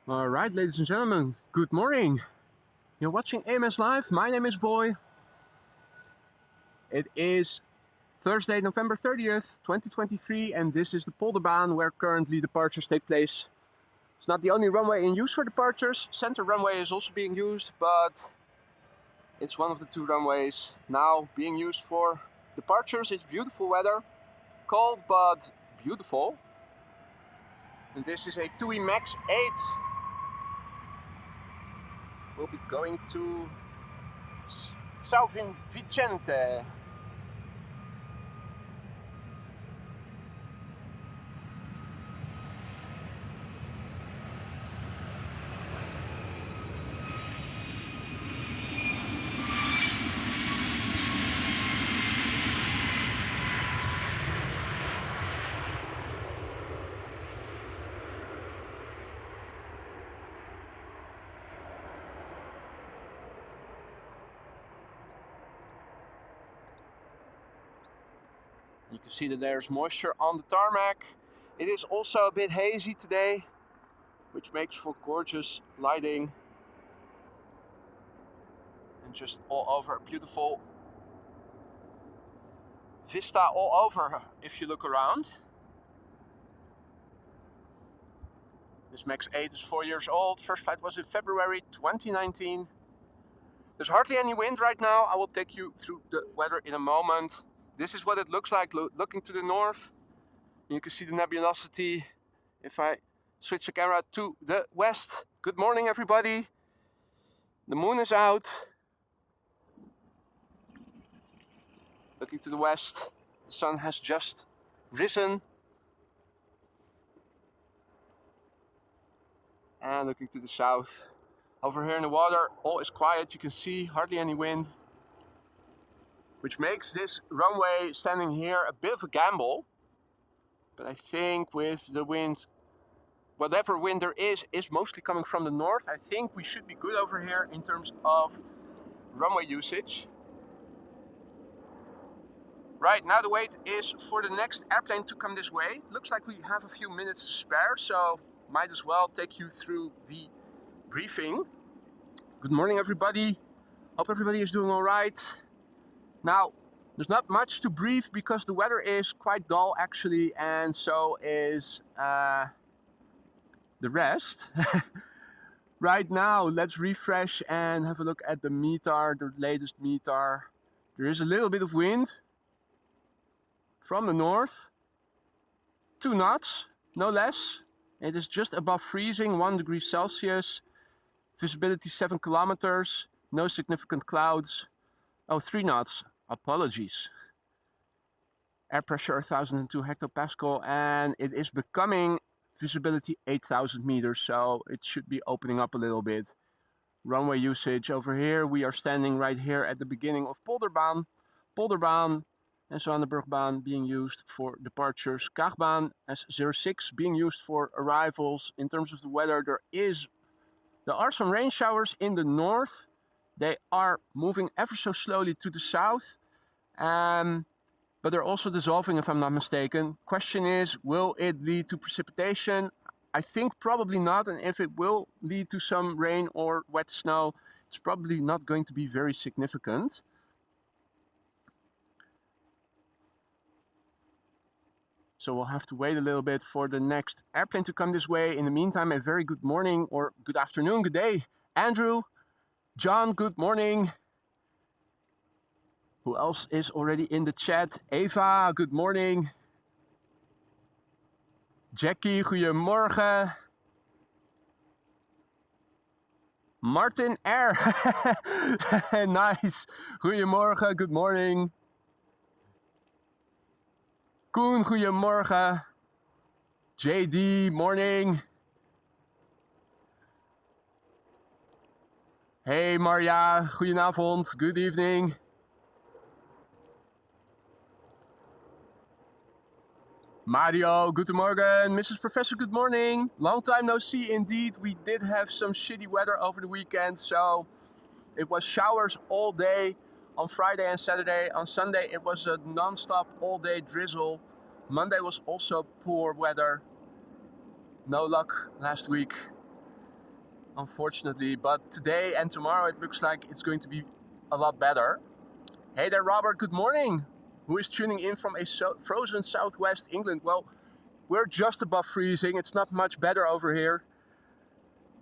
Alright, ladies and gentlemen, good morning. You're watching AMS Live. My name is Boy. It is Thursday, November 30th, 2023, and this is the Polderbaan where currently departures take place. It's not the only runway in use for departures. Center runway is also being used, but it's one of the two runways now being used for departures. It's beautiful weather, cold but beautiful. And this is a TUI MAX 8. We'll be going to San Vicente. You can see that there's moisture on the tarmac. It is also a bit hazy today, which makes for gorgeous lighting. And just all over a beautiful vista all over if you look around. This MAX 8 is 4 years old. First flight was in February 2019. There's hardly any wind right now. I will take you through the weather in a moment. This is what it looks like looking to the north. You can see the nebulosity if I switch the camera to the west. Good morning, everybody. The moon is out. Looking to the west, the sun has just risen. And looking to the south, over here in the water, all is quiet. You can see hardly any wind, which makes this runway standing here a bit of a gamble. But I think with the wind, whatever wind there is mostly coming from the north. I think we should be good over here in terms of runway usage. Right, now the wait is for the next airplane to come this way. Looks like we have a few minutes to spare, so might as well take you through the briefing. Good morning, everybody. Hope everybody is doing all right. Now, there's not much to brief because the weather is quite dull actually, and so is the rest. Right now, let's refresh and have a look at the METAR, the latest METAR. There is a little bit of wind from the north, 2 knots, no less. It is just above freezing, 1 degree Celsius, visibility 7 kilometers, no significant clouds. Oh, 3 knots. Apologies. Air pressure 1002 hectopascal, and it is becoming visibility 8,000 meters, so it should be opening up a little bit. Runway usage over here, we are standing right here at the beginning of Polderbaan. Polderbaan and Zwanenburgbaan being used for departures. Kaagbaan S06 being used for arrivals. In terms of the weather, there are some rain showers in the north. They are moving ever so slowly to the south, but they're also dissolving if I'm not mistaken. Question is, will it lead to precipitation? I think probably not, and if it will lead to some rain or wet snow, it's probably not going to be very significant. So we'll have to wait a little bit for the next airplane to come this way. In the meantime, a very good morning or good afternoon, good day. Andrew, John, good morning. Who else is already in the chat? Eva, good morning. Jackie, goedemorgen. Martin R. Nice. Goedemorgen, good morning. Koen, goedemorgen. JD, morning. Hey Marja, goedenavond, good evening. Mario, guten Morgen. Mrs. Professor, good morning. Long time no see indeed. We did have some shitty weather over the weekend, so it was showers all day on Friday and Saturday. On Sunday it was a non-stop all day drizzle. Monday was also poor weather. No luck last week. unfortunately, but today and tomorrow it looks like it's going to be a lot better. Hey there, Robert, good morning. Who is tuning in from a frozen southwest England? Well, we're just above freezing. It's not much better over here.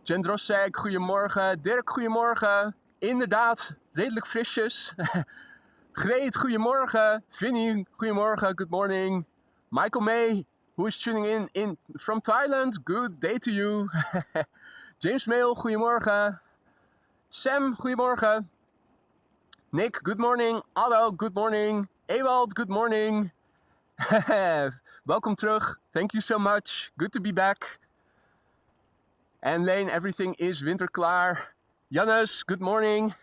Jendrosek, goedemorgen. Dirk, goedemorgen. Inderdaad, redelijk frisjes. Greet, goedemorgen. Vinnie, goedemorgen. Good morning. Michael May, who is tuning in from Thailand. Good day to you. James Mail, goedemorgen. Sam, goedemorgen. Nick, good morning. Allo, good morning. Ewald, good morning. Welcome terug. Thank you so much. Good to be back. And Lane, everything is winterklaar. Janus, good morning.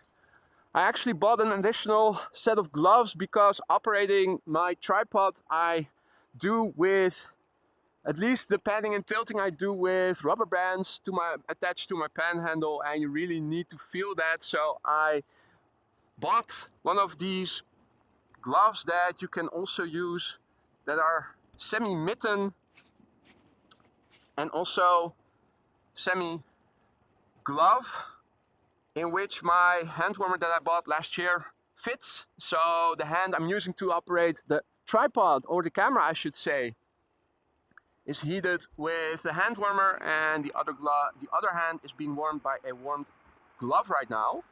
I actually bought an additional set of gloves because operating my tripod I do with, at least the panning and tilting I do with rubber bands attached to my pan handle, and you really need to feel that. So I bought one of these gloves that you can also use that are semi-mitten and also semi-glove, in which my hand warmer that I bought last year fits. So the hand I'm using to operate the tripod, or the camera I should say, is heated with the hand warmer, and the other hand is being warmed by a warmed glove right now.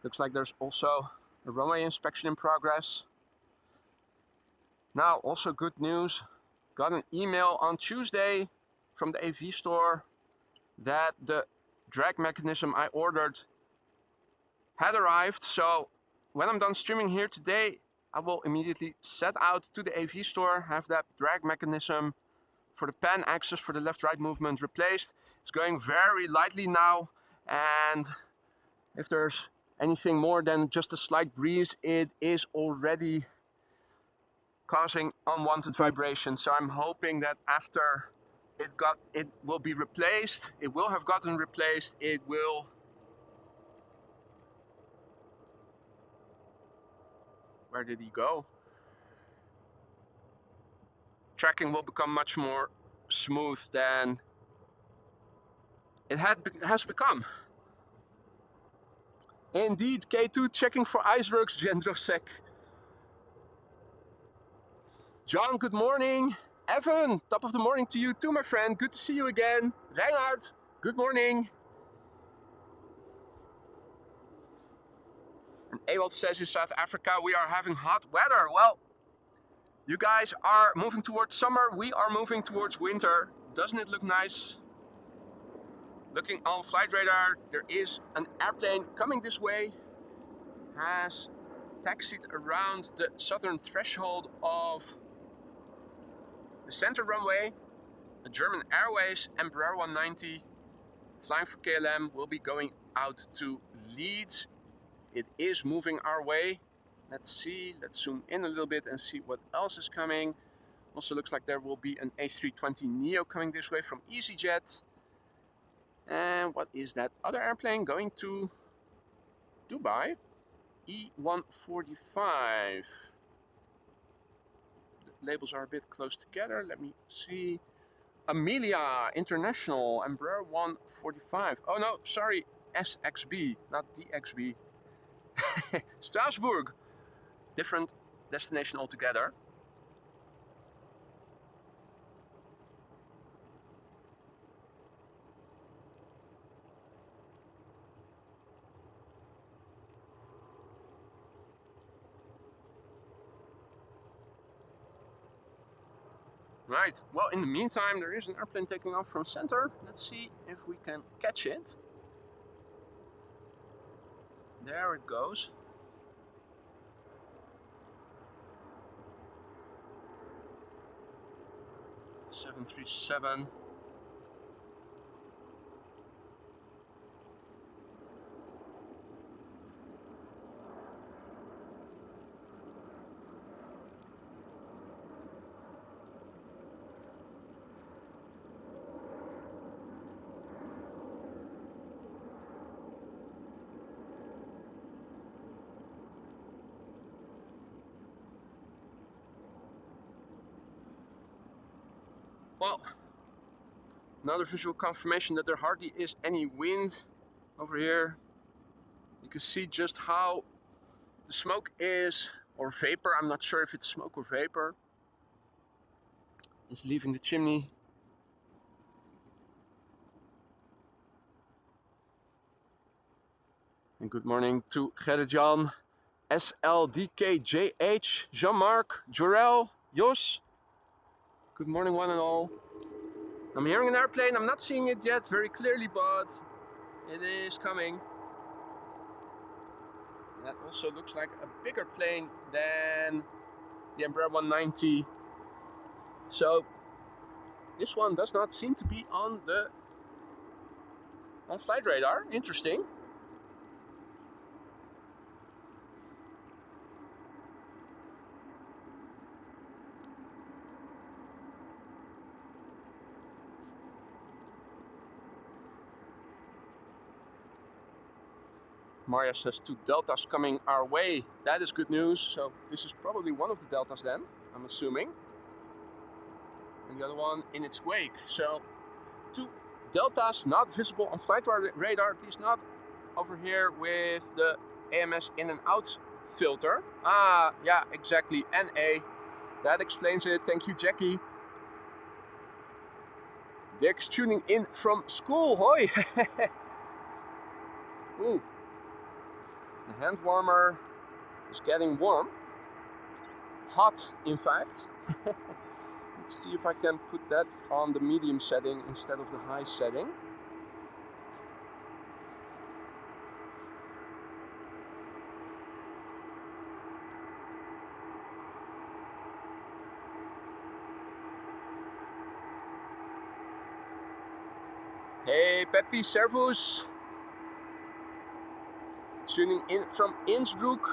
Looks like there's also a runway inspection in progress. Now, also good news. Got an email on Tuesday from the AV store that the drag mechanism I ordered had arrived. So when I'm done streaming here today, I will immediately set out to the AV store, have that drag mechanism for the pan axis for the left-right movement replaced. It's going very lightly now, and if there's anything more than just a slight breeze, it is already causing unwanted vibration. So I'm hoping that after it will be replaced, it will have gotten replaced, it will where did he go? Tracking will become much more smooth than it has become. Indeed, K2 checking for icebergs, Jendrosek. John, good morning. Evan, top of the morning to you too, my friend. Good to see you again. Reinhard, good morning. And Ewald says in South Africa, we are having hot weather. Well, you guys are moving towards summer. We are moving towards winter. Doesn't it look nice? Looking on flight radar, there is an airplane coming this way. Has taxied around the southern threshold of the center runway. A German Airways Embraer 190 flying for KLM will be going out to Leeds. It is moving our way. Let's see, let's zoom in a little bit and see what else is coming. Also looks like there will be an A320neo coming this way from EasyJet. And what is that other airplane going to Dubai? E145. The labels are a bit close together. Let me see. Amelia International, Embraer 145. Oh no, sorry, SXB, not DXB. Strasbourg, different destination altogether. Right, well, in the meantime, there is an airplane taking off from center. Let's see if we can catch it. There it goes. (737). Well, Another visual confirmation that there hardly is any wind over here. You can see just how the smoke is, or vapor, I'm not sure if it's smoke or vapor, is leaving the chimney. And good morning to Gerrit-Jan, SLDKJH, Jean-Marc, Jorel, Jos. Good morning one and all. I'm hearing an airplane, I'm not seeing it yet very clearly, but it is coming. That also looks like a bigger plane than the Embraer 190. So this one does not seem to be on the flight radar. Interesting. Maria says 2 deltas coming our way. That is good news. So this is probably one of the deltas then, I'm assuming. And the other one in its wake. So 2 deltas not visible on flight radar, at least not over here with the AMS in and out filter. Ah, yeah, exactly, NA. That explains it. Thank you, Jackie. Dick's tuning in from school. Hoi! Ooh. The hand warmer is getting warm. Hot, in fact. Let's see if I can put that on the medium setting instead of the high setting. Hey, Peppy, servus. Tuning in from Innsbruck.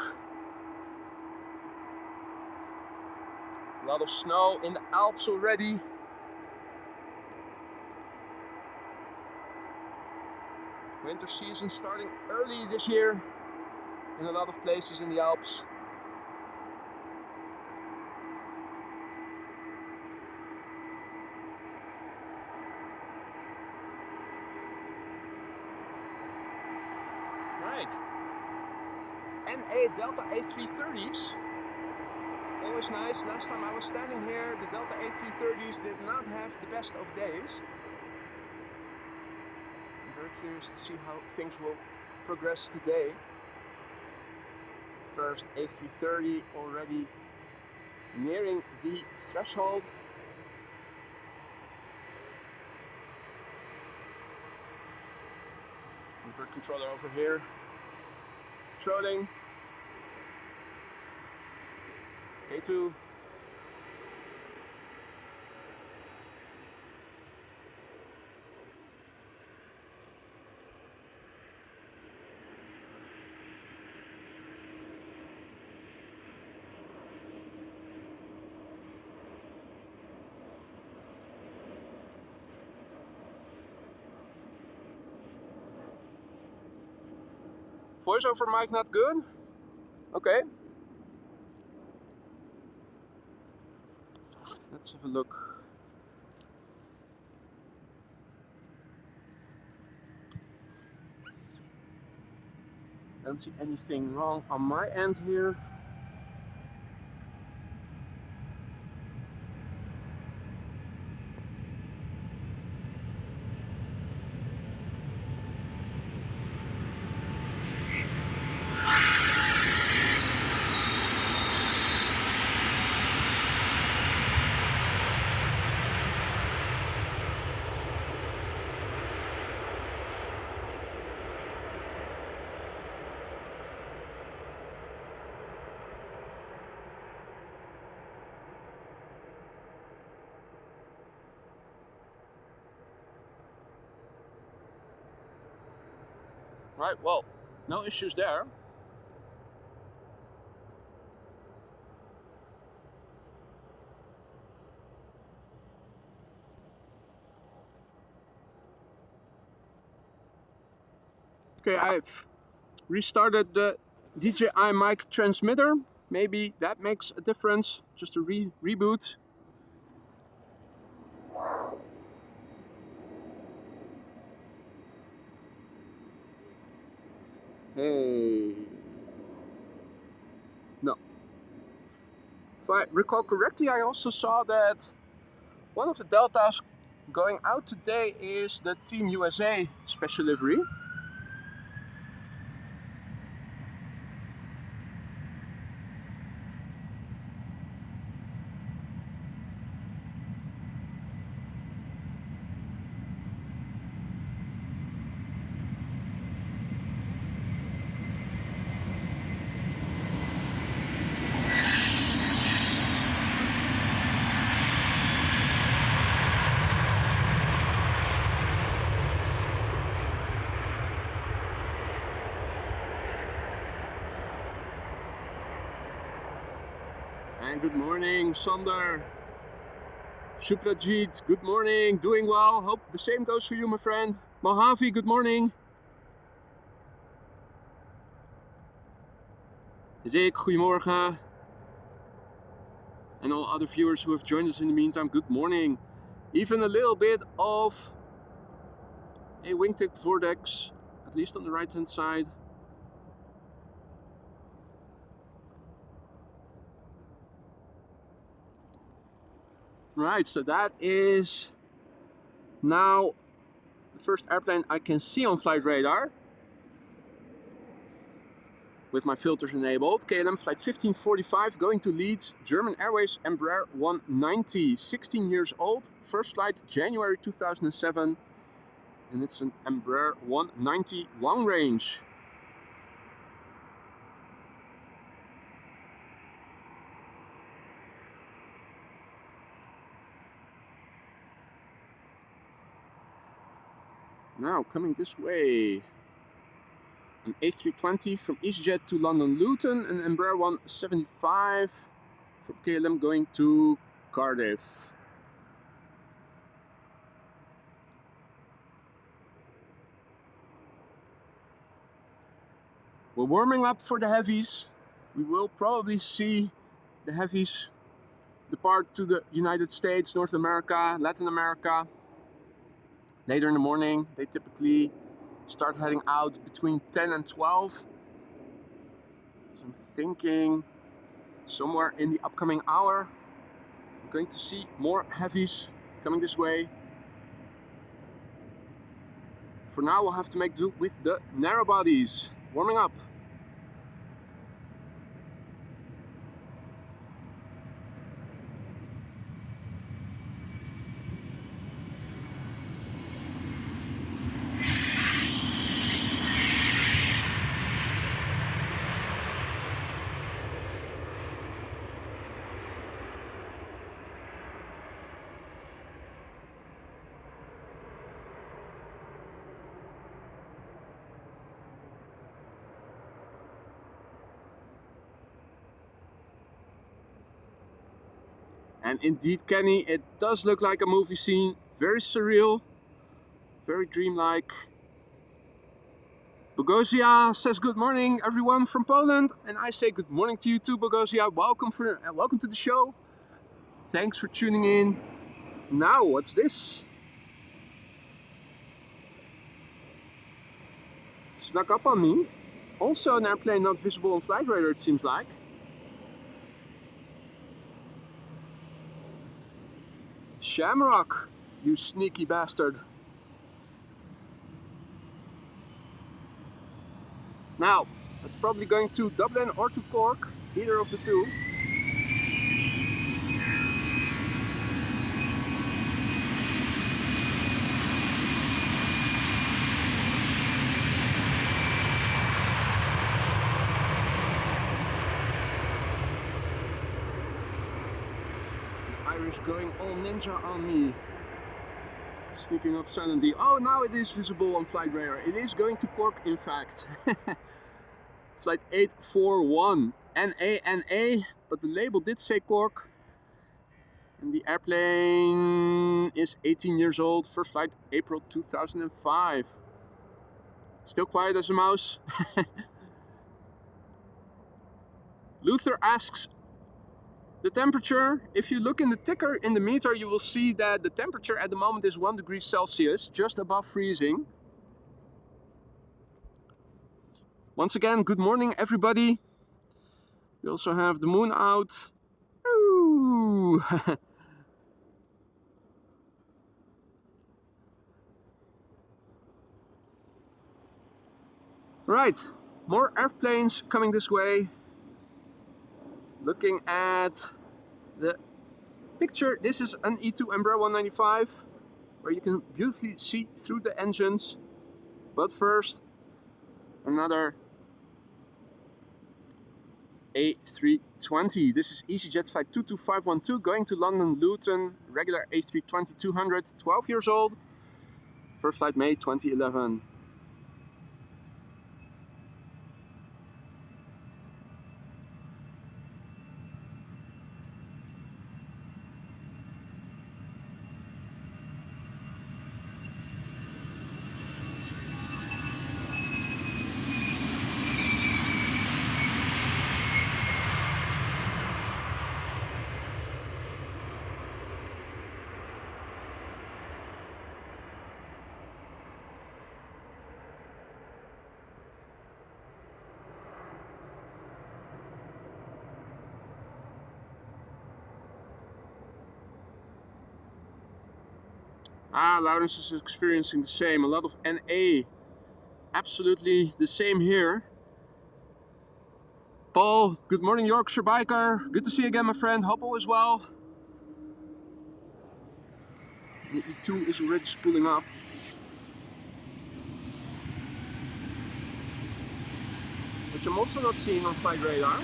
A lot of snow in the Alps already. Winter season starting early this year in a lot of places in the Alps. Right. NA Delta A330s. Always nice. Last time I was standing here, the Delta A330s did not have the best of days. I'm very curious to see how things will progress today. First A330 already nearing the threshold. The bird controller over here. Patrolling. K2. Voiceover mic not good? Okay. Let's have a look. Don't see anything wrong on my end here. Right, well, no issues there. Okay, I've restarted the DJI mic transmitter. Maybe that makes a difference. Just a reboot. Hey. No. If I recall correctly, I also saw that one of the deltas going out today is the Team USA special livery. And good morning, Sander. Suprajit, good morning, doing well. Hope the same goes for you, my friend. Mojave, good morning. Rick, goedemorgen. And all other viewers who have joined us in the meantime, good morning. Even a little bit of a wingtip vortex, at least on the right hand side. Right, so that is now the first airplane I can see on flight radar with my filters enabled. KLM flight 1545 going to Leeds, German Airways Embraer 190, 16 years old, first flight January 2007, and it's an Embraer 190 long range. Now coming this way, an A320 from EasyJet to London Luton, an Embraer 175 from KLM going to Cardiff. We're warming up for the heavies. We will probably see the heavies depart to the United States, North America, Latin America. Later in the morning, they typically start heading out between 10 and 12. So I'm thinking somewhere in the upcoming hour, we're going to see more heavies coming this way. For now, we'll have to make do with the narrow bodies. Warming up. And indeed, Kenny, it does look like a movie scene. Very surreal, very dreamlike. Bogozia says good morning, everyone from Poland. And I say good morning to you too, Bogozia. Welcome to the show. Thanks for tuning in. Now, what's this? Snuck up on me. Also an airplane not visible on flight radar, it seems like. Shamrock, you sneaky bastard. Now, that's probably going to Dublin or to Cork, either of the two. Irish going all ninja on me. Sneaking up silently. Oh, now it is visible on flight radar. It is going to Cork, in fact. Flight 841, NA, but the label did say Cork. And the airplane is 18 years old. First flight, April 2005. Still quiet as a mouse. Luther asks, the temperature, if you look in the ticker in the meter, you will see that the temperature at the moment is 1 degree Celsius, just above freezing. Once again, good morning everybody. We also have the moon out. Ooh. Right, more airplanes coming this way. Looking at the picture, this is an E2 Embraer 195, where you can beautifully see through the engines. But first, another A320. This is EasyJet flight 22512 going to London Luton, regular A320-200, 12 years old. First flight May 2011. Laurens is experiencing the same. A lot of NA. Absolutely the same here. Paul, good morning Yorkshire biker. Good to see you again, my friend. Hope all is well. The E2 is already spooling up. Which I'm also not seeing on flight radar.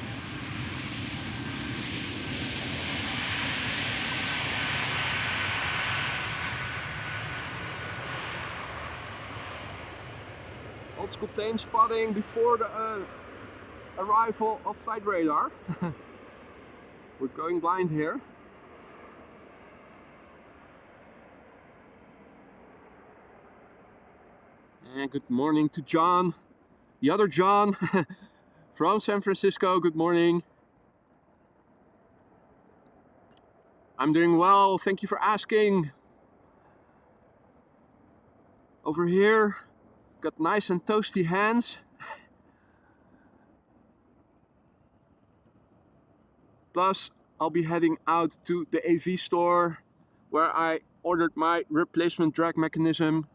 Old school plane spotting before the arrival of flight radar. We're going blind here. And good morning to John, the other John from San Francisco. Good morning. I'm doing well, thank you for asking. Over here, got nice and toasty hands. Plus, I'll be heading out to the AV store where I ordered my replacement drag mechanism.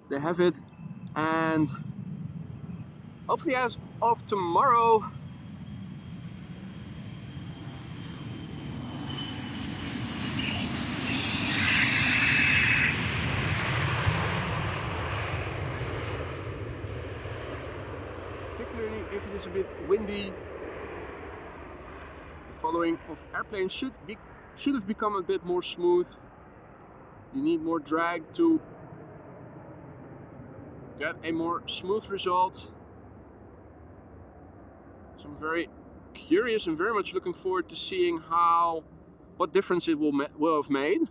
They have it, and hopefully as of tomorrow, particularly if it is a bit windy, the following of airplanes should have become a bit more smooth. You need more drag to get a more smooth result. So I'm very curious and very much looking forward to seeing what difference it will have made.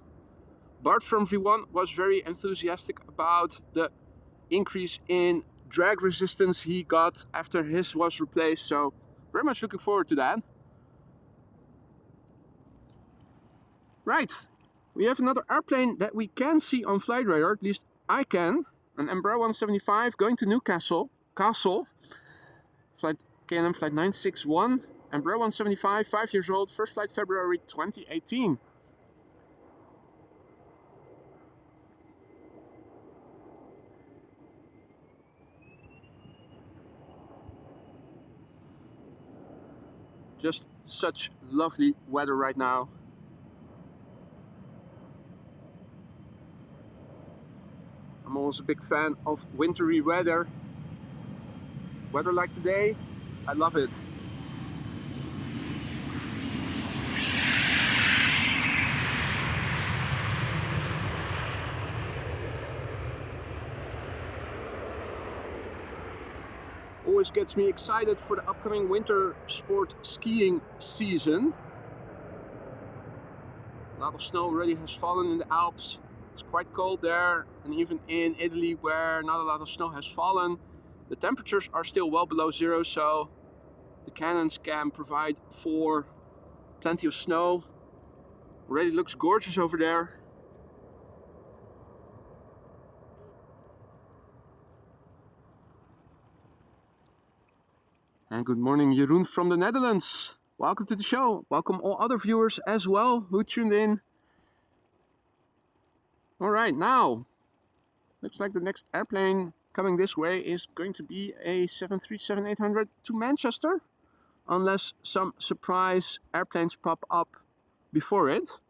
Bart from V1 was very enthusiastic about the increase in drag resistance he got after his was replaced, so very much looking forward to that. Right, we have another airplane that we can see on flight radar, at least I can. An Embraer 175 going to Newcastle, flight KLM flight 961, Embraer 175, 5 years old, first flight February 2018. Just such lovely weather right now. I'm always a big fan of wintry weather. Weather like today, I love it. Always gets me excited for the upcoming winter sport skiing season. A lot of snow already has fallen in the Alps. It's quite cold there, and even in Italy where not a lot of snow has fallen, the temperatures are still well below zero, so the cannons can provide for plenty of snow. Already looks gorgeous over there. And good morning, Jeroen from the Netherlands. Welcome to the show. Welcome all other viewers as well who tuned in. All right, now, looks like the next airplane coming this way is going to be a 737-800 to Manchester, unless some surprise airplanes pop up before it.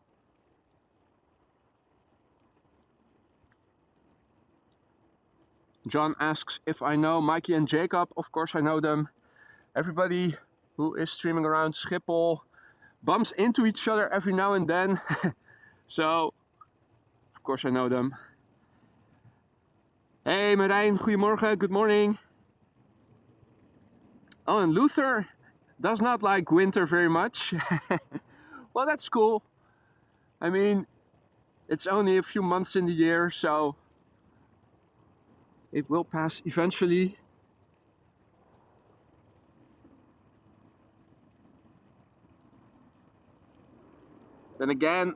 John asks if I know Mikey and Jacob. Of course I know them. Everybody who is streaming around Schiphol bumps into each other every now and then. So, of course I know them. Hey Marijn, goedemorgen, good morning. Oh, and Luther does not like winter very much. Well, that's cool. I mean, it's only a few months in the year, so it will pass eventually. Then again,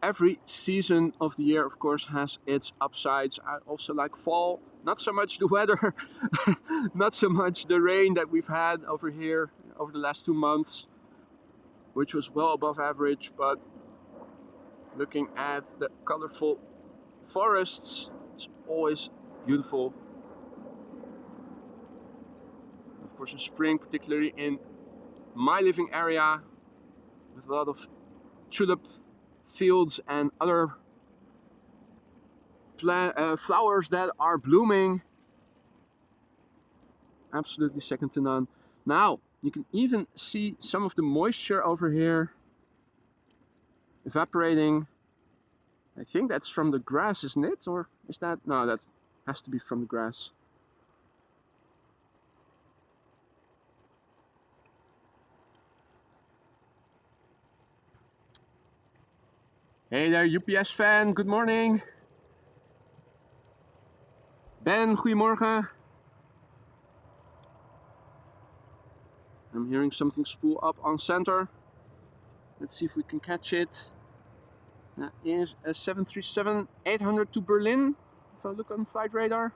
every season of the year, of course, has its upsides. I also like fall. Not so much the weather, not so much the rain that we've had over here over the last 2 months, which was well above average, but looking at the colorful forests is always beautiful. Of course, in spring, particularly in my living area, with a lot of tulip fields and other flowers that are blooming. Absolutely second to none. Now, you can even see some of the moisture over here evaporating. I think that's from the grass, isn't it? Or is that? No, that has to be from the grass. Hey there, UPS fan. Good morning. Ben, goedemorgen. I'm hearing something spool up on center. Let's see if we can catch it. That is a 737-800 to Berlin, if I look on flight radar.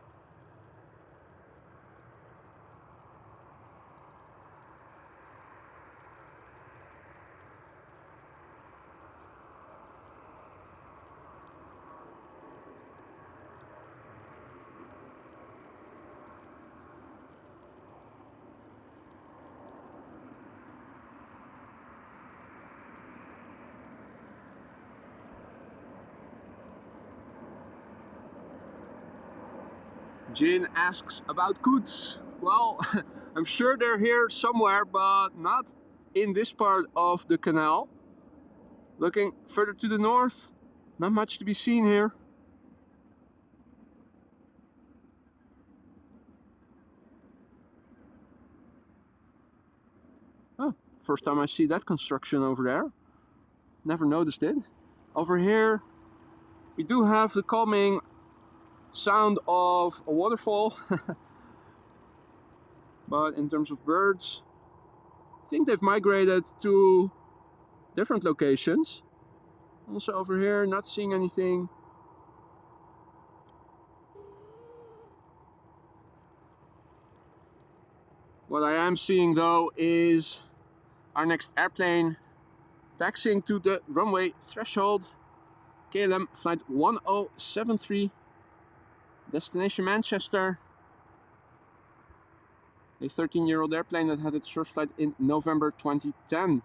Jin asks about coots. Well, I'm sure they're here somewhere, but not in this part of the canal. Looking further to the north, not much to be seen here. Oh, first time I see that construction over there. Never noticed it. Over here, we do have the calming sound of a waterfall. But in terms of birds, I think they've migrated to different locations. Also over here, not seeing anything. What I am seeing though is our next airplane taxiing to the runway threshold. KLM flight 1073, destination Manchester. A 13-year-old airplane that had its first flight in November 2010.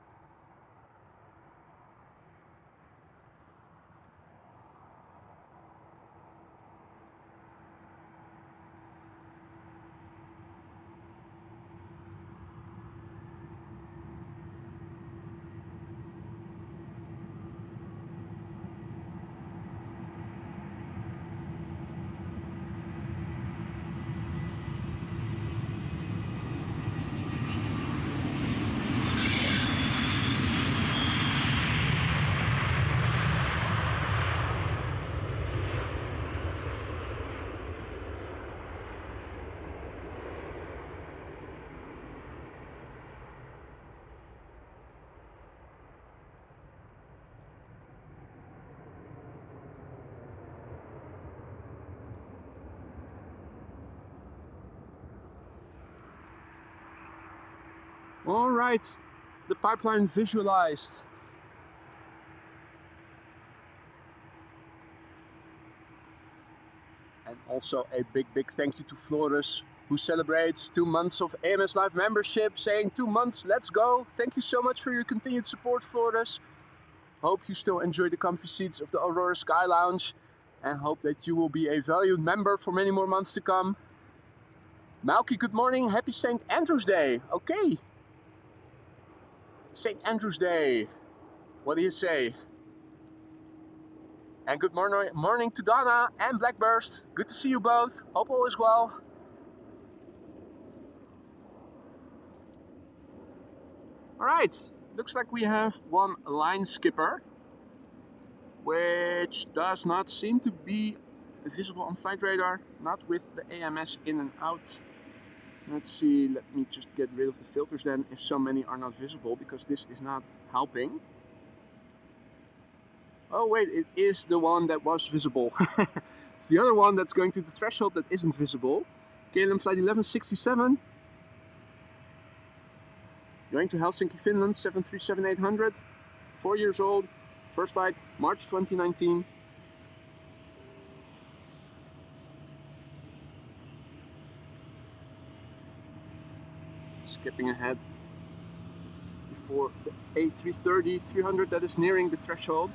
All right, the pipeline visualized. And also a big thank you to Flores, who celebrates 2 months of AMS Live membership, saying 2 months, let's go. Thank you so much for your continued support, Flores. Hope you still enjoy the comfy seats of the Aurora Sky Lounge and hope that you will be a valued member for many more months to come. Malky, good morning. Happy St. Andrew's Day. Okay. St. Andrew's Day. What do you say? And good morning to Donna and Blackburst. Good to see you both. Hope all is well. All right. Looks like we have one line skipper, which does not seem to be visible on flight radar. Not with the AMS in and out. Let's see, let me just get rid of the filters then if so many are not visible, because this is not helping. Oh wait, it is the one that was visible. It's the other one that's going to the threshold that isn't visible. KLM flight 1167. Going to Helsinki, Finland, 737-800. 4 years old. First flight, March 2019. Skipping ahead before the A330-300 that is nearing the threshold.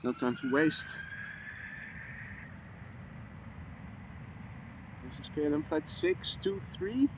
No time to waste. This is KLM flight 623.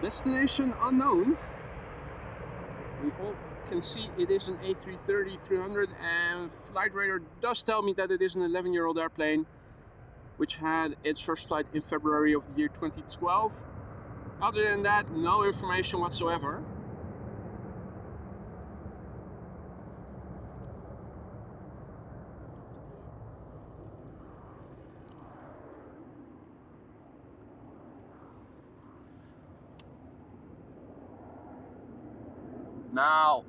Destination unknown. We all can see it is an A330-300 and flight radar does tell me that it is an 11-year-old airplane which had its first flight in February of the year 2012. Other than that, no information whatsoever. Now,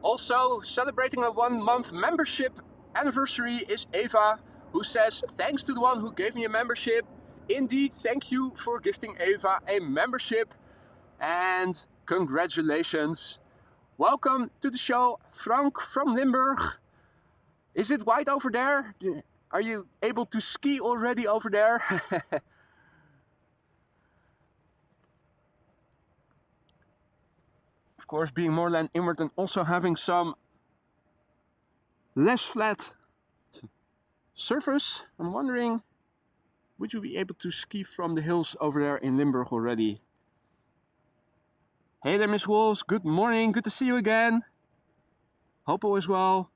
also celebrating a 1-month membership anniversary is Eva, who says, thanks to the one who gave me a membership. Indeed, thank you for gifting Eva a membership and congratulations. Welcome to the show, Frank from Limburg. Is it white over there? Are you able to ski already over there? Of course, being more land inward and also having some less flat surface, I'm wondering, would you be able to ski from the hills over there in Limburg already? Hey there, Miss Wolves. Good morning. Good to see you again. Hope all is well.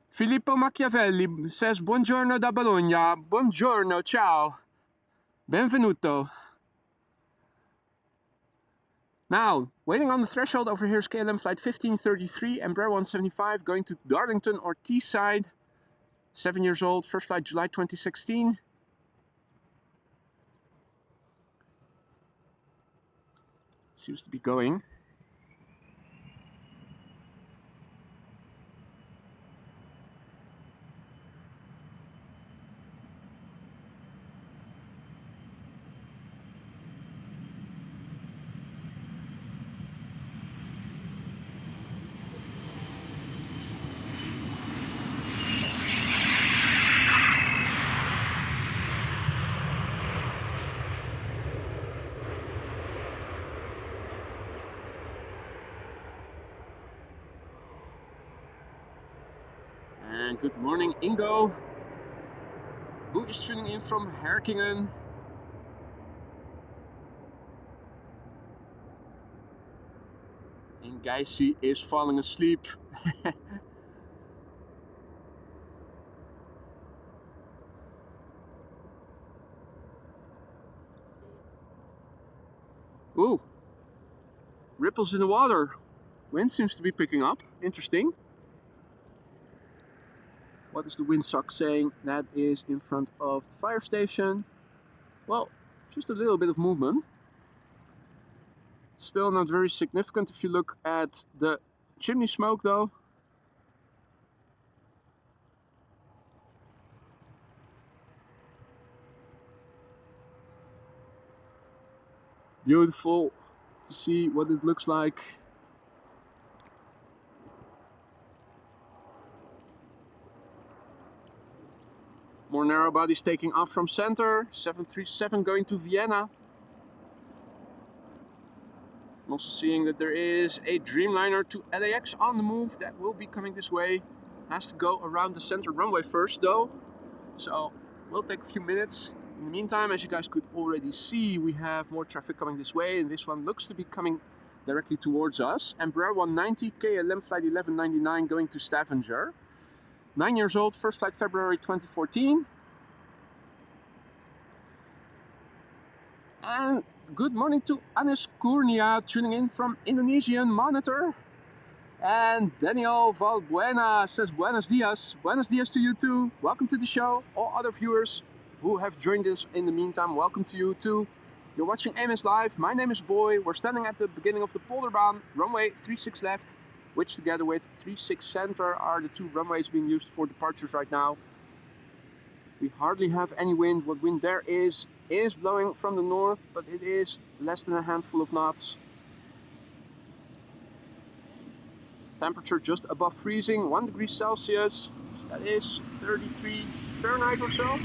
Filippo Machiavelli says, buongiorno da Bologna. Buongiorno, ciao. Benvenuto. Now, waiting on the threshold over here is KLM flight 1533, Embraer 175, going to Darlington or Teesside. 7 years old, first flight July 2016. Seems to be going. And good morning, Ingo, who is tuning in from Herkingen. And Geisy is falling asleep. Ooh, ripples in the water. Wind seems to be picking up. Interesting. What is the windsock saying? That is in front of the fire station. Well, just a little bit of movement. Still not very significant if you look at the chimney smoke though. Beautiful to see what it looks like. More narrow bodies taking off from center. 737 going to Vienna. I'm also seeing that there is a Dreamliner to LAX on the move that will be coming this way. Has to go around the center runway first though. So will take a few minutes. In the meantime, as you guys could already see, we have more traffic coming this way, and this one looks to be coming directly towards us. Embraer 190, KLM flight 1199 going to Stavanger. 9 years old, first flight February 2014. And good morning to Anis Kurnia tuning in from Indonesian monitor. And Daniel Valbuena says buenos dias. Buenos dias to you too. Welcome to the show. All other viewers who have joined us in the meantime, welcome to you too. You're watching AMS Live. My name is Boy. We're standing at the beginning of the Polderbaan, runway 36 left, which together with 36 center are the two runways being used for departures right now. We hardly have any wind. What wind there is blowing from the north, but it is less than a handful of knots. Temperature just above freezing, 1 degree Celsius. So that is 33 Fahrenheit or so.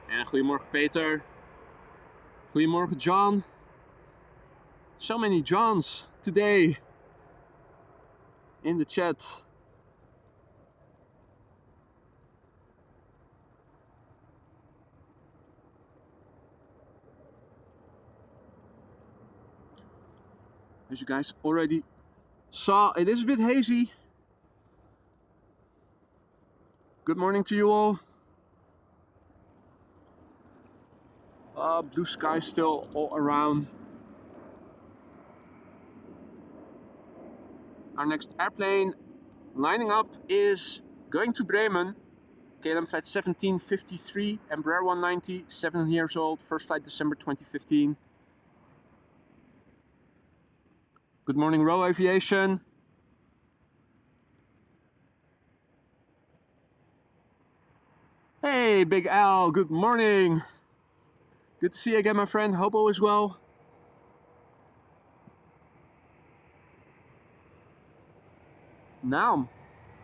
En goedemorgen Peter. Goedemorgen John. So many Johns today in the chat. As you guys already saw, it is a bit hazy. Good morning to you all. Blue sky still all around. Our next airplane lining up is going to Bremen. KLM flight 1753, Embraer 190, 7 years old, first flight December 2015. Good morning, Row Aviation. Hey, Big Al, good morning. Good to see you again, my friend. Hope all is well. Now,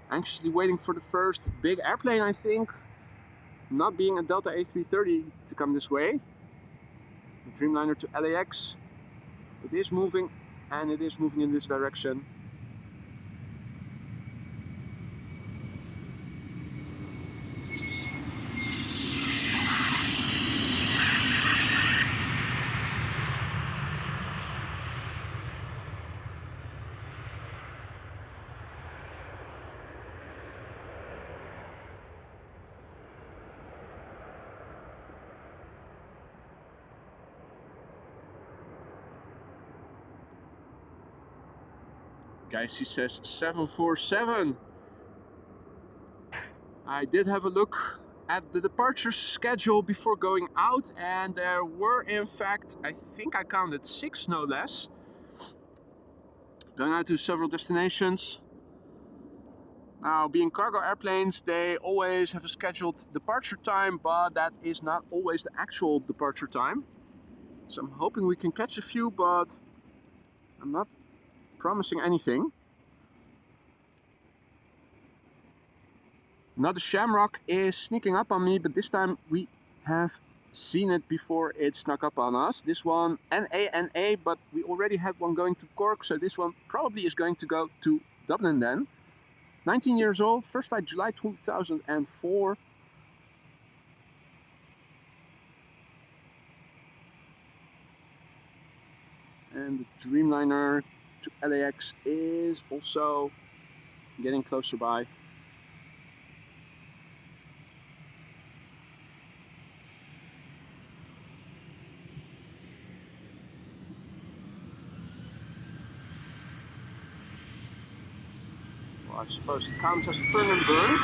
anxiously waiting for the first big airplane, I think. Not being a Delta A330 to come this way. The Dreamliner to LAX. It is moving, and it is moving in this direction. Guys, he says 747. I did have a look at the departure schedule before going out, and there were in fact, I think I counted 6 no less. Going out to several destinations. Now, being cargo airplanes, they always have a scheduled departure time, but that is not always the actual departure time. So I'm hoping we can catch a few, but I'm not promising anything. Another Shamrock is sneaking up on me, but this time we have seen it before it snuck up on us. This one, NA, but we already had one going to Cork, so this one probably is going to go to Dublin then. 19 years old, first flight July 2004. And the Dreamliner to LAX is also getting closer by. Well, I suppose it counts as a turn and burn.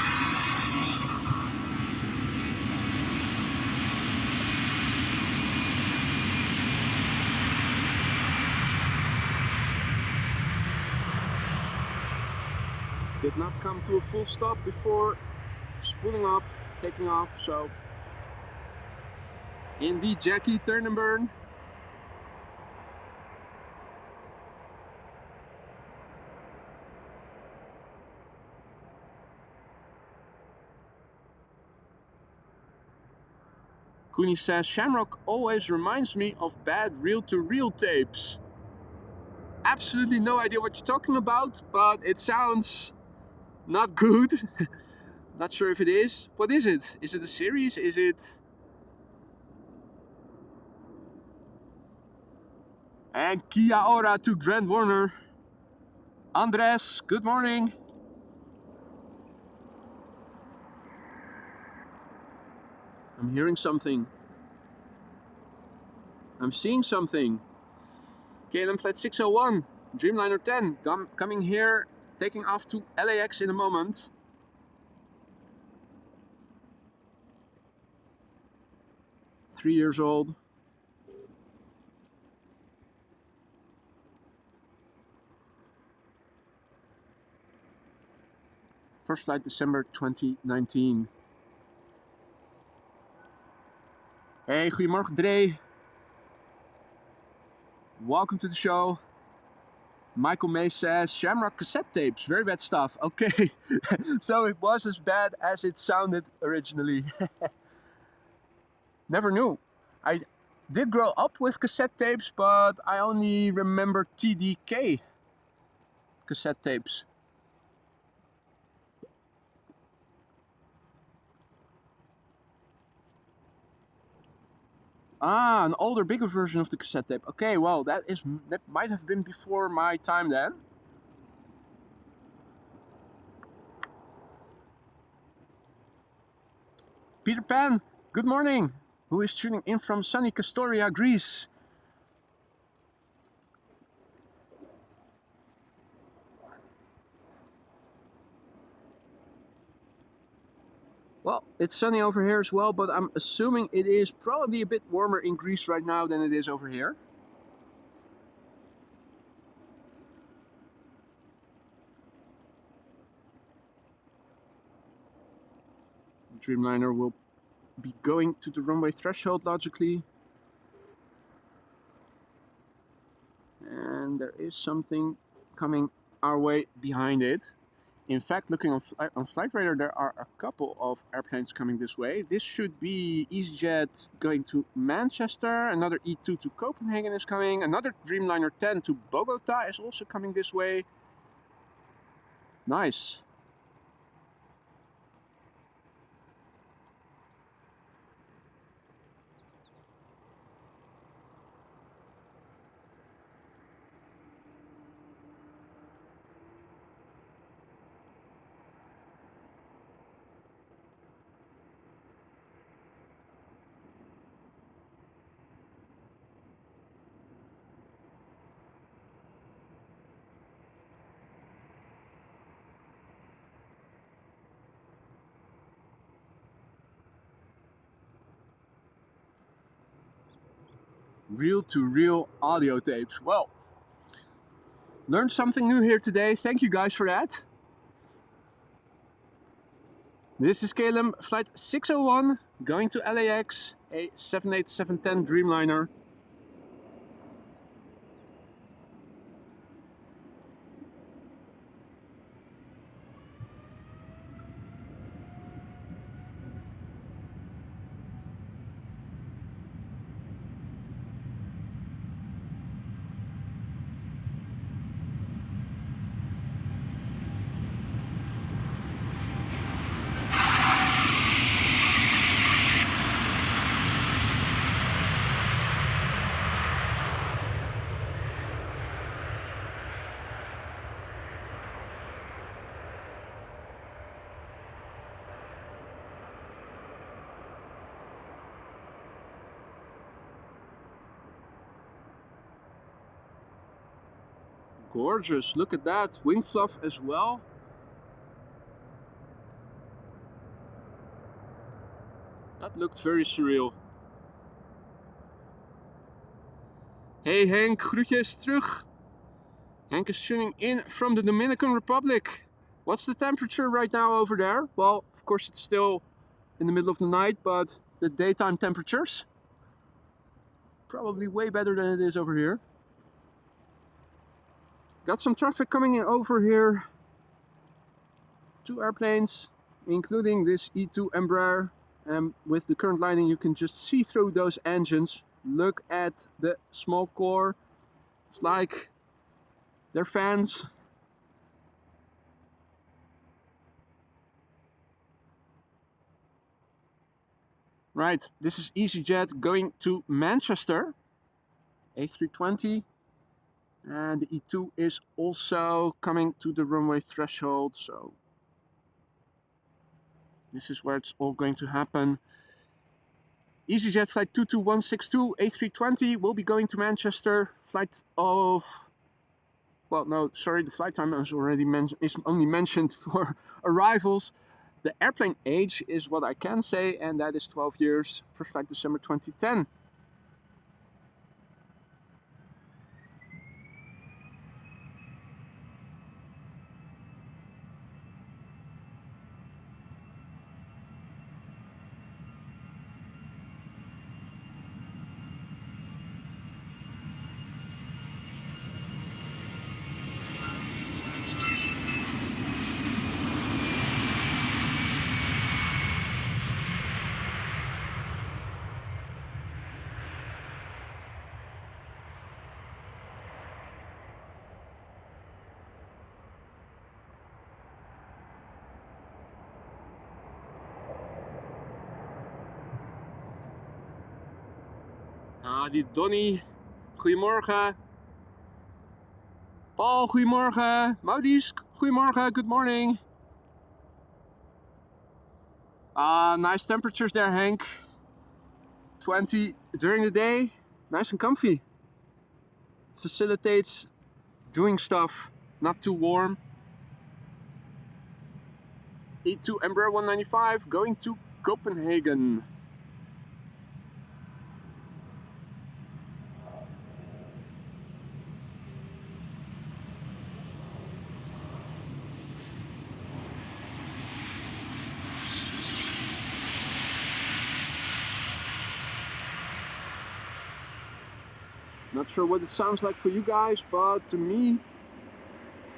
Did not come to a full stop before spooling up, taking off, so indeed, Jackie, turn and burn. Cooney says, Shamrock always reminds me of bad reel-to-reel tapes. Absolutely no idea what you're talking about, but it sounds not good. Not sure if it is. What is it? Is it a series? Is it... And Kia ora to Grand Warner. Andres, good morning. I'm hearing something. I'm seeing something. KLM flight 601, Dreamliner 10, coming here, taking off to LAX in a moment. Three years old. First flight December 2019. Hey, goedemorgen Dre. Welcome to the show. Michael May says, Shamrock cassette tapes, very bad stuff. Okay, so it was as bad as it sounded originally. Never knew. I did grow up with cassette tapes, but I only remember TDK cassette tapes. Ah, an older, bigger version of the cassette tape. Okay, well, that might have been before my time then. Peter Pan, good morning. Who is tuning in from sunny Castoria, Greece? Well, it's sunny over here as well, but I'm assuming it is probably a bit warmer in Greece right now than it is over here. The Dreamliner will be going to the runway threshold logically. And there is something coming our way behind it. In fact, looking on Flight Radar, there are a couple of airplanes coming this way. This should be EasyJet going to Manchester. Another E2 to Copenhagen is coming. Another Dreamliner 10 to Bogota is also coming this way. Nice. reel-to-reel audio tapes. Well, learned something new here today. Thank you guys for that. This is KLM flight 601 going to LAX, a 787-10 Dreamliner. Gorgeous, look at that, wing fluff as well. That looked very surreal. Hey Henk, groetjes terug. Henk is tuning in from the Dominican Republic. What's the temperature right now over there? Well, of course it's still in the middle of the night, but the daytime temperatures probably way better than it is over here. Got some traffic coming in over here. 2 airplanes, including this E2 Embraer. And with the current lighting, you can just see through those engines. Look at the small core. It's like they're fans. Right, this is EasyJet going to Manchester. A320. And the E2 is also coming to the runway threshold, so this is where it's all going to happen. EasyJet flight 22162 A320 will be going to Manchester. Flight of, well, no, sorry, the flight time is already is only mentioned for arrivals. The airplane age is what I can say, and that is 12 years. First flight December 2010. Ah, die Donnie. Goedemorgen. Paul, goedemorgen. Maurice, goedemorgen. Good morning. Ah, nice temperatures there, Hank. 20 during the day. Nice and comfy. Facilitates doing stuff. Not too warm. E2 Embraer 195 going to Copenhagen. Not sure what it sounds like for you guys, but to me,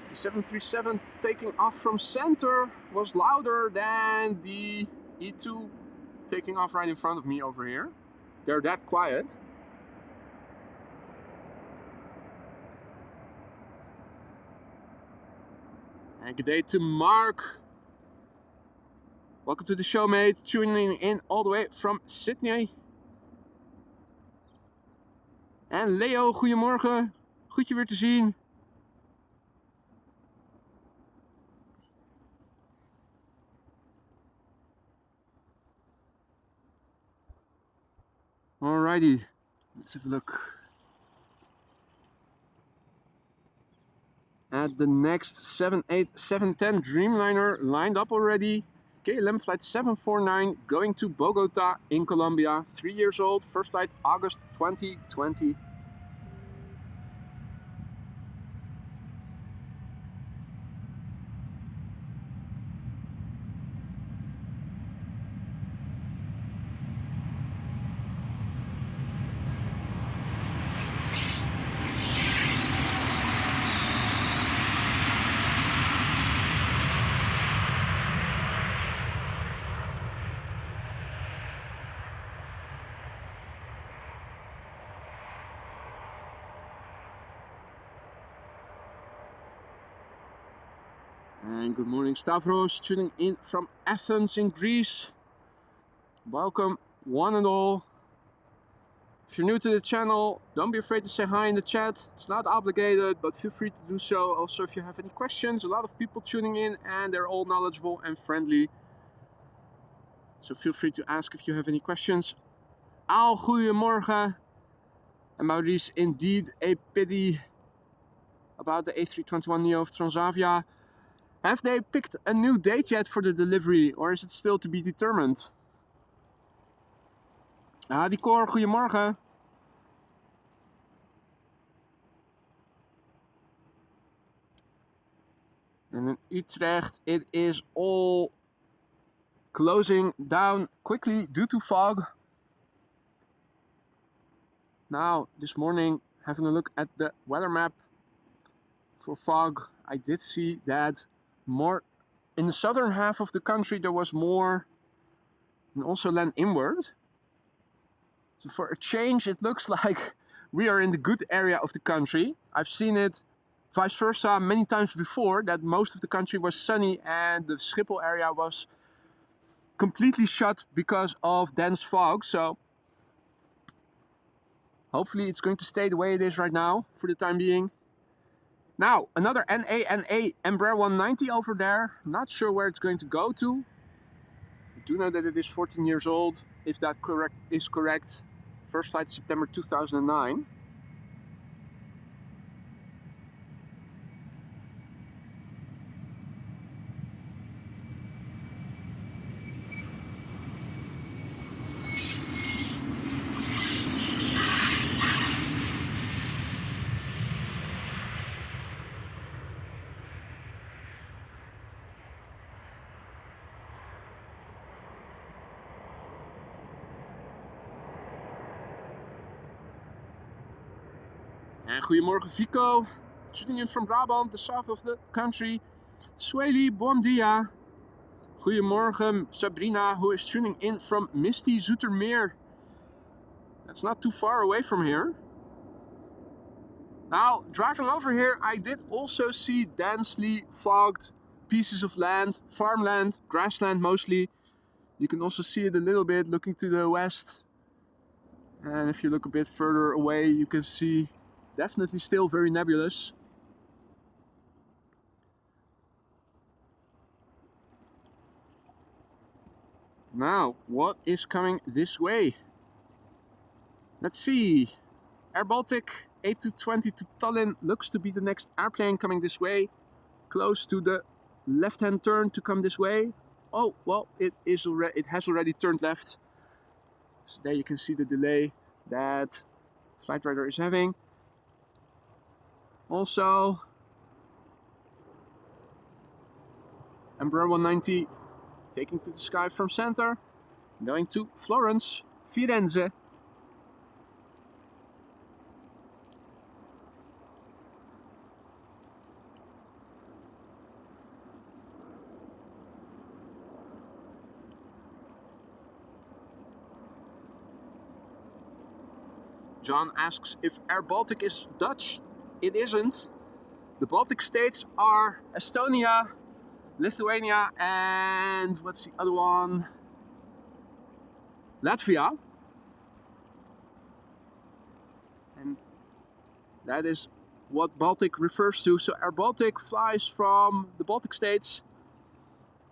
the 737 taking off from center was louder than the E2 taking off right in front of me over here. They're that quiet. And good day to Mark. Welcome to the show, mate. Tuning in all the way from Sydney. En Leo, goedemorgen. Goed je weer te zien. Alrighty, let's have a look at the next 787-10 Dreamliner lined up already. KLM flight 749 going to Bogota in Colombia. 3 years old, first flight August 2020. And good morning, Stavros, tuning in from Athens in Greece. Welcome, one and all. If you're new to the channel, don't be afraid to say hi in the chat. It's not obligated, but feel free to do so. Also, if you have any questions, a lot of people tuning in and they're all knowledgeable and friendly. So feel free to ask if you have any questions. Al, goedemorgen. And Maurice, indeed a pity about the A321neo of Transavia. Have they picked a new date yet for the delivery, or is it still to be determined? Die Cor, goedemorgen. And in Utrecht, it is all closing down quickly due to fog. Now, this morning, having a look at the weather map for fog, I did see that more in the southern half of the country there was more, and also land inward. So for a change, it looks like we are in the good area of the country. I've seen it vice versa many times before, that most of the country was sunny and the Schiphol area was completely shut because of dense fog. So hopefully it's going to stay the way it is right now for the time being. Now, another NANA Embraer 190 over there. Not sure where it's going to go to. I do know that it is 14 years old, if that is correct. First flight September 2009. And goedemorgen Vico, tuning in from Brabant, the south of the country. Swaley, bom dia. Goedemorgen Sabrina, who is tuning in from misty Zoetermeer. That's not too far away from here. Now, driving over here, I did also see densely fogged pieces of land, farmland, grassland mostly. You can also see it a little bit looking to the west. And if you look a bit further away, you can see definitely still very nebulous. Now, what is coming this way? Let's see. Air Baltic A220 to Tallinn looks to be the next airplane coming this way. Close to the left-hand turn to come this way. Oh, well, it has already turned left. So there you can see the delay that flight radar is having. Also, Embraer 190 taking to the sky from center, going to Florence, Firenze. John asks if Air Baltic is Dutch. It isn't. The Baltic states are Estonia, Lithuania, and what's the other one? Latvia. And that is what Baltic refers to. So Air Baltic flies from the Baltic states.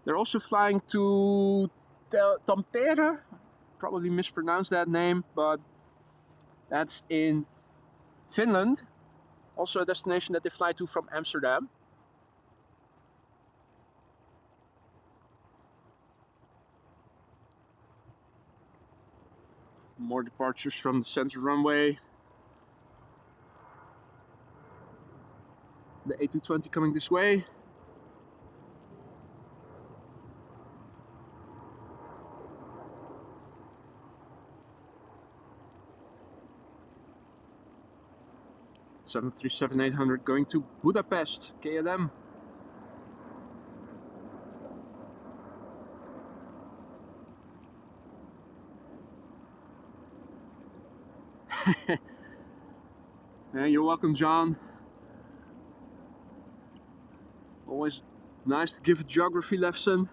They're also flying to Tampere. Probably mispronounced that name, but that's in Finland. Also a destination that they fly to from Amsterdam. More departures from the center runway. The A220 coming this way. (737-800) going to Budapest, KLM. Yeah, you're welcome, John. Always nice to give a geography lesson.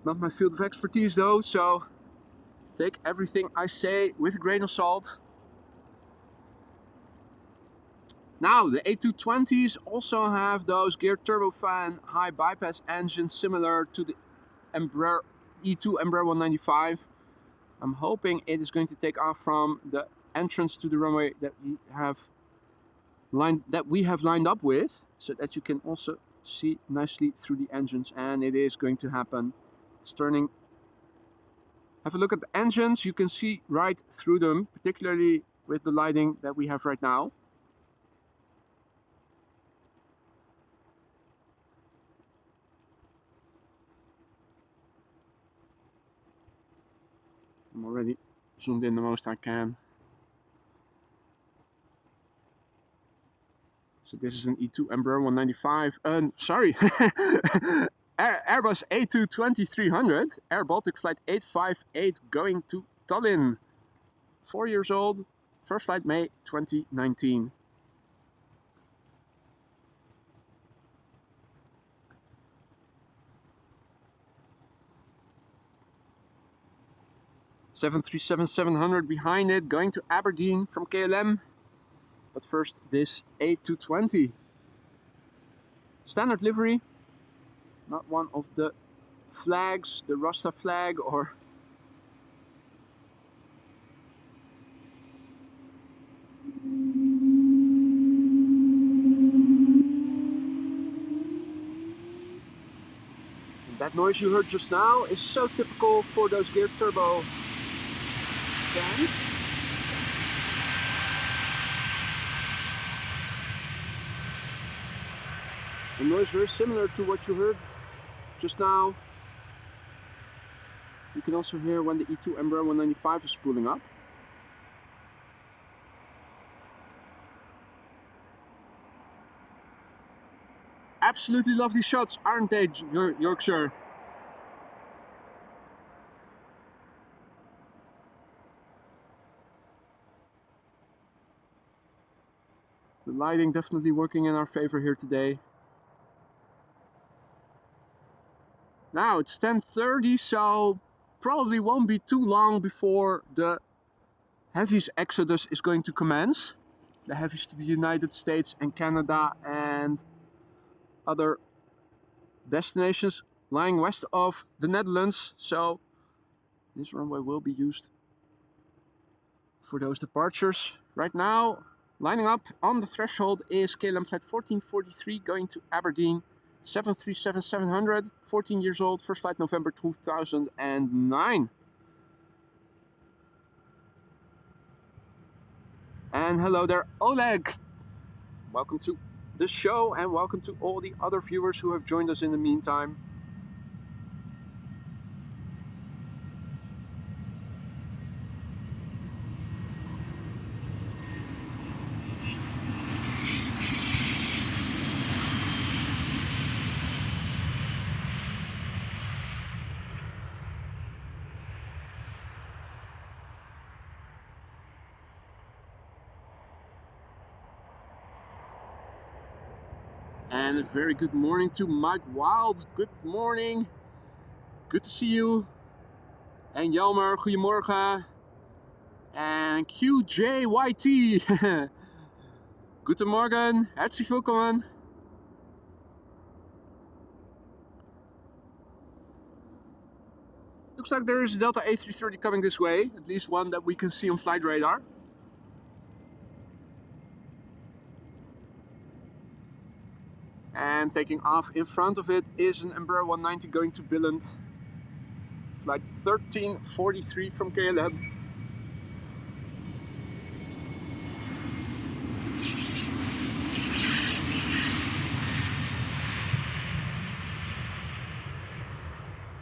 Not my field of expertise though, so take everything I say with a grain of salt. Now, the A220s also have those geared turbofan high bypass engines similar to the Embraer E2 Embraer 195. I'm hoping it is going to take off from the entrance to the runway that we have lined up with, so that you can also see nicely through the engines, and it is going to happen. It's turning. Have a look at the engines. You can see right through them, particularly with the lighting that we have right now. I'm already zoomed in the most I can. So this is an E2 Embraer 195. Sorry, Airbus A220-300, Air Baltic Flight 858 going to Tallinn. 4 years old, first flight May 2019. (737-700) behind it, going to Aberdeen from KLM. But first, this A220. Standard livery, not one of the flags, the Rasta flag or... That noise you heard just now is so typical for those geared turbo fans. A noise very similar to what you heard just now. You can also hear when the E2 Embraer 195 is spooling up. Absolutely lovely shots, aren't they, Yorkshire? The lighting definitely working in our favor here today. Now it's 10:30, so probably won't be too long before the heavies exodus is going to commence. The heavies to the United States and Canada and other destinations lying west of the Netherlands. So this runway will be used for those departures. Right now, lining up on the threshold is KLM Flight 1443 going to Aberdeen. 737-700, 14 years old, first flight November 2009. And hello there, Oleg. Welcome to the show and welcome to all the other viewers who have joined us in the meantime. And a very good morning to Mike Wild. Good morning. Good to see you. En Jelmer, goedemorgen. En QJYT. Guten Morgen. Herzlich willkommen. Looks like there is a Delta A330 coming this way. At least one that we can see on flight radar. And taking off in front of it is an Embraer 190 going to Billund. flight 1343 from KLM.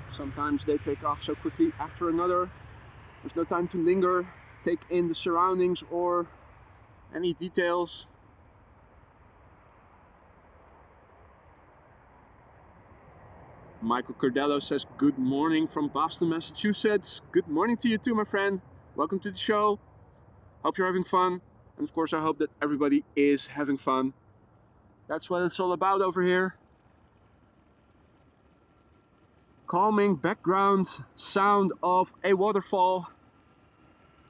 Sometimes they take off so quickly after another. There's no time to linger, take in the surroundings or any details. Michael Cordello says, good morning from Boston, Massachusetts. Good morning to you too, my friend. Welcome to the show. Hope you're having fun. And of course, I hope that everybody is having fun. That's what it's all about over here. Calming background sound of a waterfall.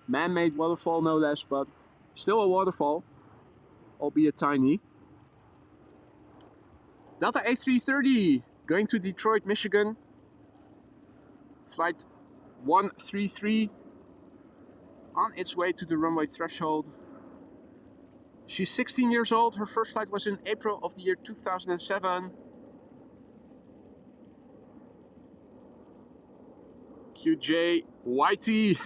Man-made waterfall, no less, but still a waterfall, albeit tiny. Delta A330 going to Detroit, Michigan. Flight 133 on its way to the runway threshold. She's 16 years old. Her first flight was in April of the year 2007. QJ YT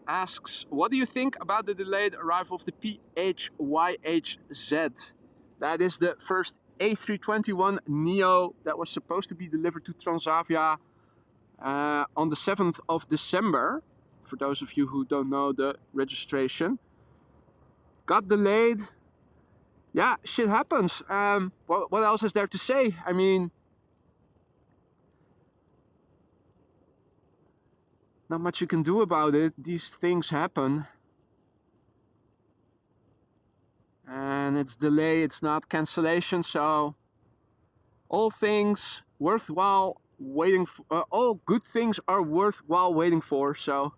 asks, what do you think about the delayed arrival of the PHYHZ? That is the first A321neo that was supposed to be delivered to Transavia on the 7th of December. For those of you who don't know the registration. Got delayed. Yeah, shit happens. What else is there to say? I mean, not much you can do about it. These things happen. And it's delay, it's not cancellation, so all things worthwhile waiting for, all good things are worthwhile waiting for. So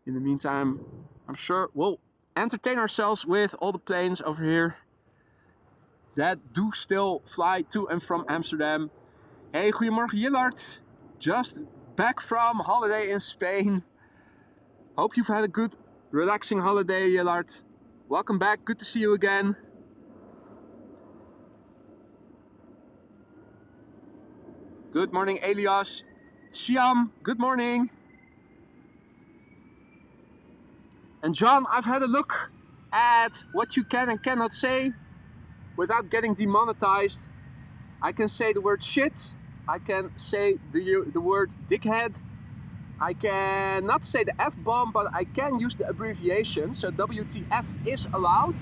in the meantime, I'm sure we'll entertain ourselves with all the planes over here that do still fly to and from Amsterdam. Hey, goedemorgen Jillard. Just back from holiday in Spain. Hope you've had a good, relaxing holiday, Jillard. Welcome back, good to see you again. Good morning, Elias. Siam, good morning. And John, I've had a look at what you can and cannot say without getting demonetized. I can say the word shit. I can say the word dickhead. I cannot say the F-bomb, but I can use the abbreviation, so WTF is allowed.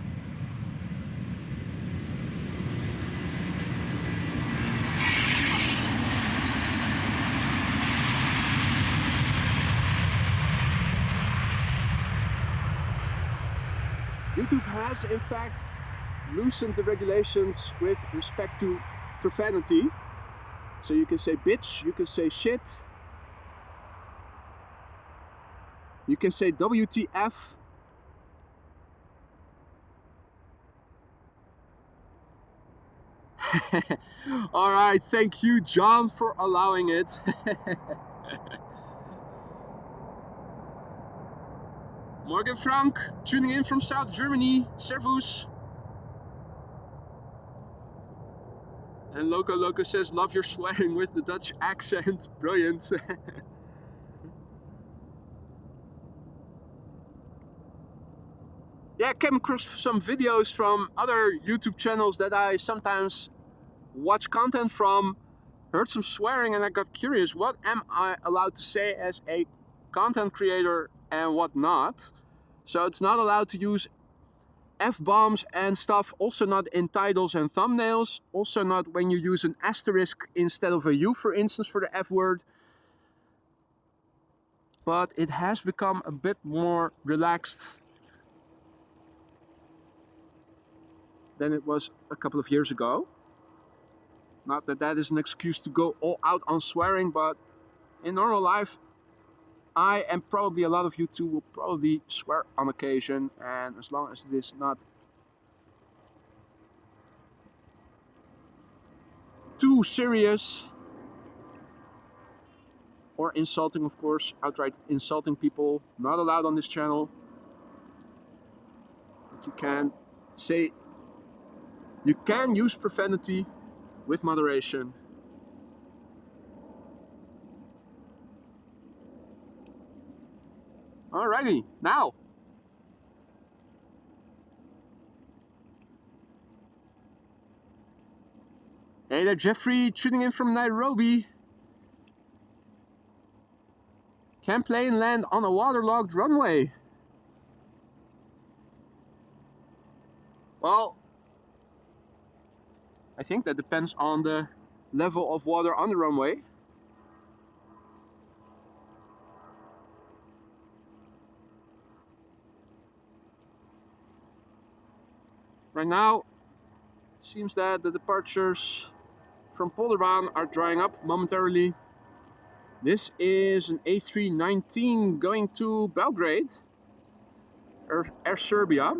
YouTube has, in fact, loosened the regulations with respect to profanity. So you can say bitch, you can say shit. You can say WTF. All right, thank you, John, for allowing it. Morgan Frank, tuning in from South Germany. Servus. And Loco Loco says, love your swearing with the Dutch accent. Brilliant. Yeah, I came across some videos from other YouTube channels that I sometimes watch content from, heard some swearing, and I got curious, what am I allowed to say as a content creator and what not? So it's not allowed to use F-bombs and stuff, also not in titles and thumbnails, also not when you use an asterisk instead of a U, for instance, for the F word. But it has become a bit more relaxed than it was a couple of years ago. Not that that is an excuse to go all out on swearing, but in normal life, I and probably a lot of you too will probably swear on occasion, and as long as it is not too serious or insulting, of course, outright insulting people, not allowed on this channel. But you can say, you can use profanity with moderation. Alrighty, now. Hey there, Jeffrey, tuning in from Nairobi. Can plane land on a waterlogged runway? Well, I think that depends on the level of water on the runway. Right now, it seems that the departures from Polderbaan are drying up momentarily. This is an A319 going to Belgrade, Air Serbia.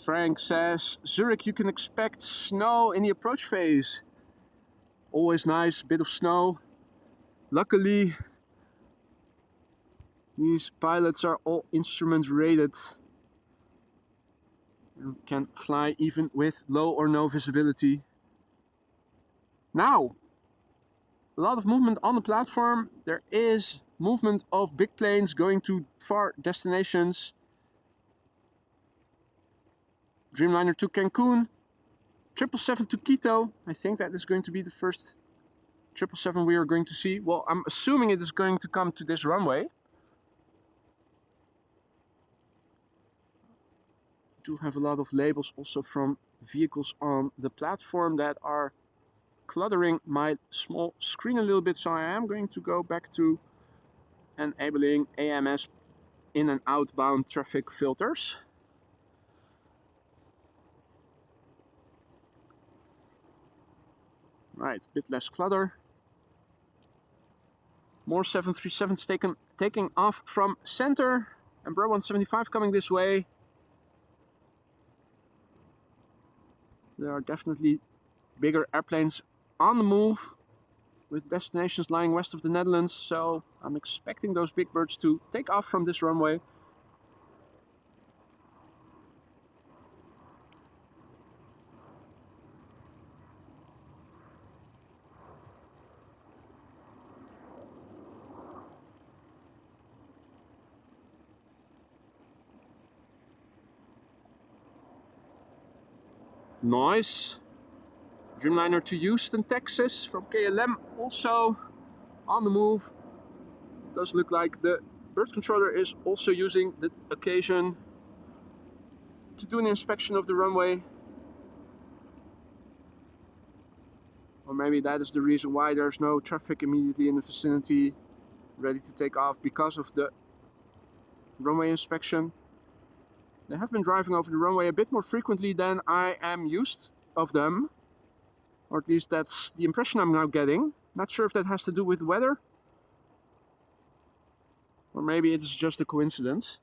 Frank says, Zurich, you can expect snow in the approach phase. Always nice, bit of snow. Luckily, these pilots are all instrument rated and can fly even with low or no visibility. Now, a lot of movement on the platform. There is movement of big planes going to far destinations. Dreamliner to Cancun, 777 to Quito. I think that is going to be the first 777 we are going to see. Well, I'm assuming it is going to come to this runway. I do have a lot of labels also from vehicles on the platform that are cluttering my small screen a little bit. So I am going to go back to enabling AMS in and outbound traffic filters. Right, a bit less clutter. More 737s taking off from center. Embraer 175 coming this way. There are definitely bigger airplanes on the move with destinations lying west of the Netherlands. So I'm expecting those big birds to take off from this runway. Nice. Dreamliner to Houston, Texas from KLM also on the move. Does look like the bird controller is also using the occasion to do an inspection of the runway. Or maybe that is the reason why there's no traffic immediately in the vicinity ready to take off, because of the runway inspection. They have been driving over the runway a bit more frequently than I am used of them. Or at least that's the impression I'm now getting. Not sure if that has to do with weather. Or maybe it is just a coincidence.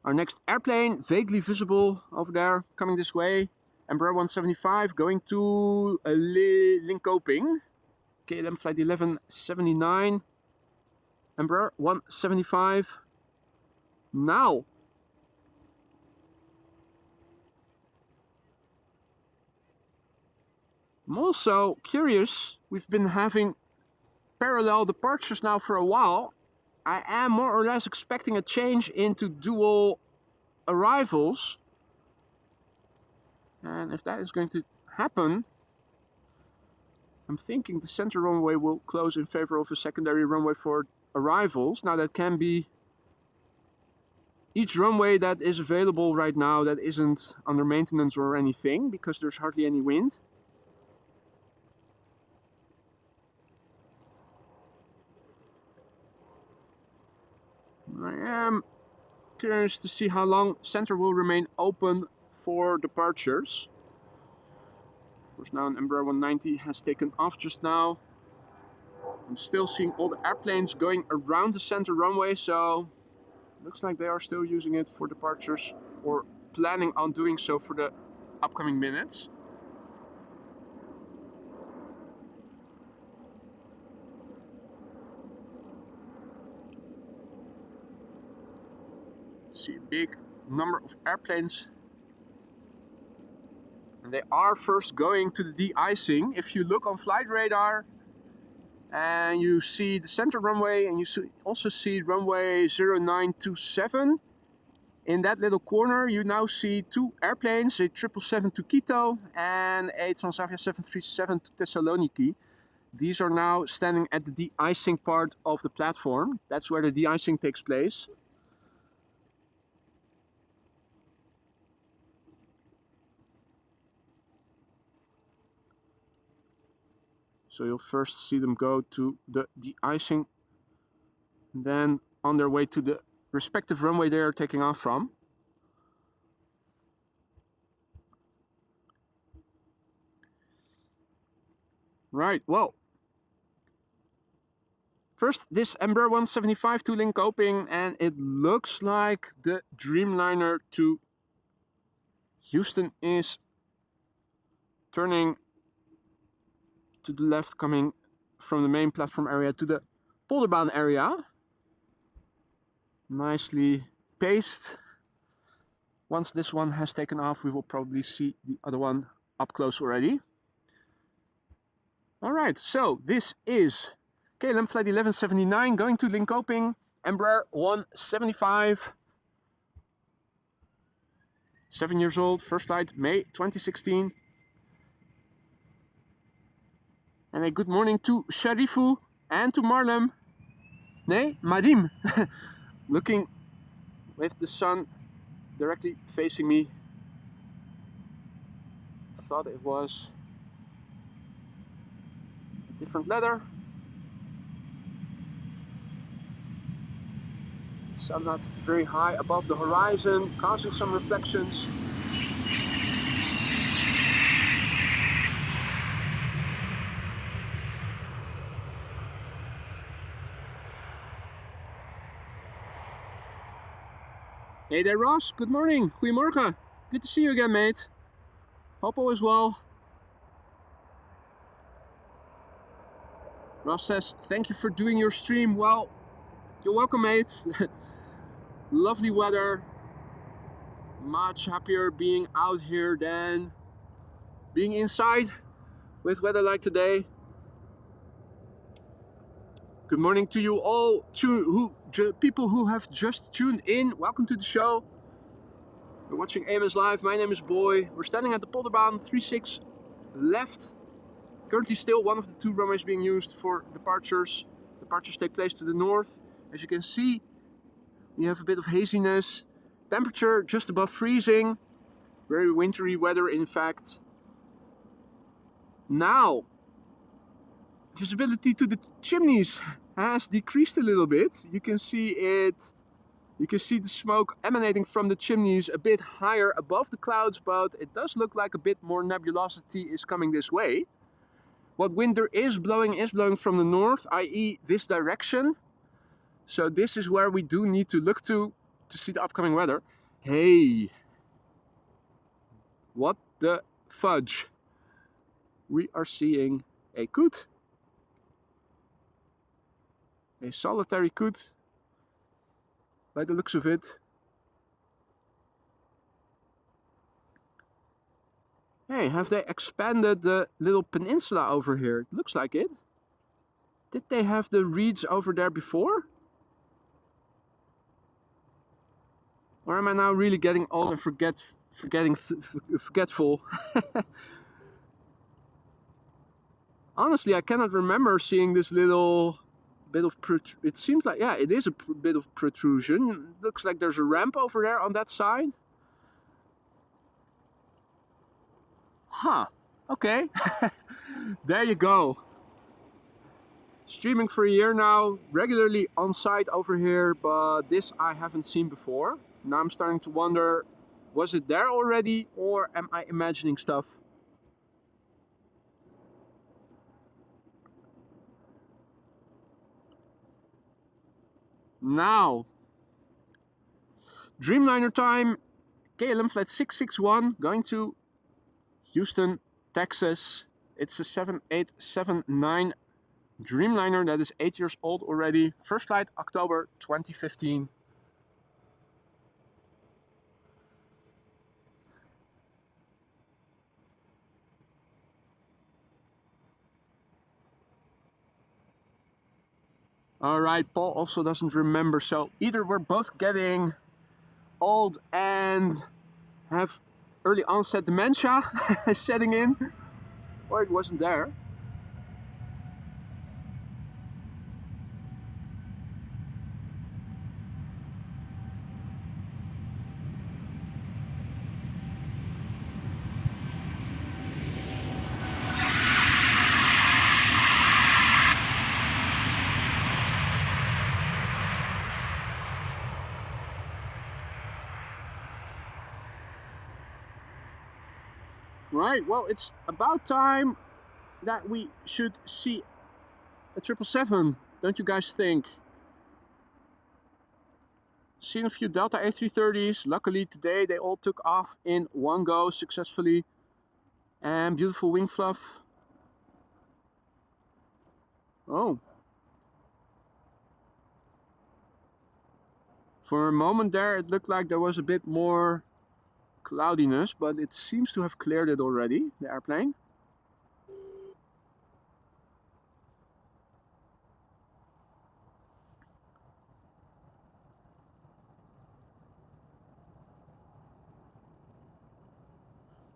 Our next airplane, vaguely visible over there, coming this way. Embraer 175 going to Linköping. KLM flight 1179. Embraer 175. Now. I'm also curious. We've been having parallel departures now for a while. I am more or less expecting a change into dual arrivals. And if that is going to happen, I'm thinking the center runway will close in favor of a secondary runway for arrivals. Now that can be each runway that is available right now that isn't under maintenance or anything, because there's hardly any wind. I am curious to see how long center will remain open for departures. Of course, now an Embraer 190 has taken off just now. I'm still seeing all the airplanes going around the center runway, so looks like they are still using it for departures or planning on doing so for the upcoming minutes. See a big number of airplanes, and they are first going to the de-icing. If you look on flight radar and you see the center runway, and you also see runway 0927, in that little corner you now see two airplanes, a 777 to Quito and a Transavia 737 to Thessaloniki. These are now standing at the de-icing part of the platform. That's where the de-icing takes place. So you'll first see them go to the de-icing, then on their way to the respective runway they are taking off from. Right, well, first this Embraer 175 to Linköping, and it looks like the Dreamliner to Houston is turning to the left, coming from the main platform area to the Polderbaan area. Nicely paced. Once this one has taken off, we will probably see the other one up close already. Alright, so this is KLM flight 1179 going to Linköping, Embraer 175. 7 years old, first flight May 2016. And a good morning to Sharifu and to Marlem. Nee, Marim. Looking with the sun directly facing me. Thought it was a different letter. Sun not very high above the horizon, causing some reflections. Hey there, Ross. Good morning. Goedemorgen. Good to see you again, mate. Hope all is well. Ross says, thank you for doing your stream. Well, you're welcome, mate. Lovely weather. Much happier being out here than being inside with weather like today. Good morning to you all, people who have just tuned in. Welcome to the show. You're watching AMS Live. My name is Boy. We're standing at the Polderbaan 36 left. Currently still one of the two runways being used for departures. Departures take place to the north. As you can see, we have a bit of haziness. Temperature just above freezing. Very wintry weather, in fact. Now, visibility to the chimneys has decreased a little bit. You can see it. You can see the smoke emanating from the chimneys a bit higher above the clouds, but it does look like a bit more nebulosity is coming this way. What wind there is blowing from the north, i.e. this direction. So this is where we do need to look to see the upcoming weather. Hey, what the fudge? We are seeing a coot. A solitary coot, by the looks of it. Hey, have they expanded the little peninsula over here? It looks like it. Did they have the reeds over there before? Or am I now really getting old and forgetful? Honestly, I cannot remember seeing this little bit of it seems like, yeah, it is a bit of protrusion. It looks like there's a ramp over there on that side. Huh, okay. There you go. Streaming for a year now, regularly on site over here, but this I haven't seen before. Now I'm starting to wonder, was it there already or am I imagining stuff? Now, Dreamliner time, KLM flight 661 going to Houston, Texas. It's a 7879 Dreamliner that is 8 years old already. First flight October 2015. Alright, Paul also doesn't remember, so either we're both getting old and have early onset dementia setting in, or it wasn't there. Right, well, it's about time that we should see a 777, don't you guys think? Seen a few Delta A330s. Luckily today they all took off in one go successfully. And beautiful wing fluff. Oh. For a moment there it looked like there was a bit more cloudiness, but it seems to have cleared it already, the airplane.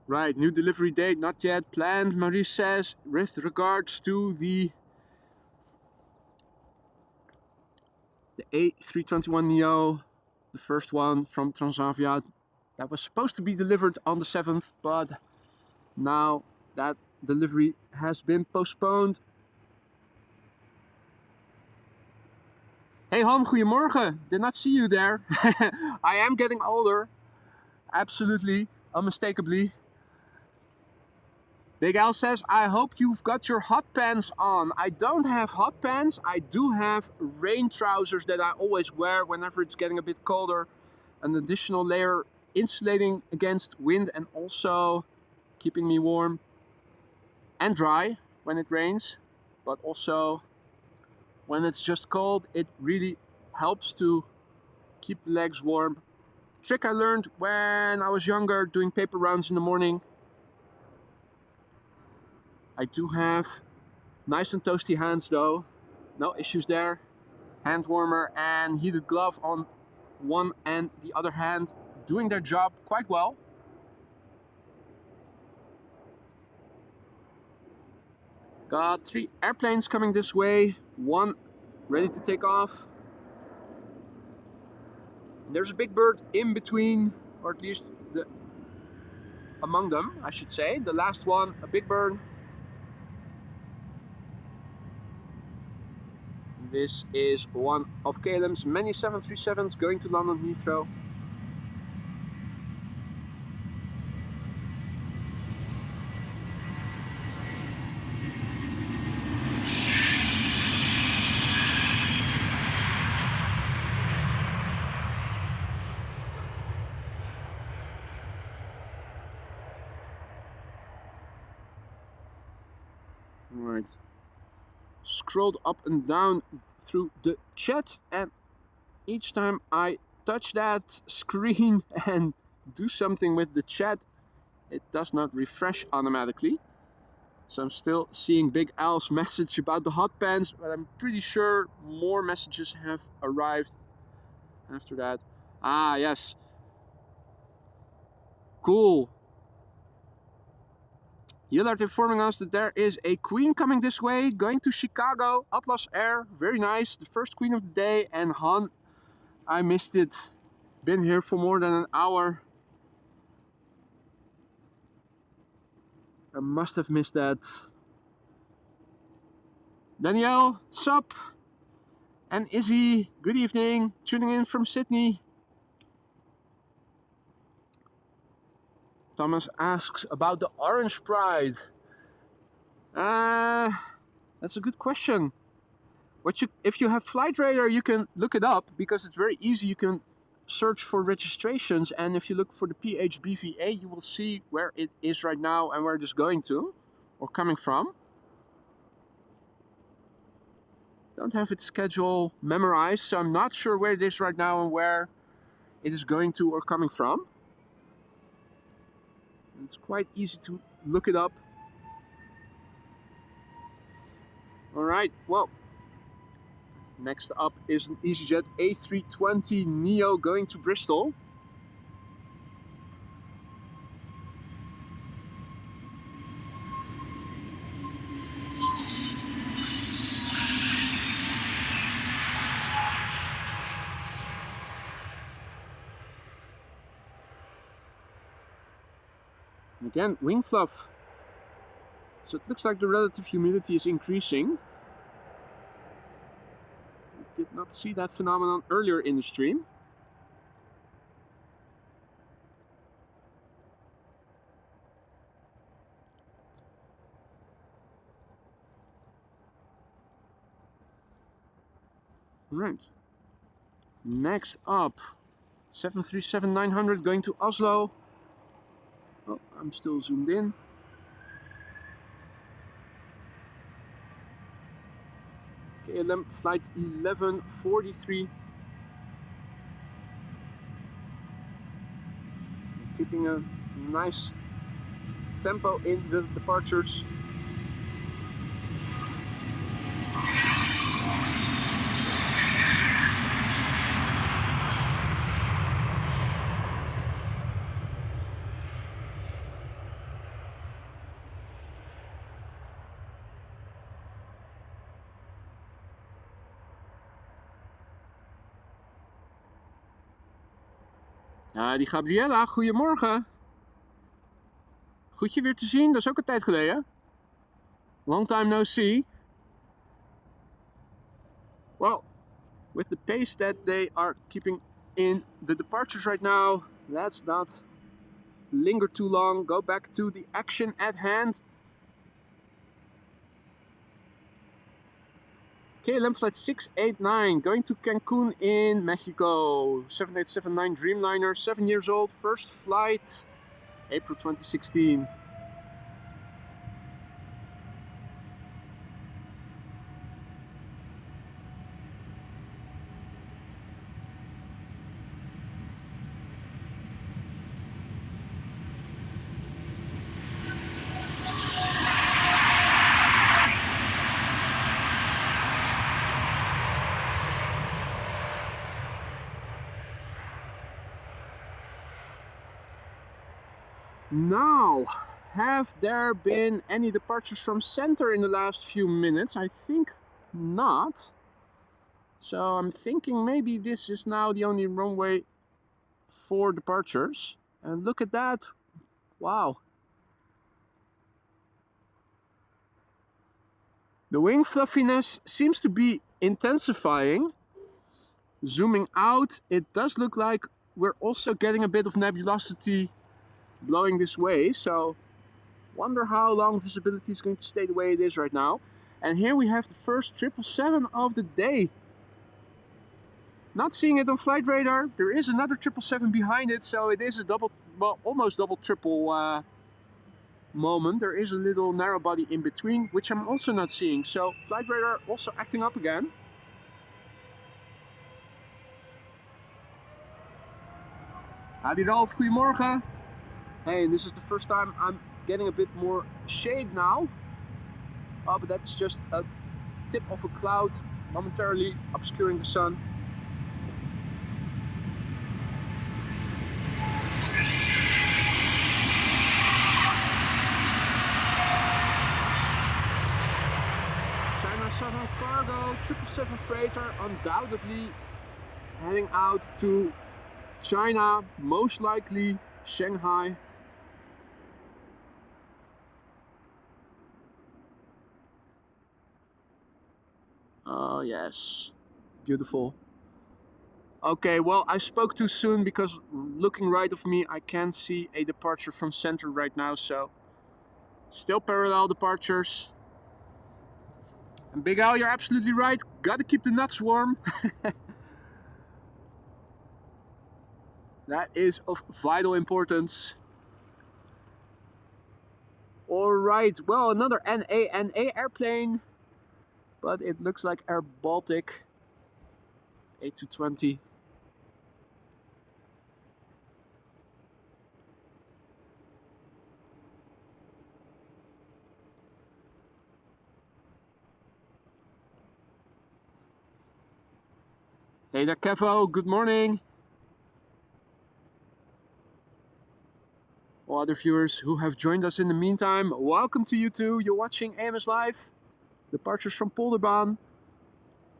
Right, new delivery date not yet planned, Marie says, with regards to the A321neo, the first one from Transavia. That was supposed to be delivered on the 7th, but now that delivery has been postponed. Hey Han, goedemorgen. Did not see you there. I am getting older. Absolutely, unmistakably. Big Al says, I hope you've got your hot pants on. I don't have hot pants. I do have rain trousers that I always wear whenever it's getting a bit colder. An additional layer insulating against wind and also keeping me warm and dry when it rains. But also when it's just cold, it really helps to keep the legs warm. Trick I learned when I was younger doing paper rounds in the morning. I do have nice and toasty hands though, no issues there. Hand warmer and heated glove on one and the other hand, doing their job quite well. Got 3 airplanes coming this way, 1 ready to take off. There's a big bird in between, or at least among them, I should say. The last one, a big bird. This is one of KLM's many 737s going to London Heathrow. Right. Scrolled up and down through the chat, and each time I touch that screen and do something with the chat, it does not refresh automatically. So I'm still seeing Big Al's message about the hot pants, but I'm pretty sure more messages have arrived after that. Ah, yes. Cool. Yellard informing us that there is a queen coming this way, going to Chicago, Atlas Air, very nice, the first queen of the day. And Han, I missed it, been here for more than an hour. I must have missed that. Danielle, sup? And Izzy, good evening, tuning in from Sydney. Thomas asks about the Orange Pride. That's a good question. If you have Flight Radar, you can look it up because it's very easy. You can search for registrations, and if you look for the PHBVA, you will see where it is right now and where it is going to or coming from. Don't have its schedule memorized, so I'm not sure where it is right now and where it is going to or coming from. It's quite easy to look it up. Alright, well, next up is an EasyJet A320 Neo going to Bristol. Again, wing fluff. So it looks like the relative humidity is increasing. We did not see that phenomenon earlier in the stream. Right. Next up, 737-900 going to Oslo. Oh, I'm still zoomed in. KLM flight 1143. Keeping a nice tempo in the departures. Die Gabriella, goedemorgen. Goed je weer te zien, dat is ook een tijd geleden. Long time no see. Well, with the pace that they are keeping in the departures right now, let's not linger too long. Go back to the action at hand. KLM flight 689 going to Cancun in Mexico. 7879 Dreamliner, 7 years old, first flight, April 2016. Now, have there been any departures from center in the last few minutes? I think not. So I'm thinking maybe this is now the only runway for departures. And look at that. Wow. The wing fluffiness seems to be intensifying. Zooming out, it does look like we're also getting a bit of nebulosity blowing this way, so wonder how long visibility is going to stay the way it is right now. And here we have the first 777 of the day. Not seeing it on flight radar. There is another 777 behind it, so it is a double, well, almost double triple moment. There is a little narrow body in between, which I'm also not seeing. So flight radar also acting up again. Hadi Ralf, goedemorgen. Hey, and this is the first time I'm getting a bit more shade now. Oh, but that's just a tip of a cloud momentarily obscuring the sun. China Southern Cargo 777 freighter, undoubtedly heading out to China, most likely Shanghai. Oh yes, beautiful. Okay, well, I spoke too soon because looking right of me I can see a departure from center right now, so still parallel departures. And Big Al, you're absolutely right, gotta keep the nuts warm. That is of vital importance. Alright, well, another NA airplane, but it looks like Air Baltic A220. Hey there, Kevo, good morning. All other viewers who have joined us in the meantime, welcome to you too. You're watching AMS Live. Departures from Polderbaan.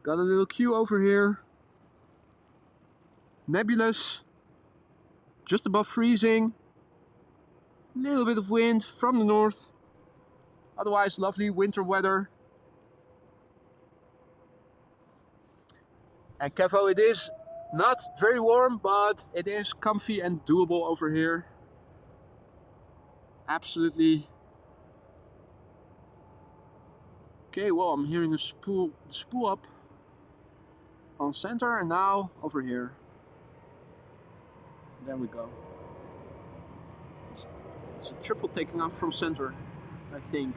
Got a little queue over here. Nebulous. Just above freezing. Little bit of wind from the north. Otherwise lovely winter weather. And Kevo, it is not very warm, but it is comfy and doable over here. Absolutely. Okay, well, I'm hearing a spool up on center and now over here. There we go. It's a triple taking off from center, I think.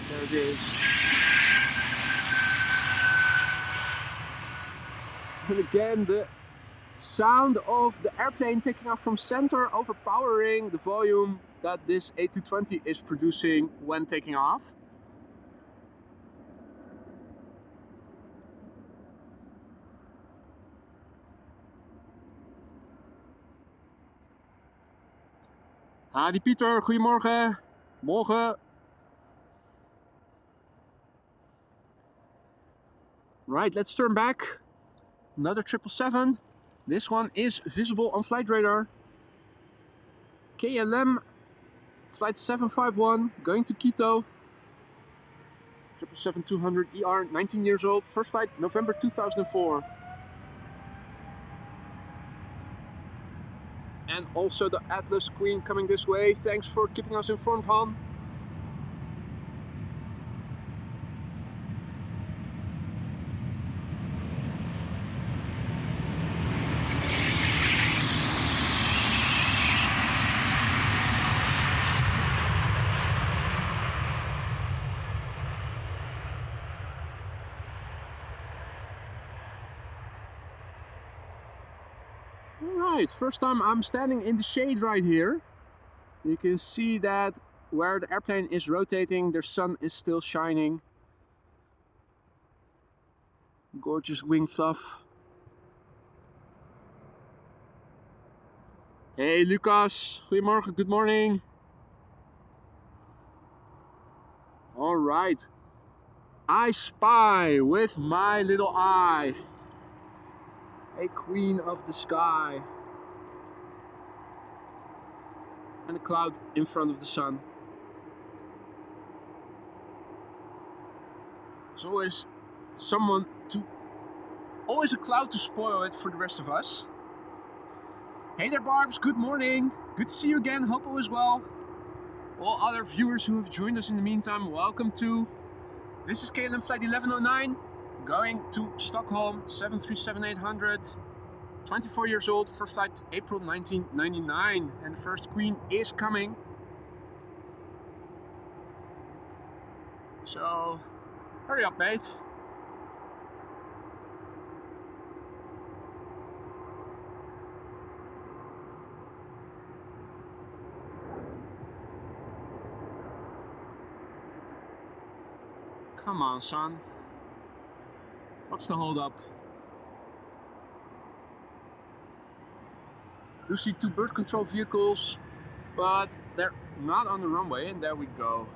There it is. And again, the sound of the airplane taking off from center overpowering the volume that this A220 is producing when taking off. Hadi Pieter, goedemorgen. Morgen. Right, let's turn back. Another 777. This one is visible on flight radar. KLM flight 751 going to Quito. 777-200 ER, 19 years old. First flight November 2004. And also the Atlas Queen coming this way. Thanks for keeping us informed, Han. Alright, first time I'm standing in the shade right here. You can see that where the airplane is rotating, the sun is still shining. Gorgeous wing fluff. Hey Lucas, goedemorgen, good morning. Alright, I spy with my little eye a queen of the sky. And a cloud in front of the sun. There's always always a cloud to spoil it for the rest of us. Hey there Barbs, good morning. Good to see you again, hope all is well. All other viewers who have joined us in the meantime, welcome to. This is KLM flight 1109, going to Stockholm, 737-800. 24 years old, first flight April 1999, and the first queen is coming. So, hurry up, mate. Come on, son. What's the hold up? Do see two bird control vehicles, but they're not on the runway, and there we go.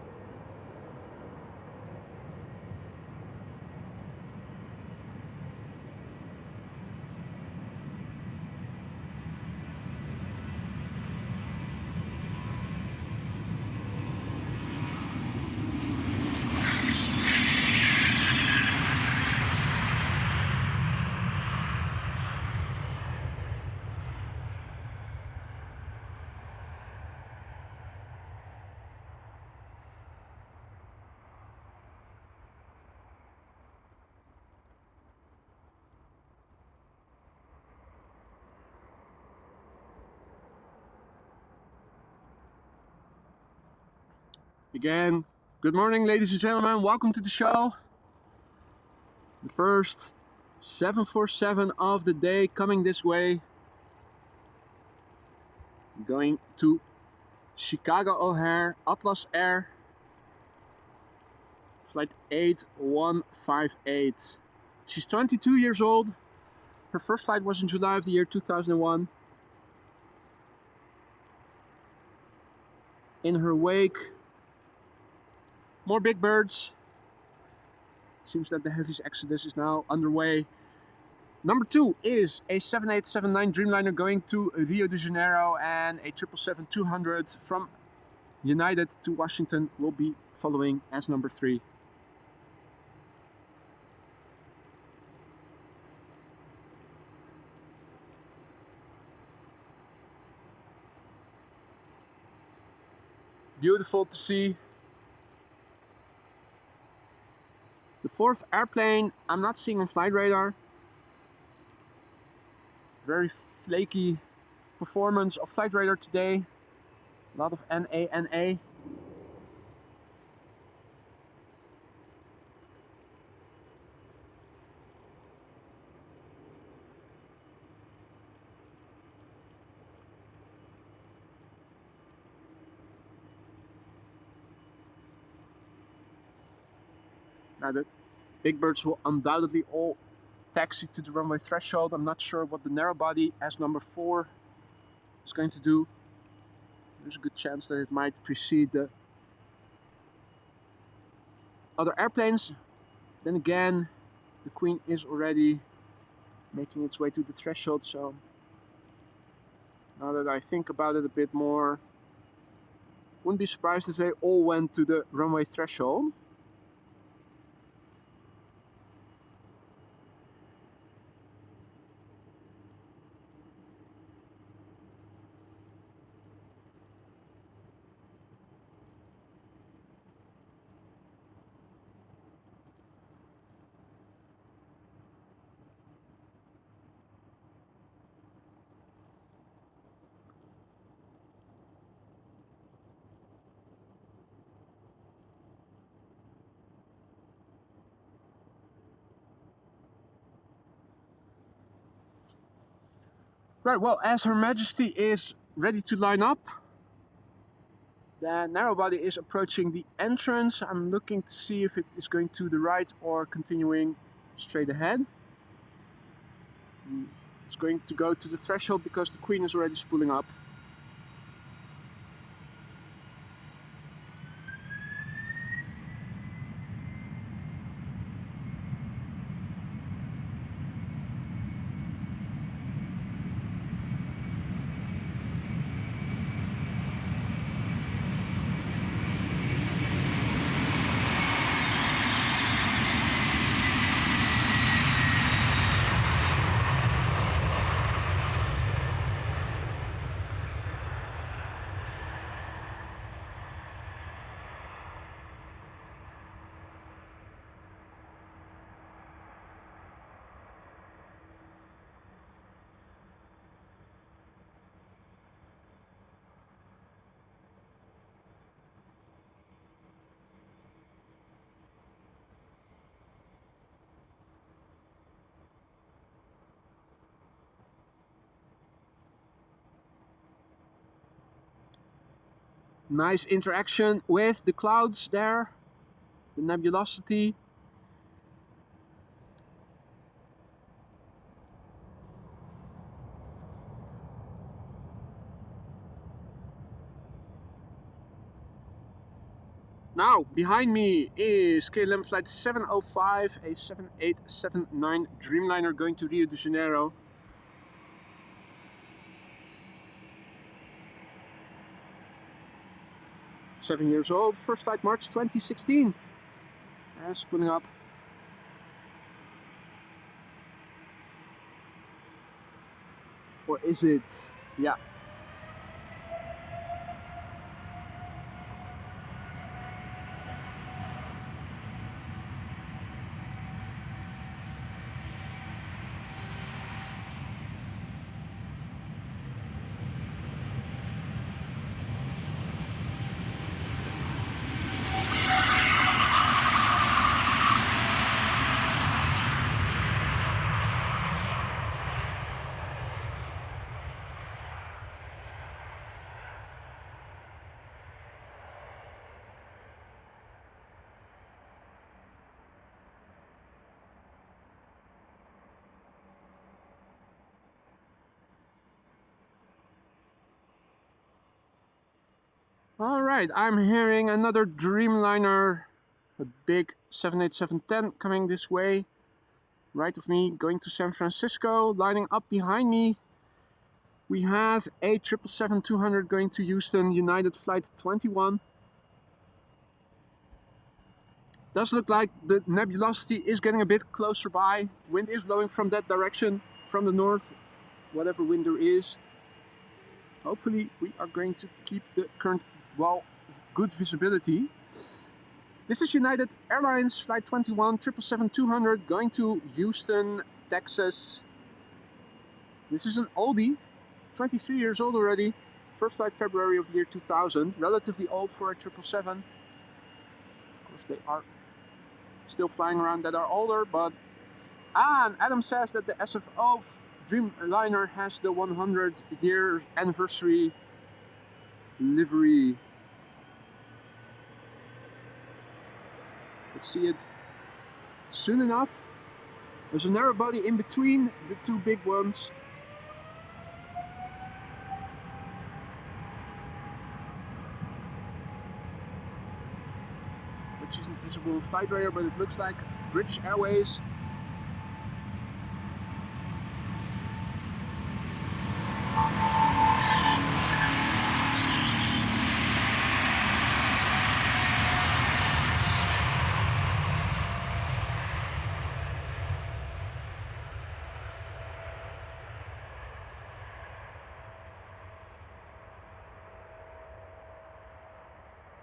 Again, good morning, ladies and gentlemen. Welcome to the show. The first 747 of the day coming this way. Going to Chicago O'Hare, Atlas Air. Flight 8158. She's 22 years old. Her first flight was in July of the year 2001. In her wake, more big birds. Seems that the heaviest exodus is now underway. Number 2 is a 7879 Dreamliner going to Rio de Janeiro, and a 777-200 from United to Washington will be following as number 3. Beautiful to see. The 4th airplane I'm not seeing on flight radar. Very flaky performance of flight radar today. A lot of NA. Now the big birds will undoubtedly all taxi to the runway threshold. I'm not sure what the narrow body as number 4 is going to do. There's a good chance that it might precede the other airplanes. Then again, the Queen is already making its way to the threshold, so now that I think about it a bit more, wouldn't be surprised if they all went to the runway threshold. Right, well, as Her Majesty is ready to line up, the narrow body is approaching the entrance. I'm looking to see if it is going to the right or continuing straight ahead. It's going to go to the threshold because the Queen is already spooling up. Nice interaction with the clouds there, the nebulosity. Now, behind me is KLM flight 705, a 7879 Dreamliner going to Rio de Janeiro. Seven years old, first flight March 2016. Spooling up. Or is it? Yeah. Alright, I'm hearing another Dreamliner, a big 787-10 coming this way. Right of me, going to San Francisco. Lining up behind me, we have a 777-200 going to Houston, United Flight 21. Does look like the nebulosity is getting a bit closer by. Wind is blowing from that direction, from the north, whatever wind there is. Hopefully we are going to keep the current, well, good visibility. This is United Airlines Flight 21 777-200 going to Houston, Texas. This is an oldie, 23 years old already. First flight February of the year 2000, relatively old for a 777. Of course they are still flying around that are older, but... and Adam says that the SFO Dreamliner has the 100-year anniversary livery. Let's see it soon enough. There's a narrow body in between the two big ones. Which isn't visible in flight radar, but it looks like British Airways.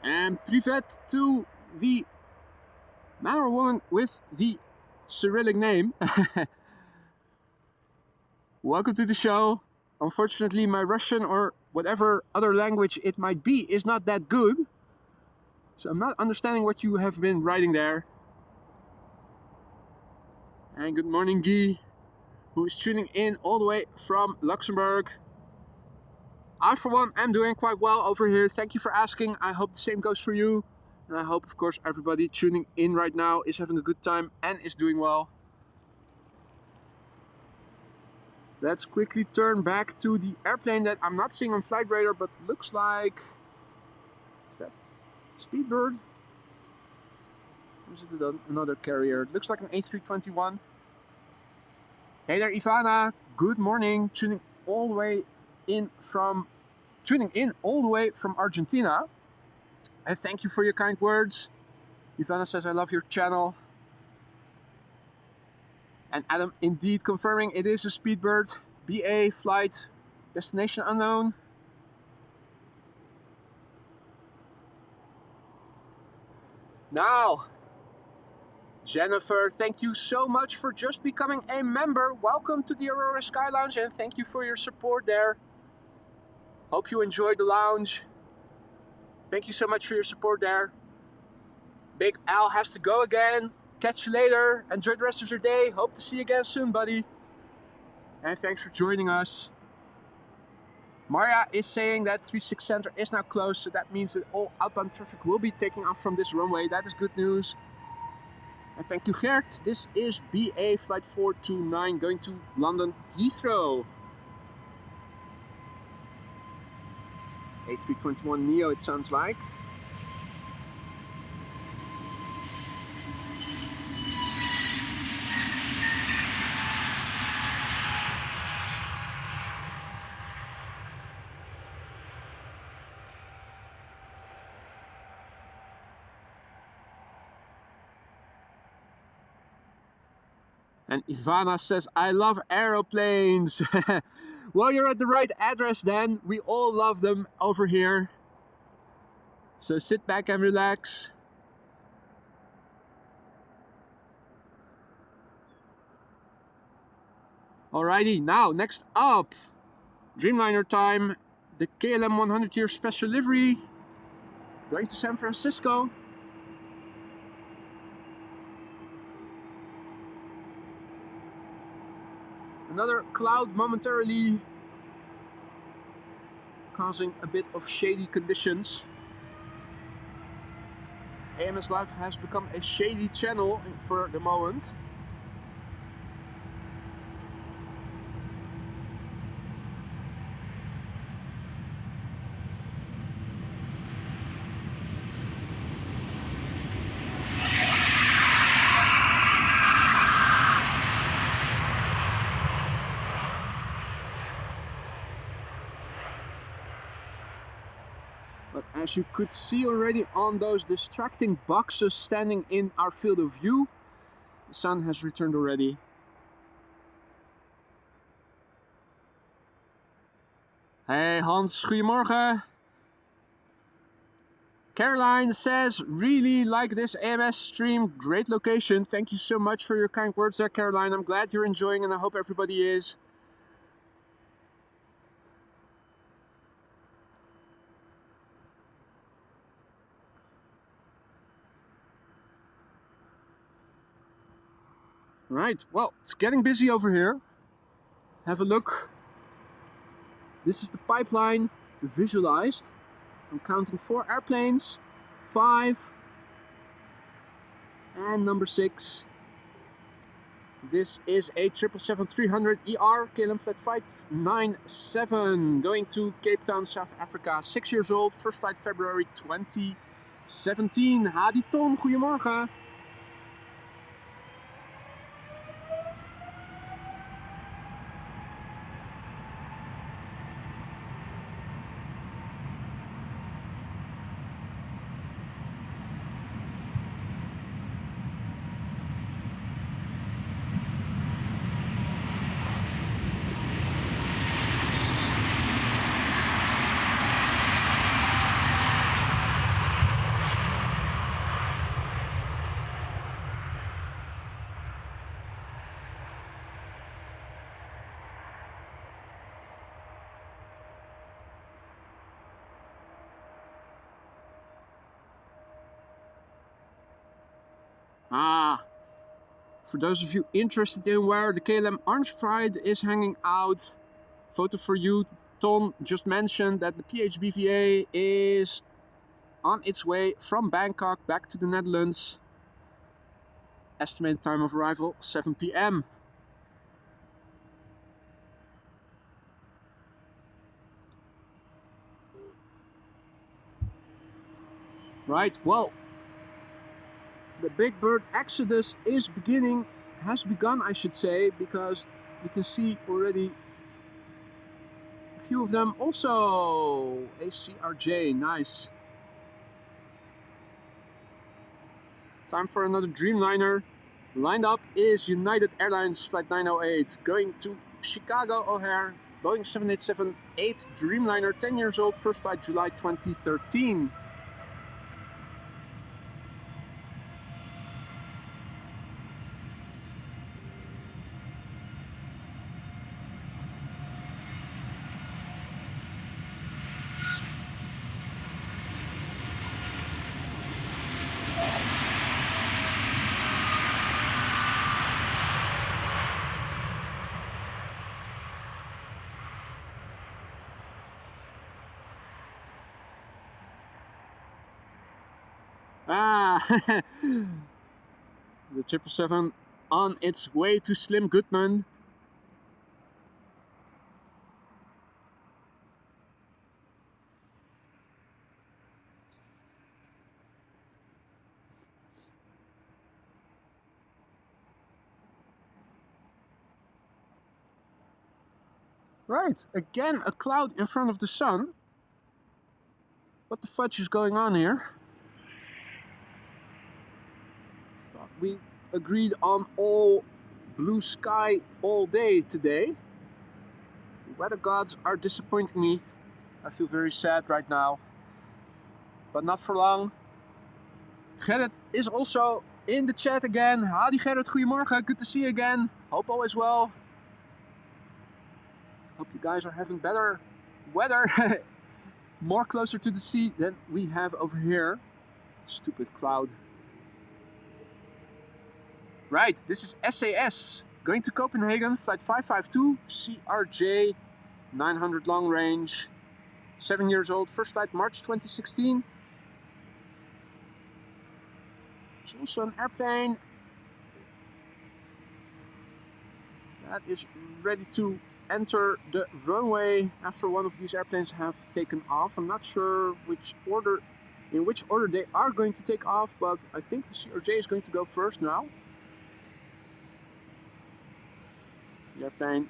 And privet to the man or woman with the Cyrillic name. Welcome to the show. Unfortunately, my Russian or whatever other language it might be is not that good. So I'm not understanding what you have been writing there. And good morning, Guy, who is tuning in all the way from Luxembourg. I, for one, am doing quite well over here. Thank you for asking. I hope the same goes for you. And I hope, of course, everybody tuning in right now is having a good time and is doing well. Let's quickly turn back to the airplane that I'm not seeing on flight radar, but looks like... is that Speedbird? Or is it another carrier? It looks like an A321. Hey there, Ivana. Good morning. Tuning in all the way from Argentina. And thank you for your kind words. Ivana says, I love your channel. And Adam indeed confirming it is a Speedbird BA flight, destination unknown. Now, Jennifer, thank you so much for just becoming a member. Welcome to the Aurora Sky Lounge and thank you for your support there. Hope you enjoyed the lounge. Thank you so much for your support there. Big Al has to go again. Catch you later. Enjoy the rest of your day. Hope to see you again soon, buddy. And thanks for joining us. Maria is saying that 36 Center is now closed, so that means that all outbound traffic will be taking off from this runway. That is good news. And thank you, Gert. This is BA Flight 429 going to London Heathrow. A321neo, it sounds like. And Ivana says, I love aeroplanes. Well, you're at the right address then. We all love them over here. So sit back and relax. Alrighty, now next up, Dreamliner time. The KLM 100-year special livery. Going to San Francisco. Another cloud momentarily causing a bit of shady conditions. AMS Live has become a shady channel for the moment. As you could see already on those distracting boxes standing in our field of view, the sun has returned already. Hey Hans, goedemorgen. Caroline says, really like this AMS stream, great location. Thank you so much for your kind words there, Caroline. I'm glad you're enjoying and I hope everybody is. Right, well, it's getting busy over here. Have a look. This is the pipeline visualized. I'm counting 4 airplanes, 5, and number 6. This is a 777-300ER KLM Flight 597 going to Cape Town, South Africa. 6 years old, first flight February 2017. Hadi Tom, goedemorgen. For those of you interested in where the KLM Orange Pride is hanging out, photo for you. Ton just mentioned that the PHBVA is on its way from Bangkok back to the Netherlands. Estimated time of arrival 7 p.m. Right, well, the Big Bird exodus has begun, I should say, because you can see already a few of them. Also, a CRJ, nice. Time for another Dreamliner. Lined up is United Airlines Flight 908 going to Chicago O'Hare, Boeing 787-8 Dreamliner, 10 years old, first flight July 2013. The 777 on its way to Slim Goodman. Right, again a cloud in front of the sun. What the fudge is going on here? Thought we agreed on all blue sky all day today. The weather gods are disappointing me. I feel very sad right now. But not for long. Gerrit is also in the chat again. Hadi Gerrit, goedemorgen. Good to see you again. Hope all is well. Hope you guys are having better weather. More closer to the sea than we have over here. Stupid cloud. Right, this is SAS. Going to Copenhagen, flight 552, CRJ, 900 long range. 7 years old, first flight March 2016. It's also an airplane that is ready to enter the runway after one of these airplanes have taken off. I'm not sure in which order they are going to take off, but I think the CRJ is going to go first now. The airplane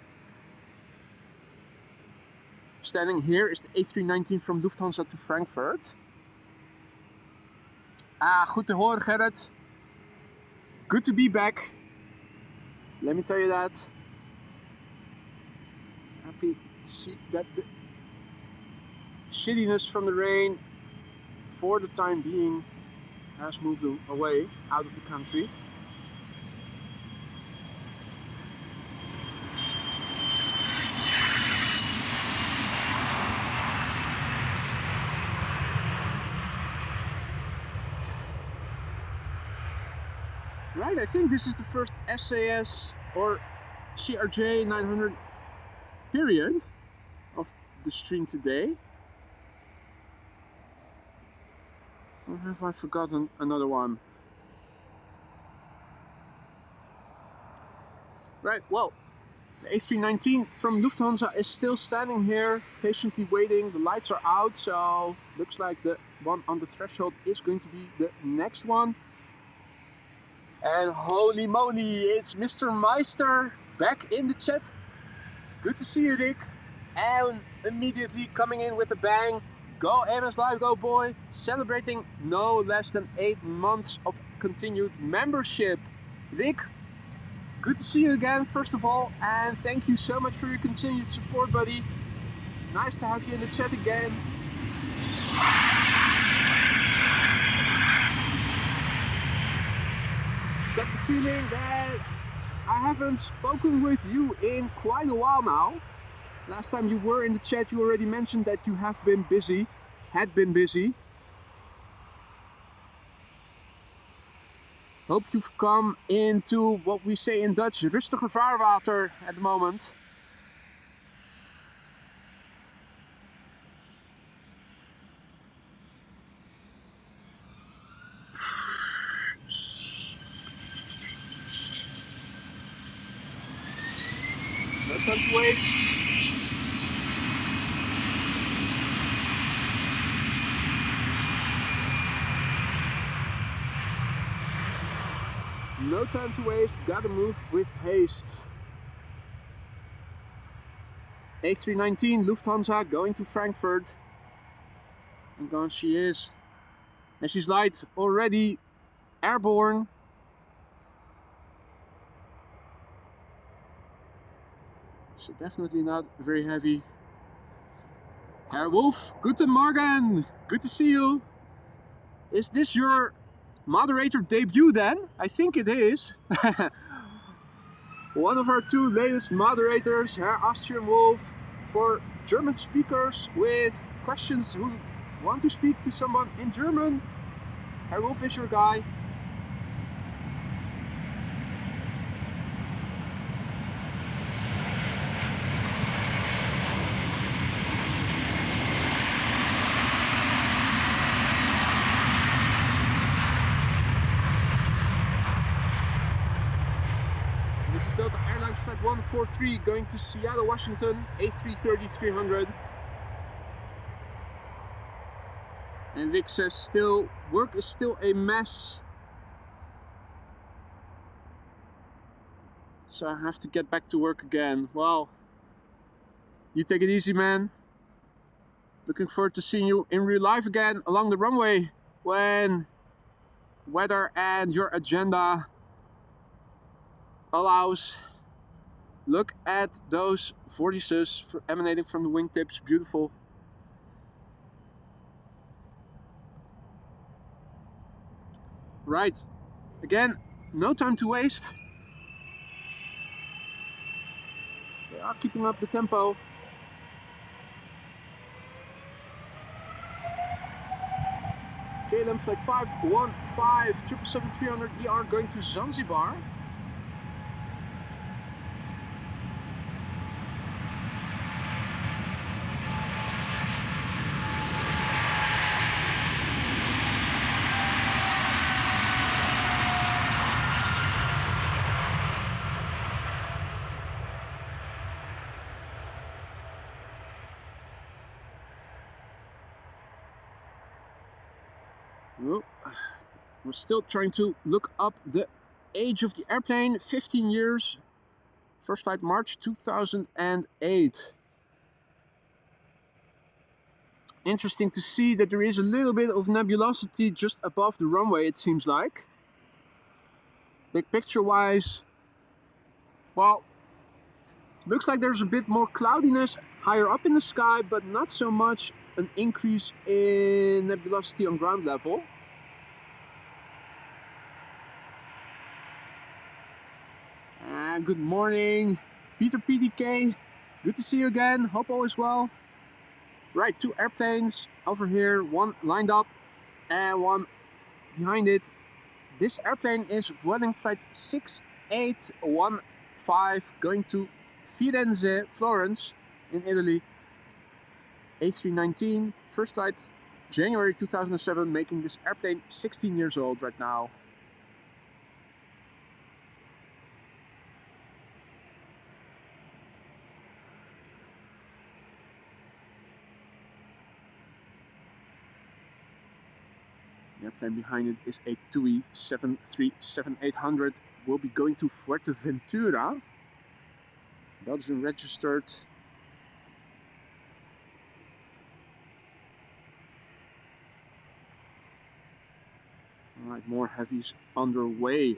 standing here is the A319 from Lufthansa to Frankfurt. Ah, goed te horen, Gerrit. Good to be back. Let me tell you that. Happy to see that the shittiness from the rain, for the time being, has moved away out of the country. Right, I think this is the first SAS or CRJ 900 period of the stream today. Or have I forgotten another one? Right, well, the A319 from Lufthansa is still standing here, patiently waiting. The lights are out, so looks like the one on the threshold is going to be the next one. And holy moly, it's Mr. Meister back in the chat. Good to see you, Rick. And immediately coming in with a bang. Go MS Live, go boy. Celebrating no less than 8 months of continued membership. Rick, good to see you again, first of all. And thank you so much for your continued support, buddy. Nice to have you in the chat again. I've got the feeling that I haven't spoken with you in quite a while now. Last time you were in the chat, you already mentioned that you have been busy, had been busy. Hope you've come into what we say in Dutch, rustige vaarwater at the moment. No time to waste. No time to waste, gotta move with haste. A319 Lufthansa going to Frankfurt. And gone she is. And she's light already airborne. So definitely not very heavy. Herr Wolf, guten Morgen! Good to see you. Is this your moderator debut then? I think it is. One of our 2 latest moderators, Herr Austrian Wolf, for German speakers with questions who want to speak to someone in German. Herr Wolf is your guy. This is Delta Airlines Flight 143 going to Seattle, Washington, A330-300. And Rick says work is still a mess. So I have to get back to work again. Well, you take it easy, man. Looking forward to seeing you in real life again along the runway when weather and your agenda allows. Look at those vortices emanating from the wingtips, beautiful. Right, again, no time to waste. They are keeping up the tempo. KLM Flight 515 777-300 ER going to Zanzibar. Oh, we're still trying to look up the age of the airplane. 15 years. First flight March 2008. Interesting to see that there is a little bit of nebulosity just above the runway, it seems like. Big picture wise, well, looks like there's a bit more cloudiness higher up in the sky, but not so much an increase in nebulosity on ground level. Good morning, Peter PDK. Good to see you again. Hope all is well. Right, 2 airplanes over here, one lined up and one behind it. This airplane is Vueling flight 6815 going to Firenze, Florence in Italy. A319, first flight January 2007, making this airplane 16 years old right now. The airplane behind it is a TUI 737-800. Will be going to Fuerteventura, Belgian registered. Alright, more heavies underway.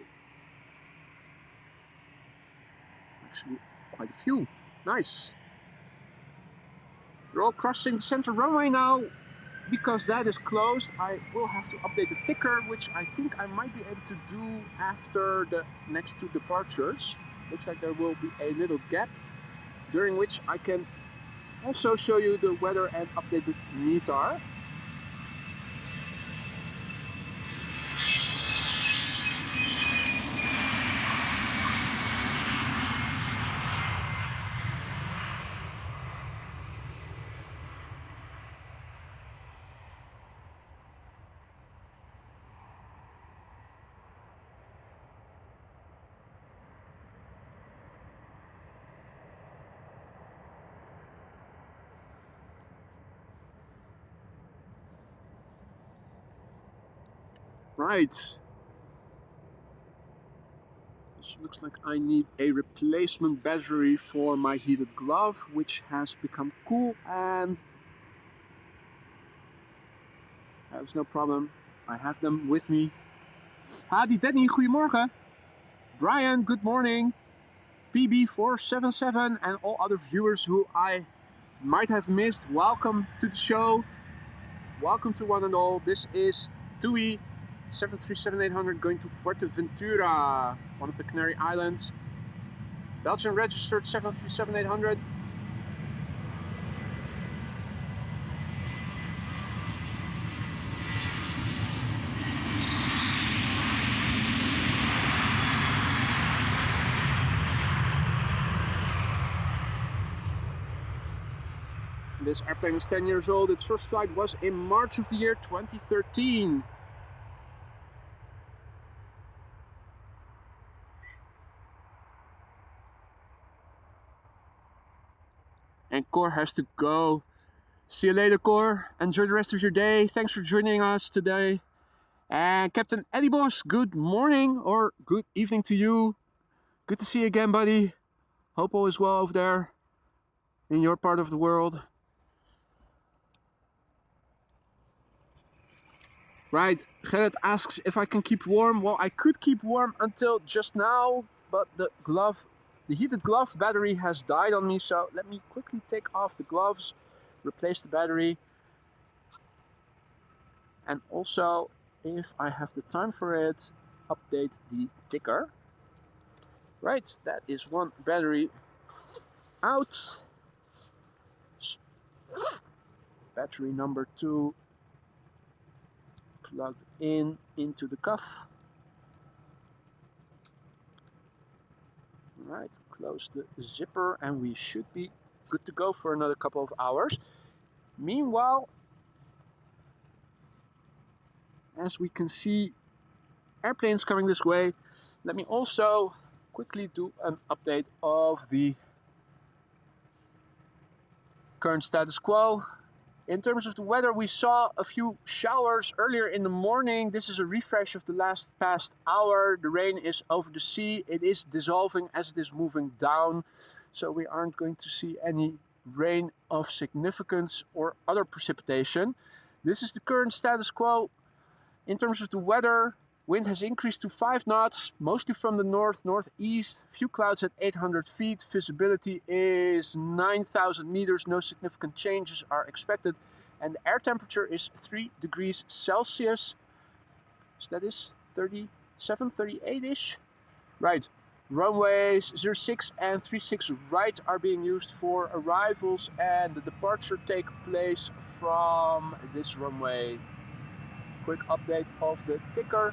Actually, quite a few. Nice. They're all crossing the center runway now. Because that is closed, I will have to update the ticker, which I think I might be able to do after the next 2 departures. Looks like there will be a little gap, during which I can also show you the weather and update the METAR. Right. This looks like I need a replacement battery for my heated glove, which has become cool, and that's no problem. I have them with me. Hadi Denny, goedemorgen. Brian, good morning. PB477 and all other viewers who I might have missed, welcome to the show. Welcome to one and all. This is TUI 737-800 going to Fuerteventura, one of the Canary Islands. Belgian registered 737-800. This airplane is 10 years old. Its first flight was in March of the year 2013. And Cor has to go. See you later, Cor. Enjoy the rest of your day. Thanks for joining us today. And Captain Eddie Boss, good morning or good evening to you. Good to see you again, buddy. Hope all is well over there in your part of the world. Right, Gerrit asks if I can keep warm. Well, I could keep warm until just now, but the heated glove battery has died on me, so let me quickly take off the gloves, replace the battery, and also, if I have the time for it, update the ticker. Right, that is one battery out. Battery number 2 plugged into the cuff. Right, close the zipper and we should be good to go for another couple of hours. Meanwhile, as we can see airplanes coming this way, let me also quickly do an update of the current status quo. In terms of the weather, we saw a few showers earlier in the morning. This is a refresh of the past hour. The rain is over the sea. It is dissolving as it is moving down. So we aren't going to see any rain of significance or other precipitation. This is the current status quo. In terms of the weather, wind has increased to 5 knots, mostly from the north-northeast. Few clouds at 800 feet. Visibility is 9,000 meters. No significant changes are expected. And the air temperature is 3 degrees Celsius. So that is 37, 38-ish. Right. Runways 06 and 36 right are being used for arrivals, and the departure take place from this runway. Quick update of the ticker.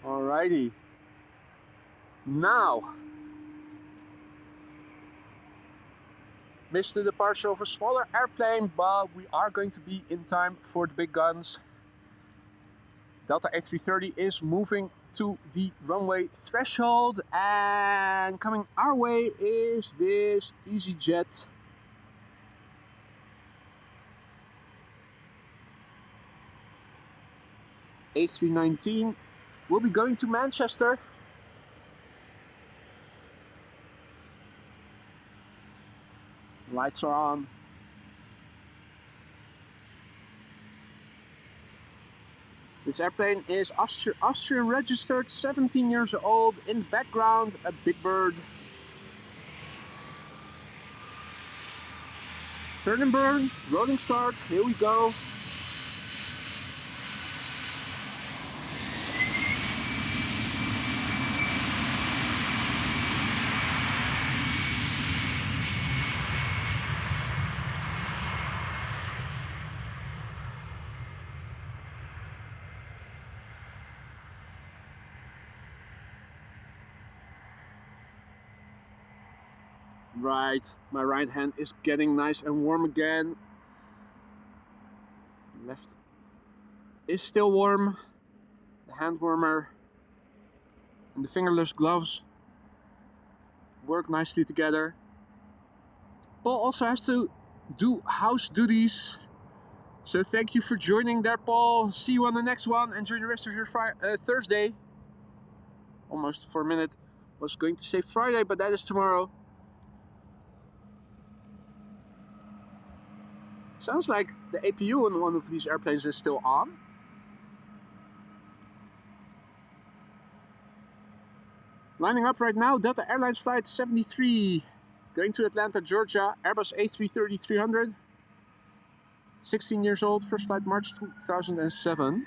Alrighty. Now, missed the departure of a smaller airplane, but we are going to be in time for the big guns. Delta A330 is moving to the runway threshold, and coming our way is this EasyJet A319. We'll be going to Manchester. Lights are on. This airplane is Austrian registered, 17 years old. In the background, a big bird. Turn and burn, rolling start, here we go. Right, my right hand is getting nice and warm again. The left is still warm. The hand warmer and the fingerless gloves work nicely together. Paul also has to do house duties. So thank you for joining there, Paul. See you on the next one. Enjoy the rest of your Thursday. Almost for a minute was going to say Friday, but that is tomorrow. Sounds like the APU on one of these airplanes is still on. Lining up right now, Delta Airlines flight 73, going to Atlanta, Georgia, Airbus A330-300. 16 years old, first flight March 2007.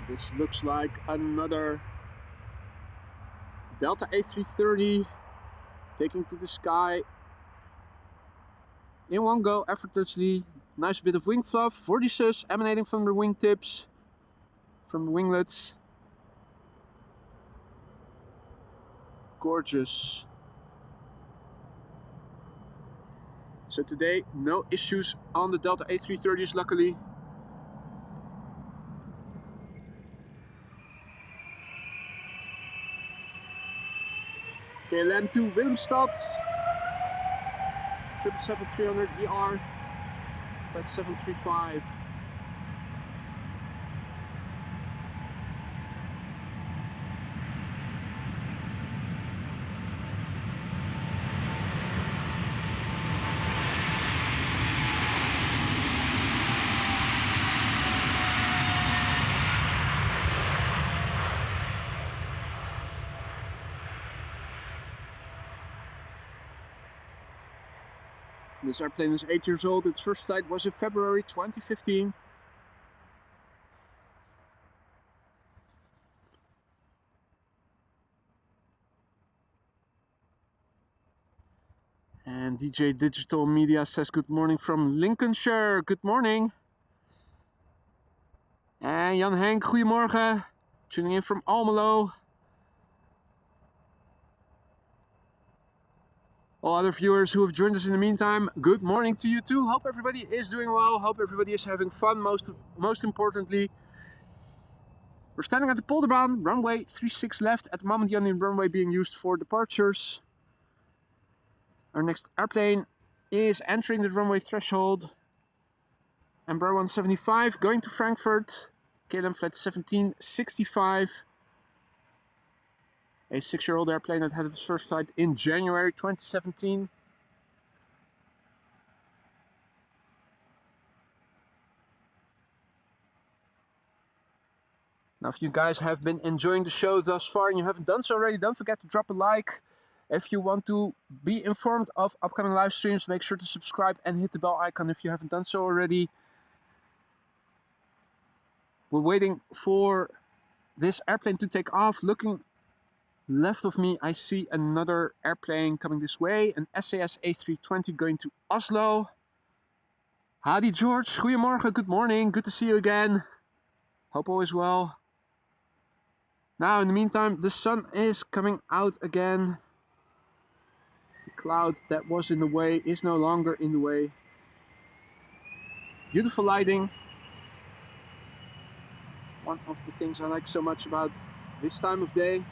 This looks like another Delta A330 taking to the sky in one go effortlessly. Nice bit of wing fluff, vortices emanating from the wingtips, from the winglets. Gorgeous. So today, no issues on the Delta A330s, luckily. KLM to Willemstad, 777-300ER, flight 735. This airplane is 8 years old. Its first flight was in February 2015. And DJ Digital Media says good morning from Lincolnshire. Good morning. And Jan Henk, goedemorgen. Tuning in from Almelo. All other viewers who have joined us in the meantime, good morning to you too. Hope everybody is doing well. Hope everybody is having fun. Most importantly, we're standing at the Polderbaan, runway 36 left. At the moment, the only runway being used for departures. Our next airplane is entering the runway threshold. Embraer 175 going to Frankfurt. KLM flight 1765. A 6-year-old airplane that had its first flight in January 2017. Now, if you guys have been enjoying the show thus far and you haven't done so already, don't forget to drop a like. If you want to be informed of upcoming live streams, make sure to subscribe and hit the bell icon if you haven't done so already. We're waiting for this airplane to take off. Looking left of me, I see another airplane coming this way. An SAS A320 going to Oslo. Howdy George, goedemorgen, good morning. Good to see you again. Hope all is well. Now, in the meantime, the sun is coming out again. The cloud that was in the way is no longer in the way. Beautiful lighting. One of the things I like so much about this time of day.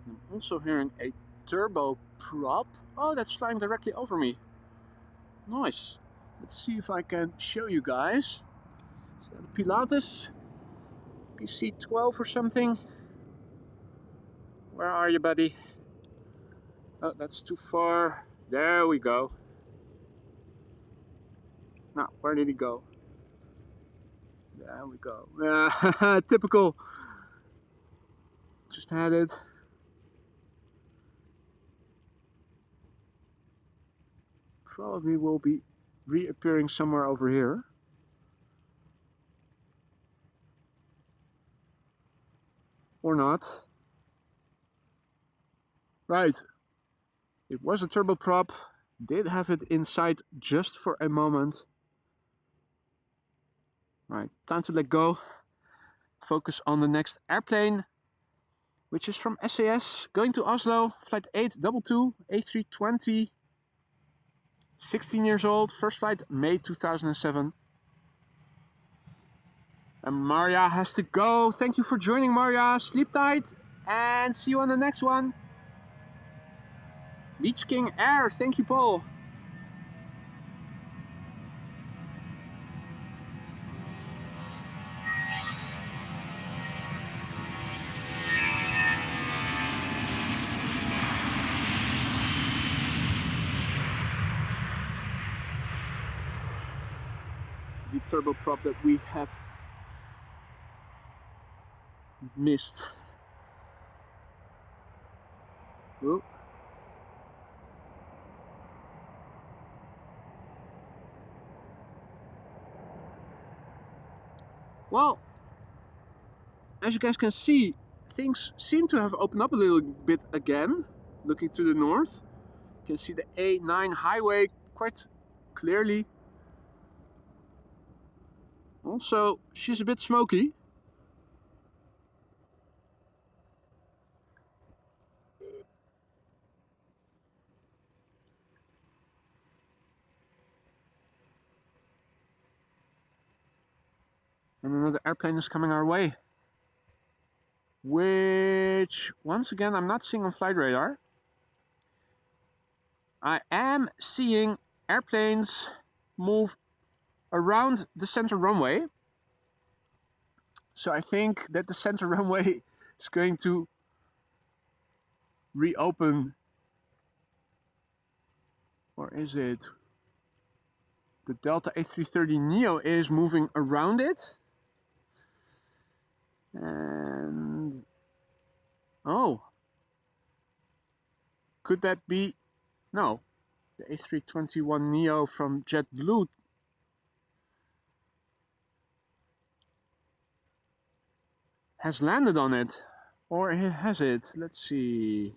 I'm also hearing a turboprop. Oh, that's flying directly over me. Nice. Let's see if I can show you guys. Is that a Pilatus? PC-12 or something? Where are you, buddy? Oh, that's too far. There we go. Now, where did he go? There we go. Typical. Just had it. Probably will be reappearing somewhere over here. Or not. Right. It was a turboprop. Did have it inside just for a moment. Right, time to let go. Focus on the next airplane, which is from SAS, going to Oslo, flight 822, A320. 16 years old, first flight May 2007. And Maria has to go. Thank you for joining, Maria. Sleep tight and see you on the next one. Beach King Air, thank you, Paul. The turboprop that we have missed. Oh. Well, as you guys can see, things seem to have opened up a little bit again. Looking to the north, you can see the A9 highway quite clearly. Also, she's a bit smoky. And another airplane is coming our way. Which, once again, I'm not seeing on flight radar. I am seeing airplanes move around the center runway. So I think that the center runway is going to reopen. Or is it? The Delta A330neo is moving around it. And oh, could that be? No, the A321neo from JetBlue has landed on it. Or has it? Let's see.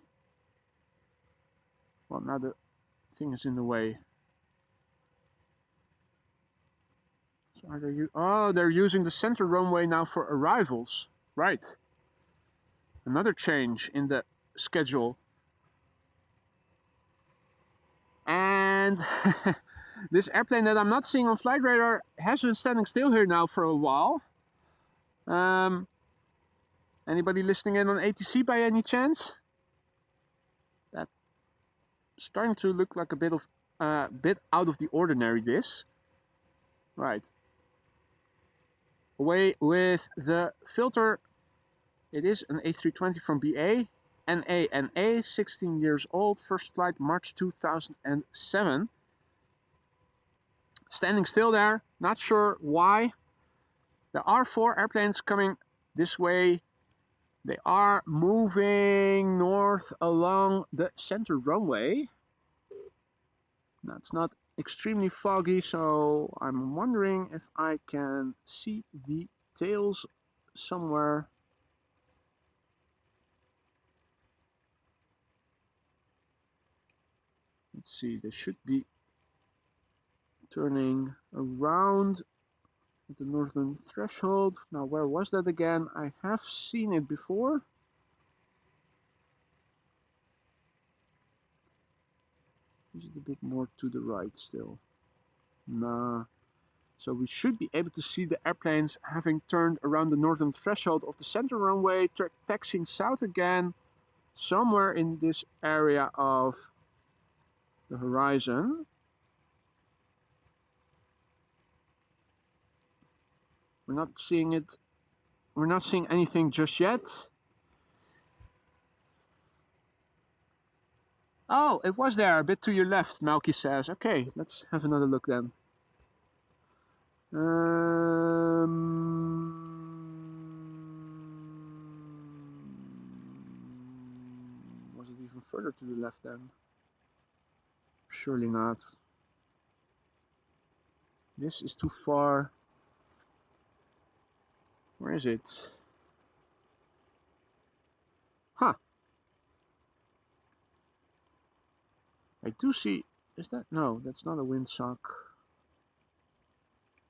Well, now the thing is in the way. So are they, oh, they're using the center runway now for arrivals. Right. Another change in the schedule. And this airplane that I'm not seeing on flight radar has been standing still here now for a while. Anybody listening in on ATC by any chance? That's starting to look like a bit out of the ordinary, this. Right. Away with the filter. It is an A320 from BA. NA, 16 years old, first flight March 2007. Standing still there, not sure why. There are 4 airplanes coming this way. They are moving north along the center runway. Now it's not extremely foggy, so I'm wondering if I can see the tails somewhere. Let's see, they should be turning around at the northern threshold. Now, where was that again? I have seen it before. Is it a bit more to the right still? Nah. So we should be able to see the airplanes having turned around the northern threshold of the center runway, taxiing south again, somewhere in this area of the horizon. We're not seeing it. We're not seeing anything just yet. Oh, it was there, a bit to your left, Malky says. Okay, let's have another look then. Was it even further to the left then? Surely not. This is too far. Where is it? Huh. I do see. Is that? No, that's not a windsock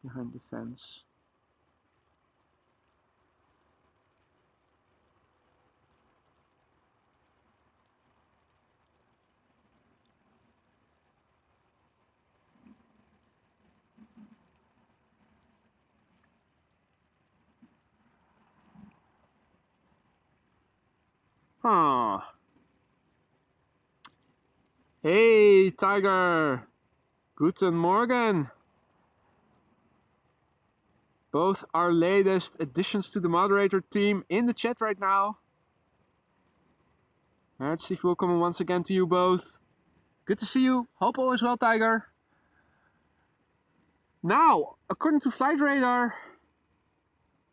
behind the fence. Huh. Hey, Tiger. Guten Morgen. Both our latest additions to the moderator team in the chat right now. Herzlich willkommen once again to you both. Good to see you. Hope all is well, Tiger. Now, according to flight radar,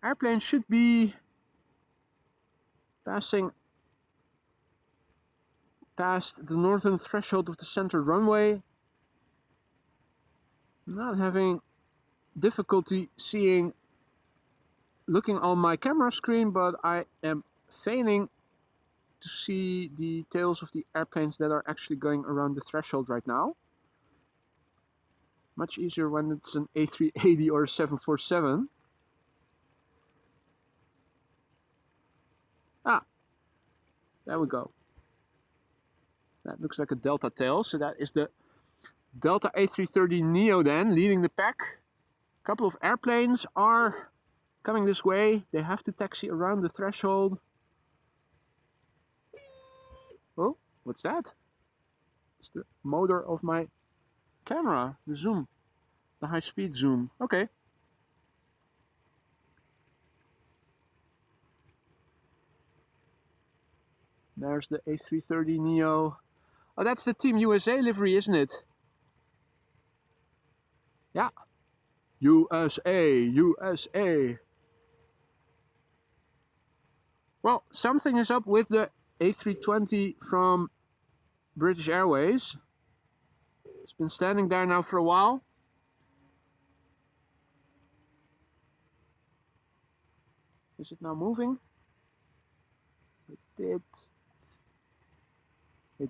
airplane should be passing past the northern threshold of the center runway. Not having difficulty looking on my camera screen, but I am feigning to see the tails of the airplanes that are actually going around the threshold right now. Much easier when it's an A380 or a 747. Ah, there we go. That looks like a Delta tail, so that is the Delta A330neo then, leading the pack. A couple of airplanes are coming this way. They have to taxi around the threshold. Oh, what's that? It's the motor of my camera, the zoom. the high-speed zoom. Okay. There's the A330neo. Oh, that's the Team USA livery, isn't it? Yeah. USA, USA. Well, something is up with the A320 from British Airways. It's been standing there now for a while. Is it now moving? It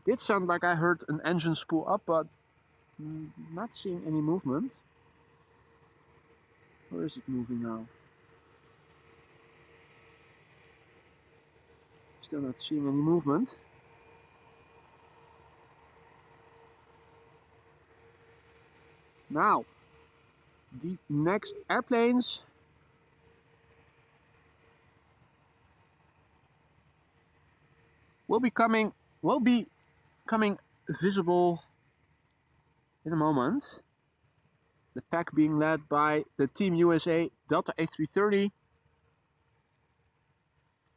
did sound like I heard an engine spool up, but not seeing any movement. Or is it moving now? Still not seeing any movement. Now, the next airplanes will be coming visible in a moment. The pack being led by the Team USA Delta A330.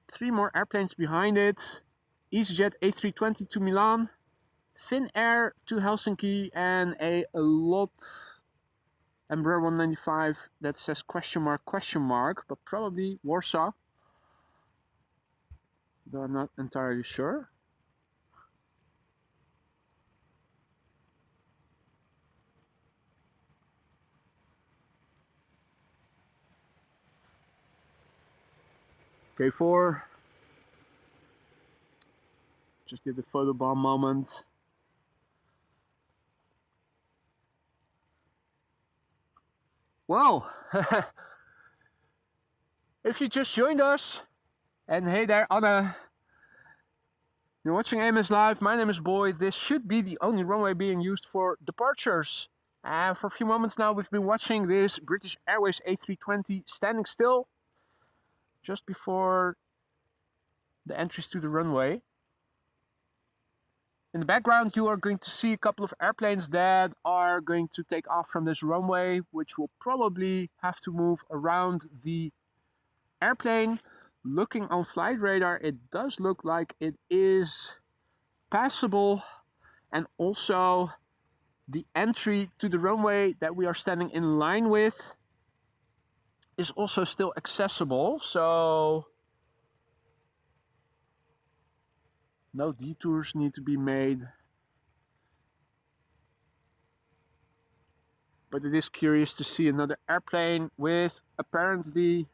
3 more airplanes behind it. EasyJet A320 to Milan, Finnair to Helsinki, and a lot Embraer 195 that says question mark, but probably Warsaw, though I'm not entirely sure. K4. Just did the photo bomb moment. Well, if you just joined us, and hey there, Anna. You're watching AMS Live. My name is Boy. This should be the only runway being used for departures. For a few moments now, we've been watching this British Airways A320 standing still just before the entries to the runway. In the background, you are going to see a couple of airplanes that are going to take off from this runway, which will probably have to move around the airplane. Looking on flight radar, it does look like it is passable, and also the entry to the runway that we are standing in line with is also still accessible, so no detours need to be made. But it is curious to see another airplane with apparently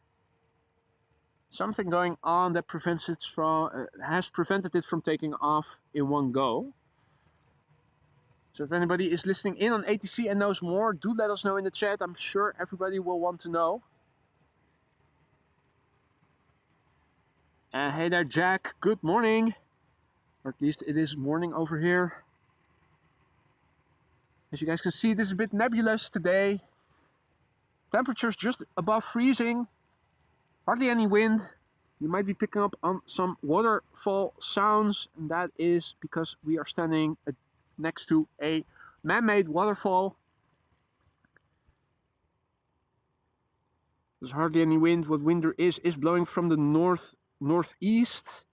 something going on that prevents it from has prevented it from taking off in one go. So if anybody is listening in on ATC and knows more, do let us know in the chat. I'm sure everybody will want to know. Hey there, Jack. Good morning. Or at least it is morning over here. As you guys can see, this is a bit nebulous today. Temperatures just above freezing. Hardly any wind. You might be picking up on some waterfall sounds, and that is because we are standing next to a man-made waterfall. There's hardly any wind. What wind there is blowing from the northeast.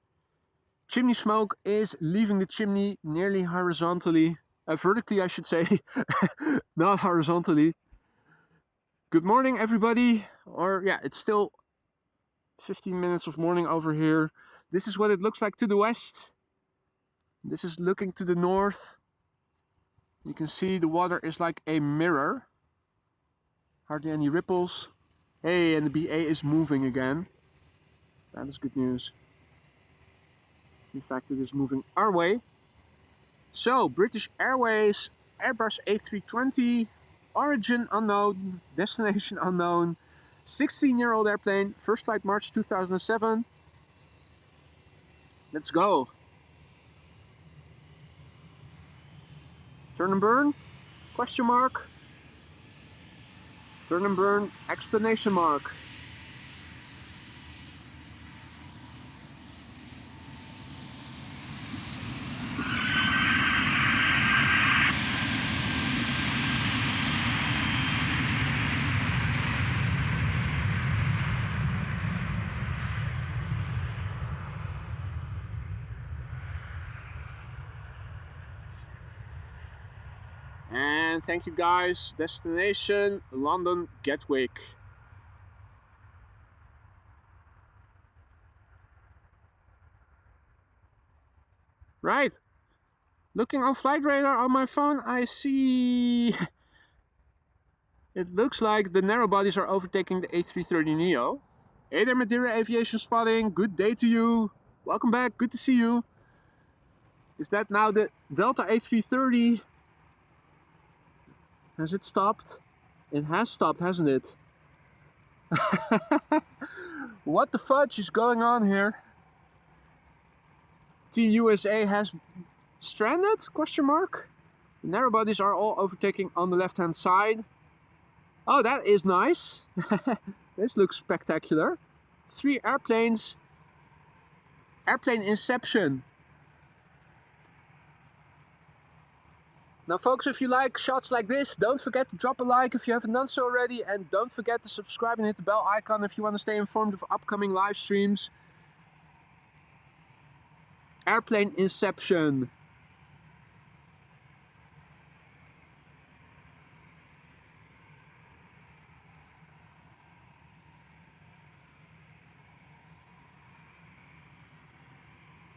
Chimney smoke is leaving the chimney nearly horizontally, vertically I should say, not horizontally. Good morning everybody, or yeah, it's still 15 minutes of morning over here. This is what it looks like to the west. This is looking to the north. You can see the water is like a mirror. Hardly any ripples. Hey, and the BA is moving again. That is good news. In fact, it is moving our way. So, British Airways, Airbus A320, origin unknown, destination unknown, 16-year-old airplane, first flight March 2007. Let's go. Turn and burn? Question mark. Turn and burn, explanation mark. And thank you guys. Destination London Gatwick. Right. Looking on flight radar on my phone, I see it looks like the narrow bodies are overtaking the A330neo. Hey there, Madeira Aviation Spotting. Good day to you. Welcome back. Good to see you. Is that now the Delta A330? Has it stopped? It has stopped, hasn't it? What the fudge is going on here? Team USA has stranded? Question mark. The narrow bodies are all overtaking on the left-hand side. Oh, that is nice. This looks spectacular. 3 airplanes. Airplane Inception. Now folks, if you like shots like this, don't forget to drop a like if you haven't done so already, and don't forget to subscribe and hit the bell icon if you want to stay informed of upcoming live streams. Airplane Inception.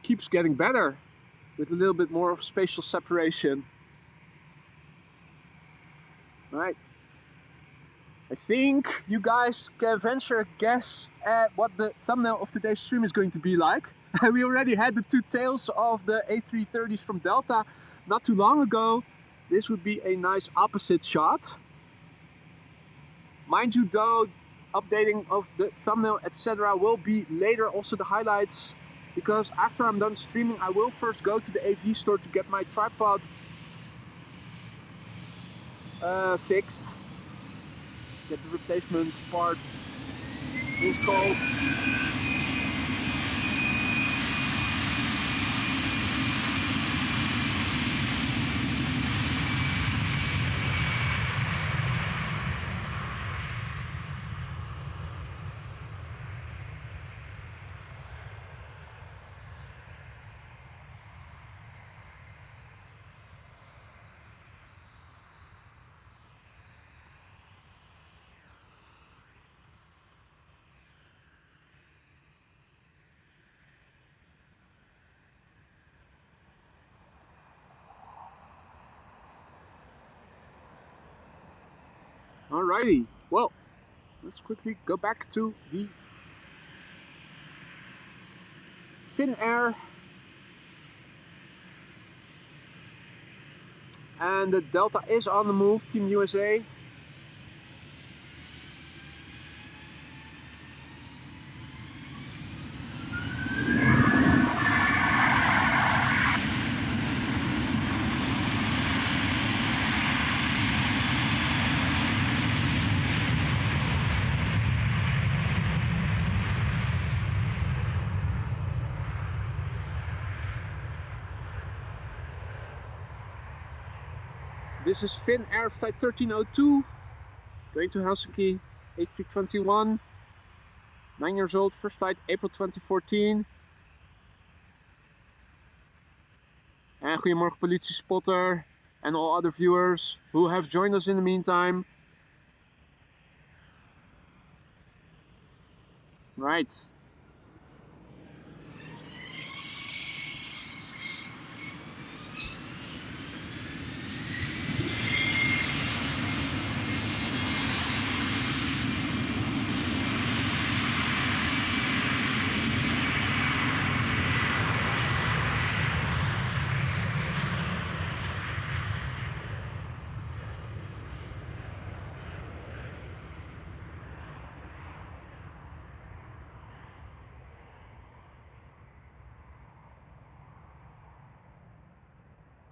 Keeps getting better with a little bit more of spatial separation. Right. I think you guys can venture a guess at what the thumbnail of today's stream is going to be like. We already had the 2 tails of the A330s from Delta not too long ago. This would be a nice opposite shot. Mind you though, updating of the thumbnail, etc. will be later, also the highlights, because after I'm done streaming, I will first go to the AV store to get my tripod fixed. Get the replacement part installed. Alrighty, well, let's quickly go back to the Finnair. And the Delta is on the move, Team USA. This is Finnair flight 1302, going to Helsinki, A321, 9 years old, first flight April 2014. En goedemorgen politiespotter and all other viewers who have joined us in the meantime. Right.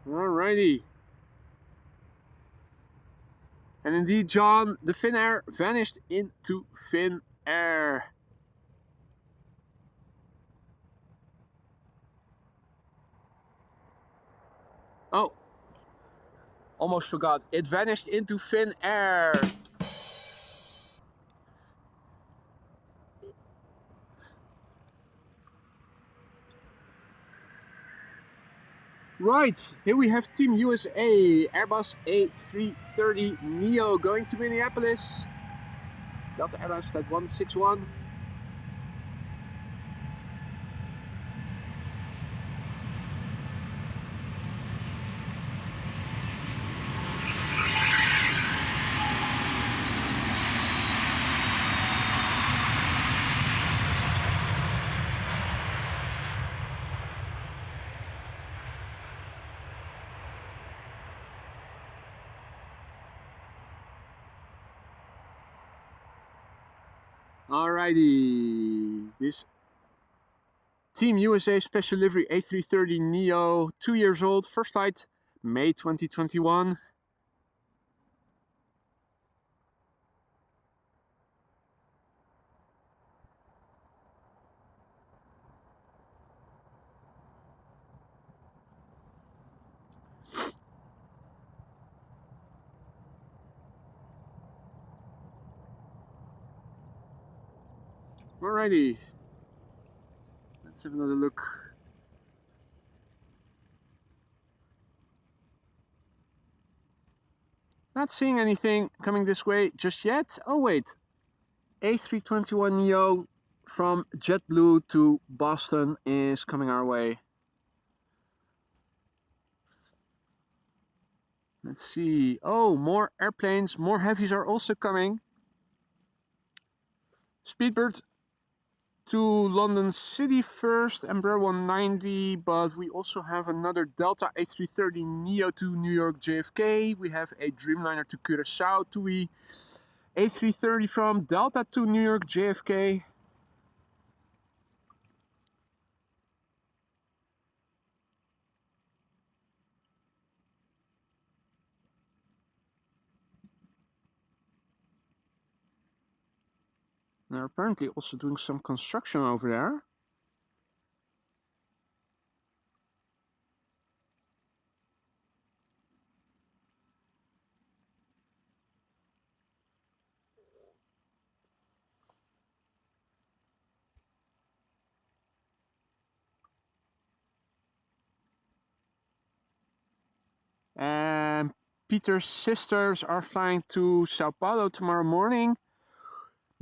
Alrighty. And indeed, John, the Finnair vanished into thin air. Oh, almost forgot. It vanished into thin air. Right, here we have Team USA, Airbus A330neo going to Minneapolis. Delta Airlines Flight 161. Alrighty, this Team USA Special Livery A330neo, 2 years old, first flight, May 2021. Alrighty, let's have another look. Not seeing anything coming this way just yet. Oh wait, A321neo from JetBlue to Boston is coming our way. Let's see. Oh, more airplanes, more heavies are also coming. Speedbird to London City first, Embraer 190, but we also have another Delta A330neo to New York JFK. We have a Dreamliner to Curaçao, TUI A330 from Delta to New York JFK. They're apparently also doing some construction over there. And Peter's sisters are flying to Sao Paulo tomorrow morning.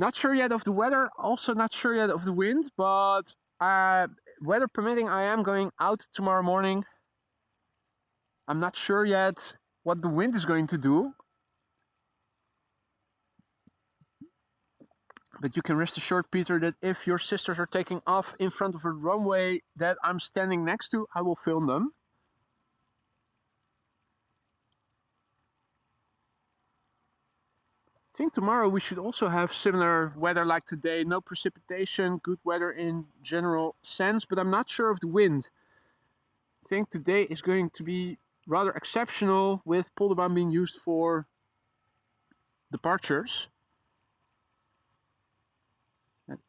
Not sure yet of the weather, also not sure yet of the wind, but weather permitting, I am going out tomorrow morning. I'm not sure yet what the wind is going to do. But you can rest assured, Peter, that if your sisters are taking off in front of a runway that I'm standing next to, I will film them. I think tomorrow we should also have similar weather like today. No precipitation, good weather in general sense, but I'm not sure of the wind. I think today is going to be rather exceptional, with Polderbaan being used for departures. That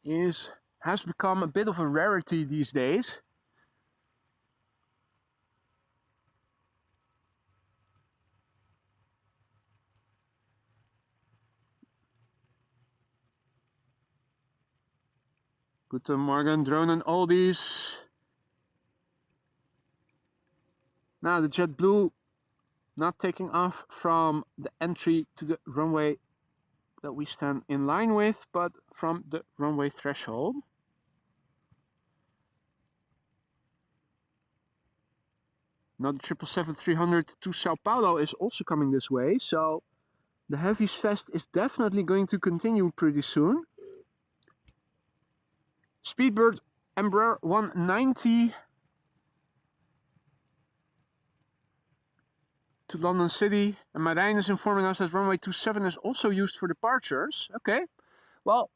has become a bit of a rarity these days. Guten Morgen, drone and oldies. Now the JetBlue not taking off from the entry to the runway that we stand in line with, but from the runway threshold. Another 777-300 to Sao Paulo is also coming this way, so the heavies fest is definitely going to continue pretty soon. Speedbird Embraer 190 to London City, and Marijn is informing us that runway 27 is also used for departures. Okay, well,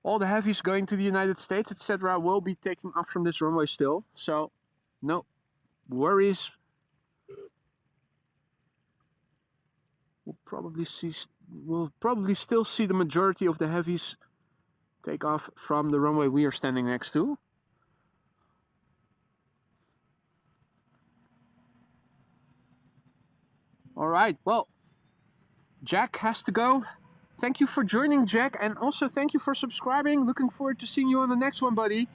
all the heavies going to the United States, etc., will be taking off from this runway still, so no worries. We'll probably still see the majority of the heavies take off from the runway we are standing next to. All right, well, Jack has to go. Thank you for joining, Jack, and also thank you for subscribing. Looking forward to seeing you on the next one, buddy.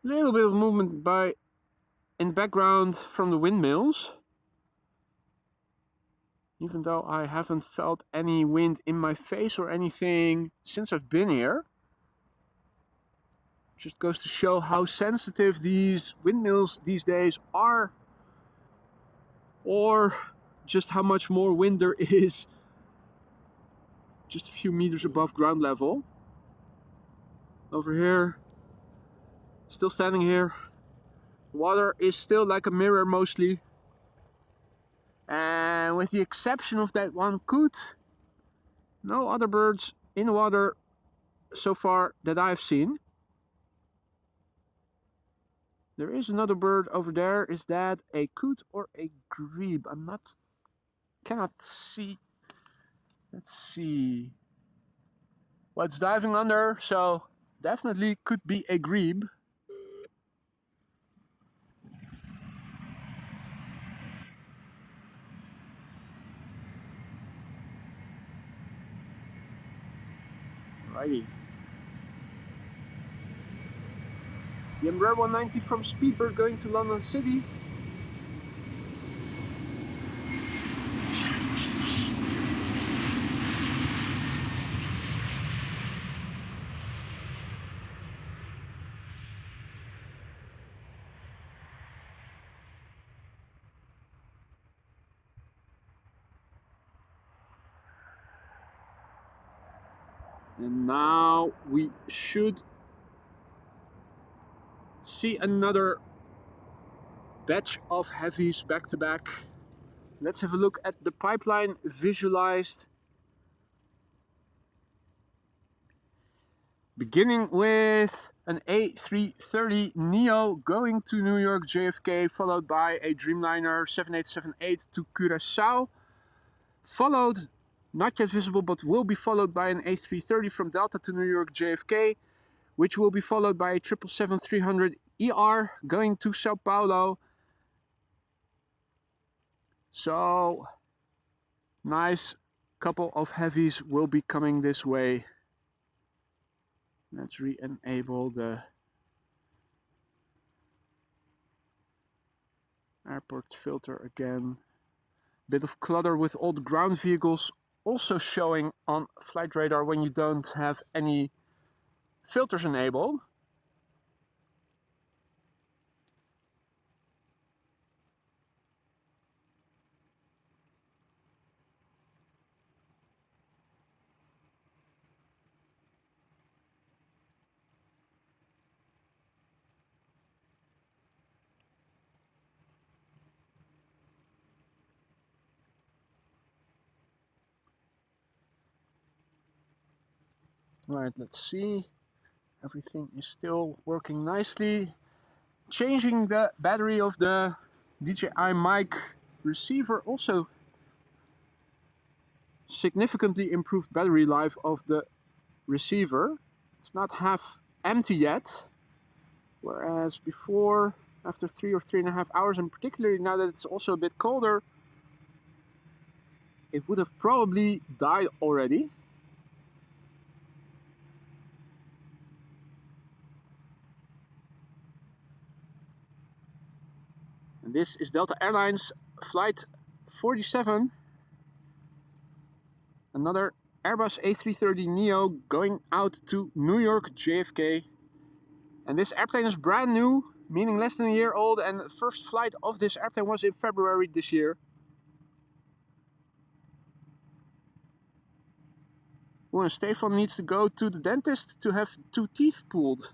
Little bit of movement in the background from the windmills. Even though I haven't felt any wind in my face or anything since I've been here. Just goes to show how sensitive these windmills these days are. Or just how much more wind there is just a few meters above ground level. Over here, still standing here. Water is still like a mirror mostly. And with the exception of that one coot, no other birds in the water so far that I've seen. There is another bird over there. Is that a coot or a grebe? Cannot see. Let's see. Well, it's diving under, so definitely could be a grebe. Righty. The Embraer 190 from Speedbird going to London City. And now we should see another batch of heavies back to back. Let's have a look at the pipeline visualized. Beginning with an A330 Neo going to New York JFK, followed by a Dreamliner 7878 to Curaçao. Followed, not yet visible, but will be followed by an A330 from Delta to New York JFK, which will be followed by a 777-300 ER going to Sao Paulo. So, nice couple of heavies will be coming this way. Let's re-enable the airport filter again. Bit of clutter with all the ground vehicles also showing on flight radar when you don't have any filters enabled. Right, let's see. Everything is still working nicely. Changing the battery of the DJI mic receiver also significantly improved battery life of the receiver. It's not half empty yet, whereas before, after 3 or 3.5 hours, and particularly now that it's also a bit colder, it would have probably died already. And this is Delta Airlines flight 47, another Airbus A330 Neo going out to New York JFK. And this airplane is brand new, meaning less than a year old, and the first flight of this airplane was in February this year. Well, Stefan needs to go to the dentist to have 2 teeth pulled.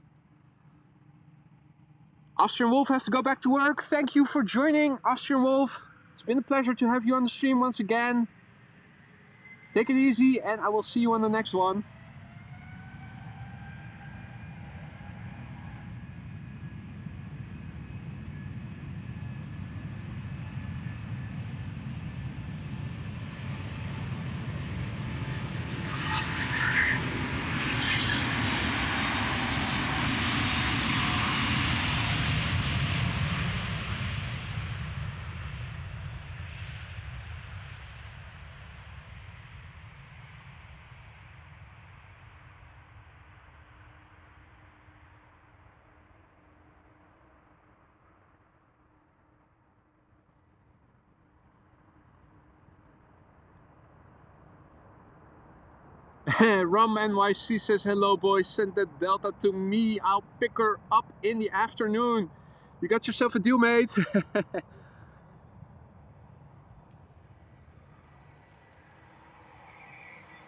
Austrian Wolf has to go back to work. Thank you for joining, Austrian Wolf. It's been a pleasure to have you on the stream once again. Take it easy, and I will see you on the next one. Rum NYC says, hello boys, send that Delta to me. I'll pick her up in the afternoon. You got yourself a deal, mate.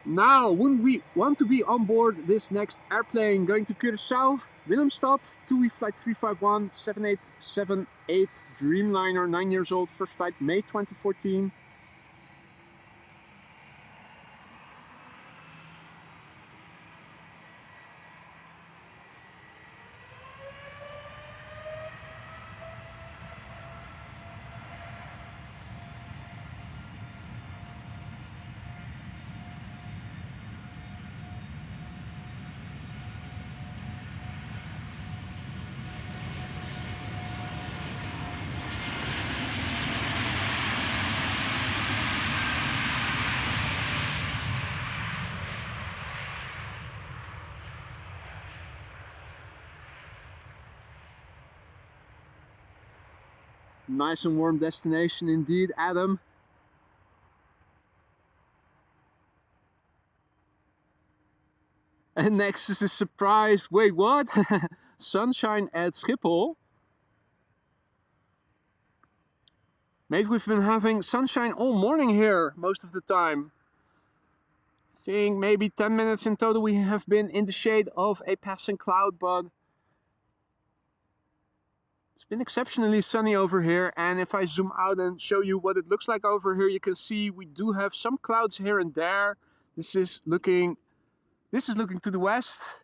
Now, wouldn't we want to be on board this next airplane going to Curaçao? Willemstad, TUI flight 351, 7878, Dreamliner, 9 years old, first flight May 2014. Nice and warm destination indeed, Adam. And next is a surprise. Wait, what? Sunshine at Schiphol. Maybe we've been having sunshine all morning here most of the time. I think maybe 10 minutes in total we have been in the shade of a passing cloud, but it's been exceptionally sunny over here. And if I zoom out and show you what it looks like over here, you can see we do have some clouds here and there. This is looking to the west.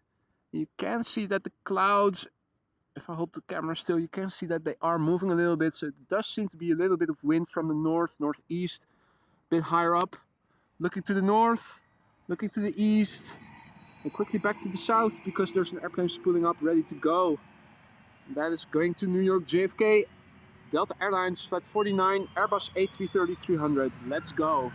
You can see that the clouds, if I hold the camera still, you can see that they are moving a little bit. So it does seem to be a little bit of wind from the north, northeast, a bit higher up. Looking to the north, looking to the east, and quickly back to the south because there's an airplane spooling up ready to go. And that is going to New York JFK, Delta Airlines, flight 49, Airbus A330-300. Let's go.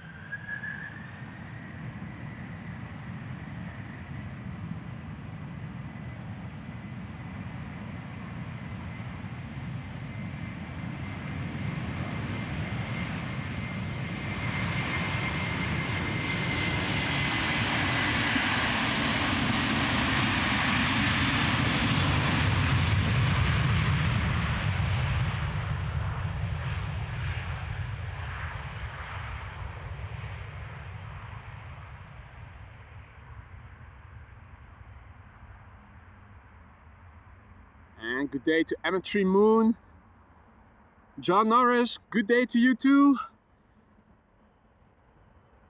And good day to Ametry Moon. John Norris, good day to you too.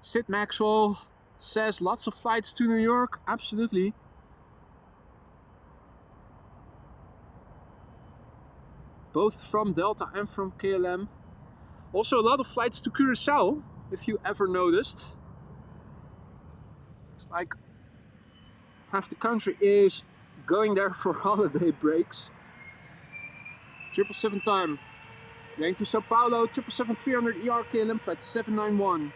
Sid Maxwell says lots of flights to New York. Absolutely. Both from Delta and from KLM. Also a lot of flights to Curaçao, if you ever noticed. It's like half the country is going there for holiday breaks. 777 time. Going to Sao Paulo, 777-300 ER KLM flight 791.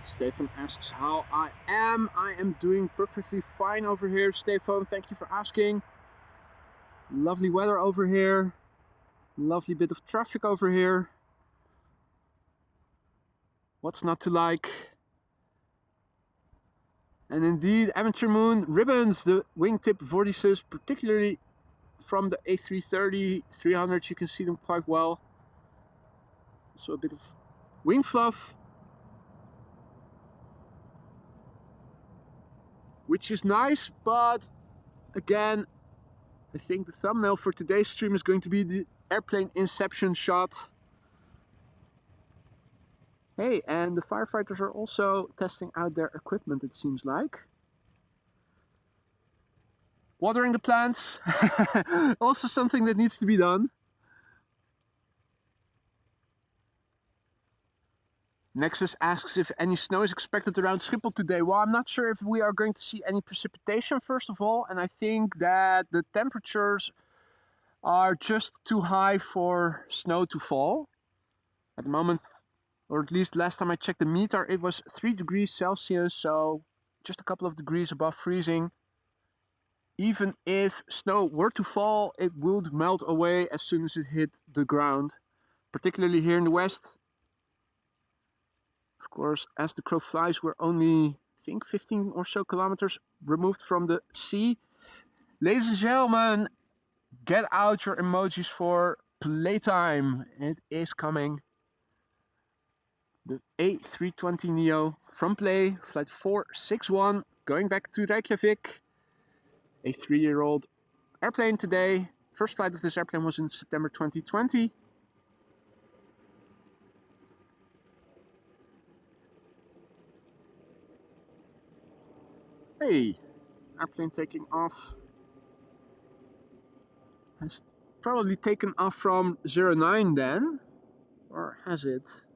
Stefan asks how I am. I am doing perfectly fine over here. Stefan, thank you for asking. Lovely weather over here. Lovely bit of traffic over here. What's not to like? And indeed, Amateur Moon ribbons, the wingtip vortices, particularly from the A330-300, you can see them quite well. Also a bit of wing fluff, which is nice, but again, I think the thumbnail for today's stream is going to be the airplane Inception shot. Hey, and the firefighters are also testing out their equipment, it seems like. Watering the plants, also something that needs to be done. Nexus asks if any snow is expected around Schiphol today. Well, I'm not sure if we are going to see any precipitation, first of all, and I think that the temperatures are just too high for snow to fall. At the moment, or at least last time I checked the meter, it was 3 degrees Celsius, so just a couple of degrees above freezing. Even if snow were to fall, it would melt away as soon as it hit the ground, particularly here in the west. Of course, as the crow flies, we're only, I think, 15 or so kilometers removed from the sea. Ladies and gentlemen, get out your emojis for playtime. It is coming. The A320neo from play, flight 461, going back to Reykjavik. A 3-year-old airplane today. First flight of this airplane was in September 2020. Hey, airplane taking off. Has probably taken off from 09 then, or has it?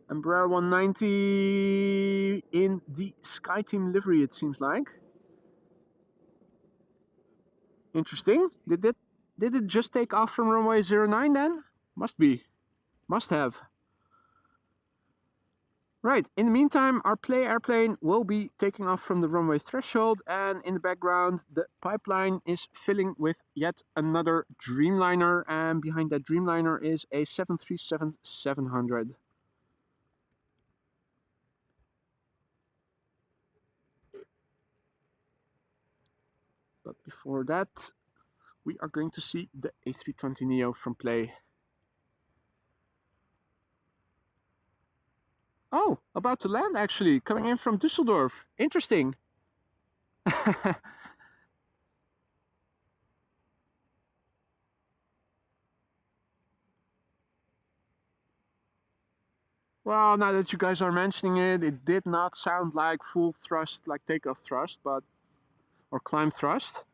Embraer 190 in the SkyTeam livery, it seems like. Interesting. Did it just take off from runway 09 then? Must be. Must have. Right, in the meantime, our play airplane will be taking off from the runway threshold, and in the background, the pipeline is filling with yet another Dreamliner, and behind that Dreamliner is a 737-700. But before that, we are going to see the A320neo from play. Oh, about to land actually, coming in from Düsseldorf. Interesting. Well, now that you guys are mentioning it, it did not sound like full thrust, like takeoff thrust, but or climb thrust.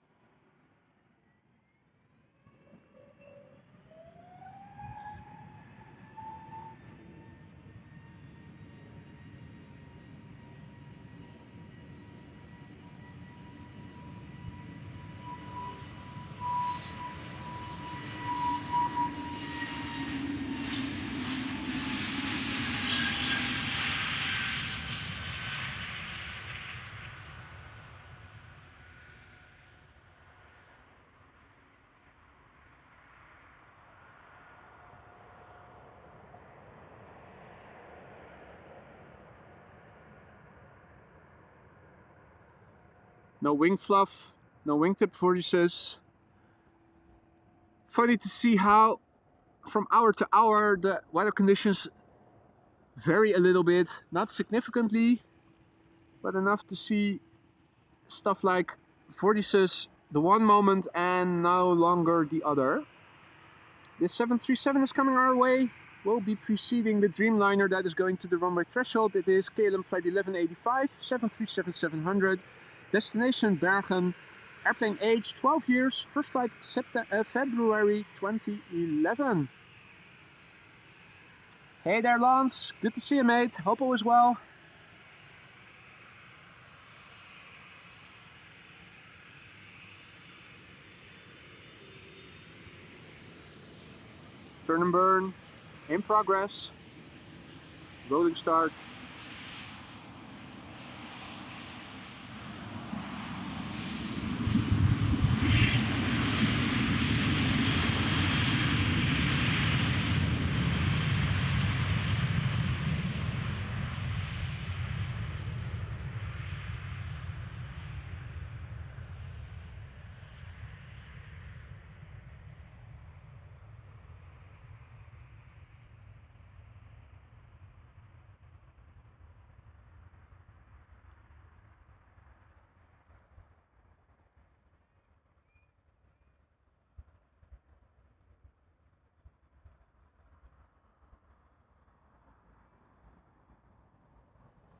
No wing fluff, no wingtip vortices. Funny to see how from hour to hour the weather conditions vary a little bit, not significantly, but enough to see stuff like vortices the one moment and no longer the other. This 737 is coming our way. We'll be preceding the Dreamliner that is going to the runway threshold. It is KLM flight 1185, 737-700, destination Bergen, airplane age 12 years, first flight February 2011. Hey there, Lance. Good to see you, mate. Hope all is well. Turn and burn in progress. Rolling start.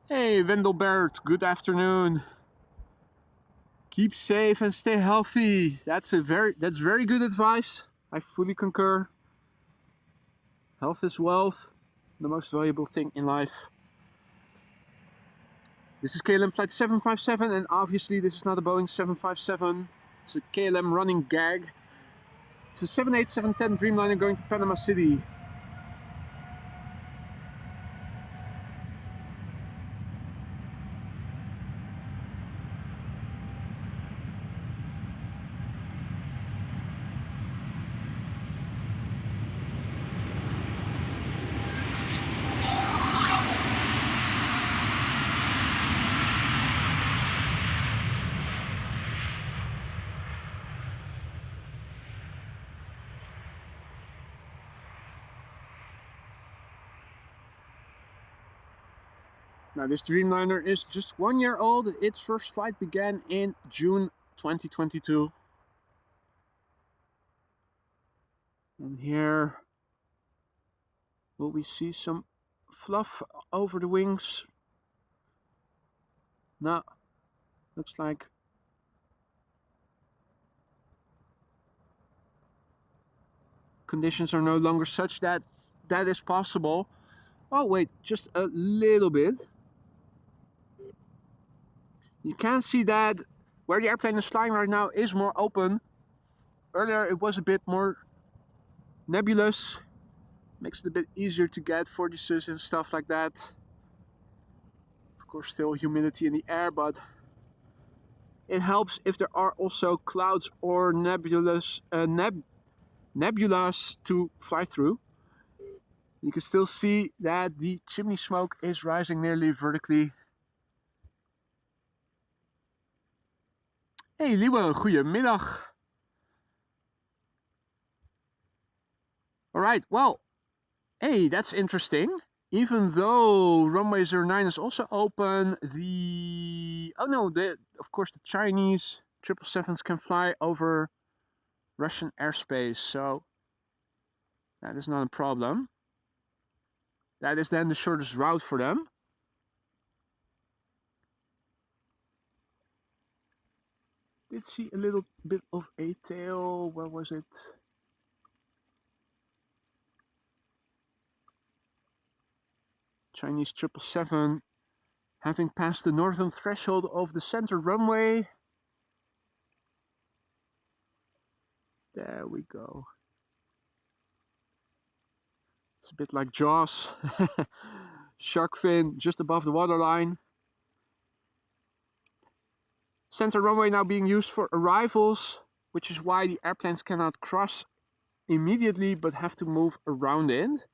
Hey, Wendelbert, good afternoon. Keep safe and stay healthy. That's very good advice. I fully concur. Health is wealth, the most valuable thing in life. This is KLM flight 757, and obviously this is not a Boeing 757. It's a KLM running gag. It's a 787-10 Dreamliner going to Panama City. Now this Dreamliner is just 1 year old. Its first flight began in June 2022. And here will we see some fluff over the wings. Now, looks like conditions are no longer such that that is possible. Oh wait, just a little bit. You can see that where the airplane is flying right now is more open. Earlier it was a bit more nebulous. Makes it a bit easier to get vortices and stuff like that. Of course still humidity in the air, but it helps if there are also clouds or nebulas to fly through. You can still see that the chimney smoke is rising nearly vertically. Hey Liewe, goedemiddag. Alright, well, hey, that's interesting. Even though runway 09 is also open, of course the Chinese 777s can fly over Russian airspace, so that is not a problem. That is then the shortest route for them. Did see a little bit of a tail. Where was it? Chinese 777 having passed the northern threshold of the center runway. There we go. It's a bit like Jaws. Shark fin just above the waterline. Center runway now being used for arrivals, which is why the airplanes cannot cross immediately but have to move around it.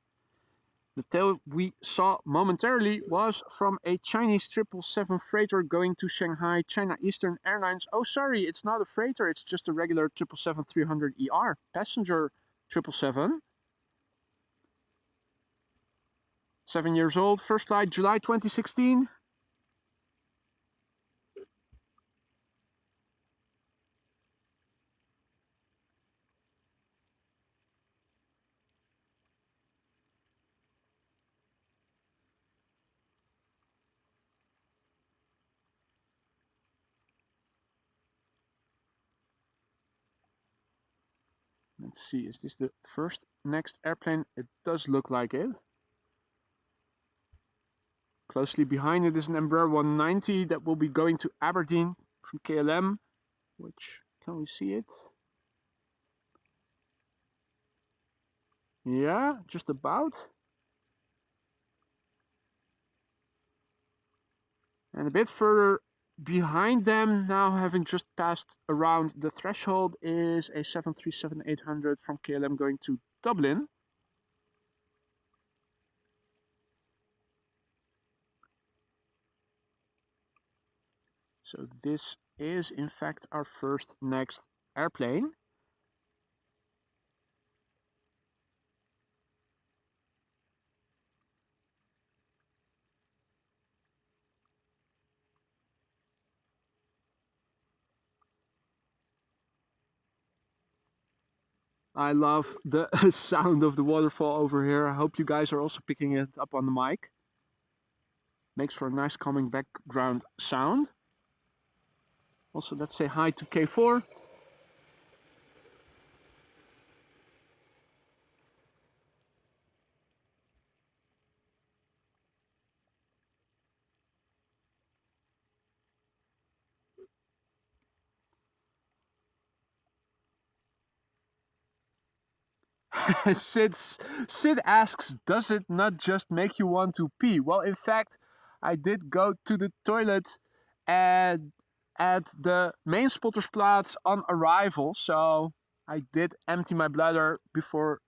The tail we saw momentarily was from a Chinese 777 freighter going to Shanghai China Eastern Airlines. Oh, sorry, it's not a freighter, it's just a regular 777-300ER passenger 777. 7 years old, first flight July 2016. Let's see, is this the next airplane? It does look like it. Closely behind it is an Embraer 190 that will be going to Aberdeen from KLM. Which, can we see it? Yeah, just about. And a bit further behind them, now having just passed around the threshold, is a 737-800 from KLM going to Dublin. So this is in fact our next airplane. I love the sound of the waterfall over here. I hope you guys are also picking it up on the mic. Makes for a nice calming background sound. Also, let's say hi to K4. Sid asks, does it not just make you want to pee? Well, in fact, I did go to the toilet at the main Spottersplaats on arrival, so I did empty my bladder before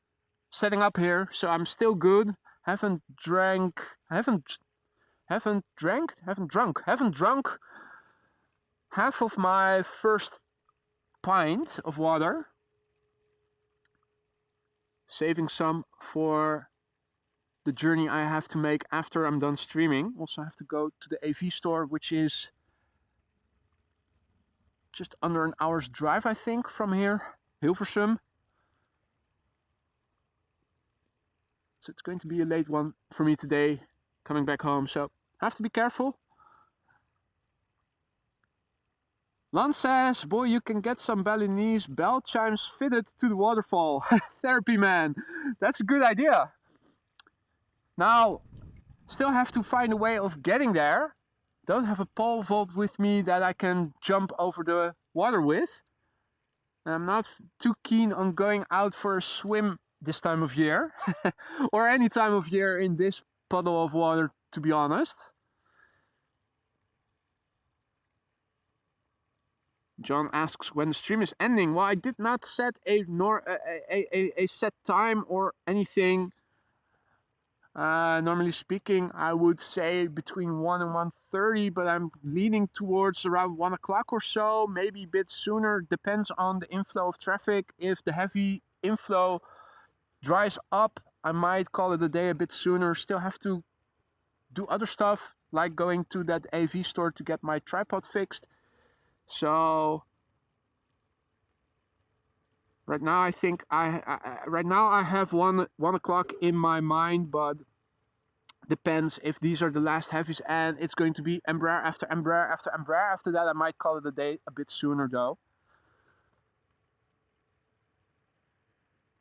setting up here, so I'm still good. Haven't drunk half of my first pint of water, saving some for the journey I have to make after I'm done streaming. Also have to go to the AV store, which is just under an hour's drive, I think, from here, Hilversum. So it's going to be a late one for me today, coming back home, so have to be careful. Lan says, boy, you can get some Balinese bell chimes fitted to the waterfall. Therapy, man. That's a good idea. Now, still have to find a way of getting there. Don't have a pole vault with me that I can jump over the water with. I'm not too keen on going out for a swim this time of year. Or any time of year in this puddle of water, to be honest. John asks when the stream is ending. Well, I did not set a set time or anything. Normally speaking, I would say between 1 and 1:30, but I'm leaning towards around 1 o'clock or so, maybe a bit sooner. Depends on the inflow of traffic. If the heavy inflow dries up, I might call it a day a bit sooner. Still have to do other stuff, like going to that AV store to get my tripod fixed. So right now I think right now I have 1 o'clock in my mind, but depends if these are the last heavies and it's going to be Embraer after Embraer after Embraer. After that I might call it a day a bit sooner though.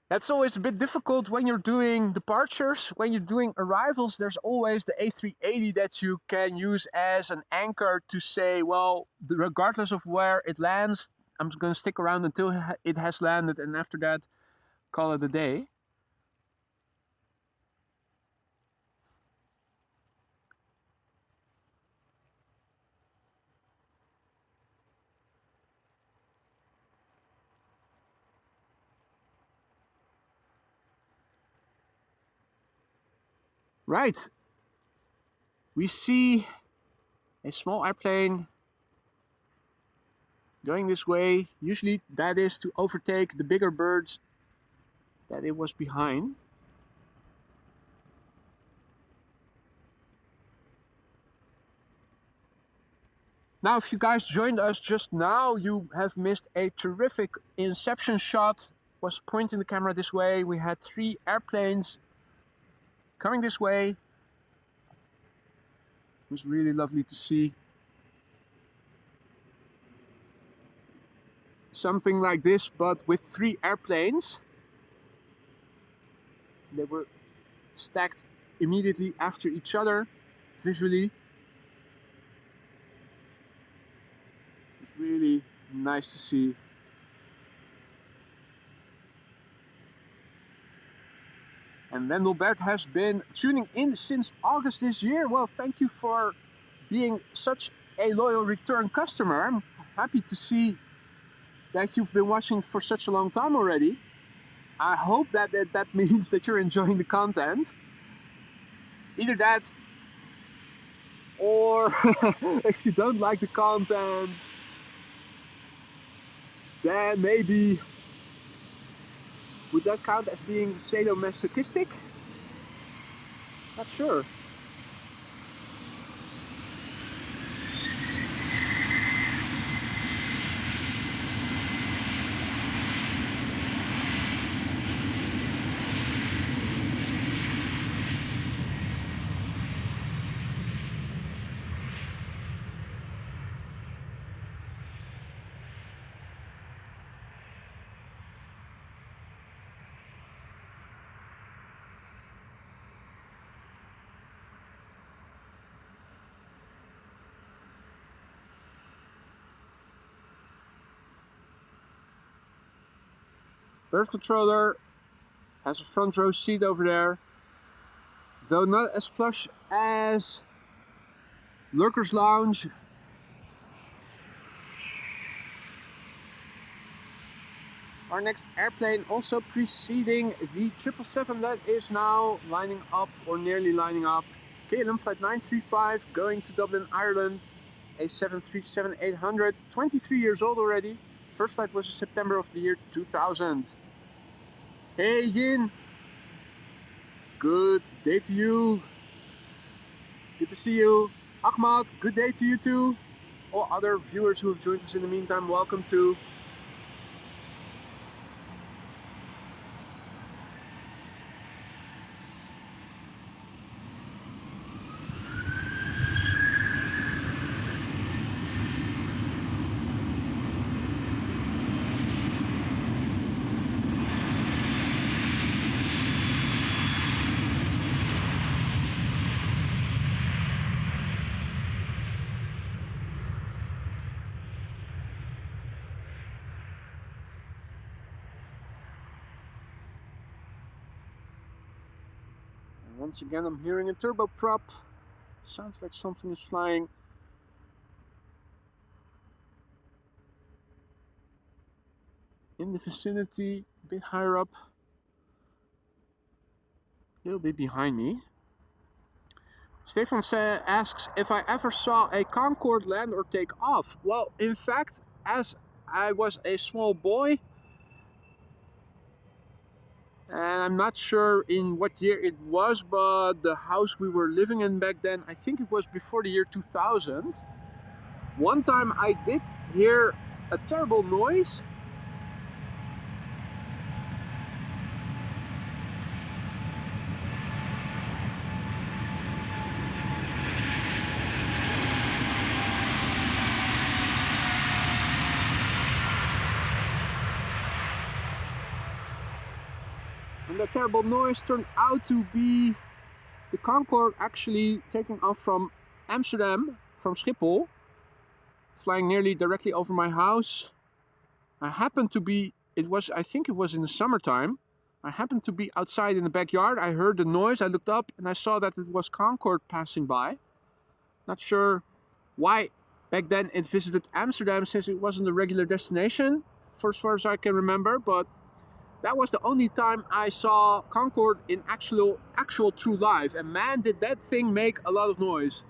That's always a bit difficult when you're doing departures. When you're doing arrivals, there's always the A380 that you can use as an anchor to say, well, regardless of where it lands, I'm going to stick around until it has landed, and after that, call it a day. Right. We see a small airplane going this way. Usually that is to overtake the bigger birds that it was behind. Now, if you guys joined us just now, you have missed a terrific Inception shot. Was pointing the camera this way. We had 3 airplanes coming this way. It was really lovely to see. Something like this, but with 3 airplanes. They were stacked immediately after each other, visually. It's really nice to see. And Wendelbert has been tuning in since August this year. Well, thank you for being such a loyal return customer. I'm happy to see that you've been watching for such a long time already. I hope that means that you're enjoying the content. Either that, or if you don't like the content, then maybe would that count as being sadomasochistic? Not sure. Bird controller has a front row seat over there, though not as plush as Lurker's Lounge. Our next airplane also preceding the 777 that is now lining up or nearly lining up. KLM flight 935 going to Dublin, Ireland. A 737-800, 23 years old already. First flight was in September of the year 2000. Hey Yin, good day to you. Good to see you. Ahmad, good day to you too. All other viewers who have joined us in the meantime, welcome to. Once again, I'm hearing a turboprop. Sounds like something is flying. In the vicinity, a bit higher up. A little bit behind me. Stefan asks if I ever saw a Concorde land or take off. Well, in fact, as I was a small boy, and I'm not sure in what year it was, but the house we were living in back then, I think it was before the year 2000. One time I did hear a terrible noise. And that terrible noise turned out to be the Concorde actually taking off from Amsterdam, from Schiphol, flying nearly directly over my house. I happened to be, I think it was in the summertime. I happened to be outside in the backyard. I heard the noise, I looked up and I saw that it was Concorde passing by. Not sure why back then it visited Amsterdam, since it wasn't a regular destination, for as far as I can remember, but that was the only time I saw Concorde in actual true life, and man, did that thing make a lot of noise.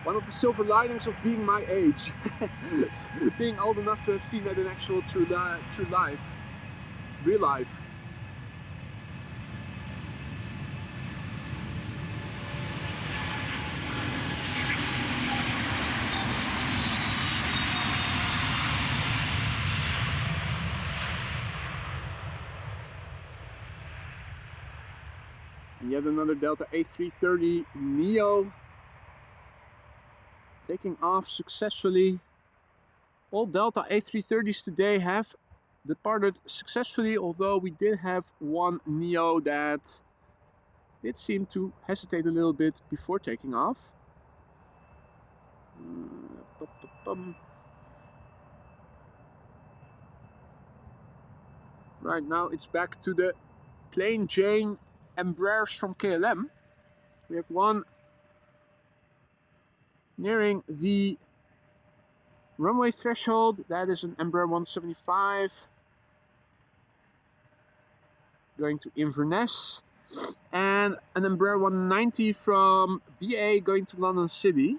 One of the silver linings of being my age, being old enough to have seen that in actual true life, real life. Yet another Delta A330 Neo taking off successfully. All Delta A330s today have departed successfully, although we did have one Neo that did seem to hesitate a little bit before taking off. Right now it's back to the plain Jane Embraers from KLM. We have one nearing the runway threshold. That is an Embraer 175 going to Inverness, and an Embraer 190 from BA going to London City,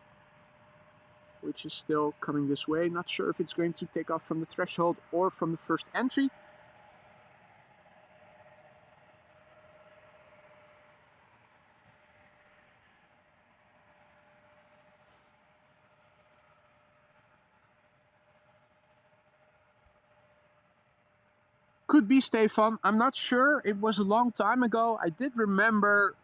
which is still coming this way. Not sure if it's going to take off from the threshold or from the first entry. Could be Stefan, I'm not sure. It was a long time ago. I did remember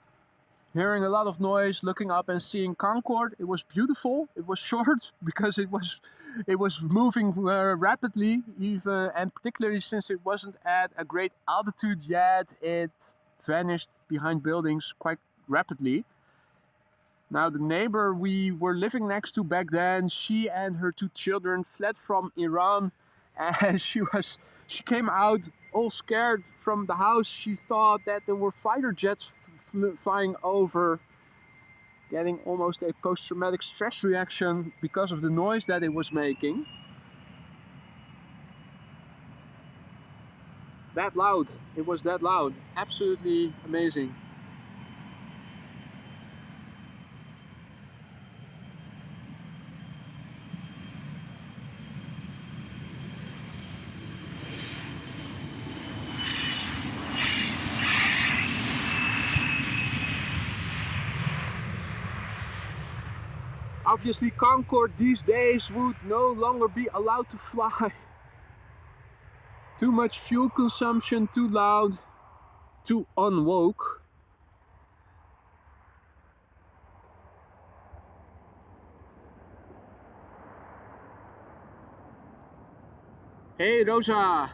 hearing a lot of noise, looking up and seeing Concorde. It was beautiful. It was short because it was moving rapidly, even, and particularly since it wasn't at a great altitude yet, it vanished behind buildings quite rapidly. Now the neighbor we were living next to back then, she and her 2 children fled from Iran, and she came out all scared from the house. She thought that there were fighter jets flying over, getting almost a post-traumatic stress reaction because of the noise that it was making. That loud, it was that loud, absolutely amazing. Obviously, Concorde these days would no longer be allowed to fly. Too much fuel consumption, too loud, too unwoke. Hey Rosa!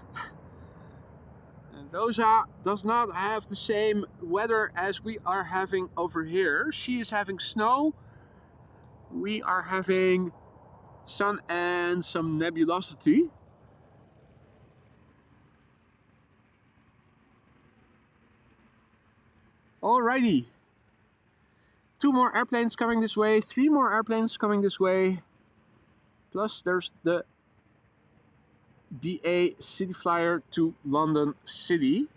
Rosa does not have the same weather as we are having over here. She is having snow. We are having sun and some nebulosity. Alrighty. 2 more airplanes coming this way, 3 more airplanes coming this way. Plus there's the BA City Flyer to London City.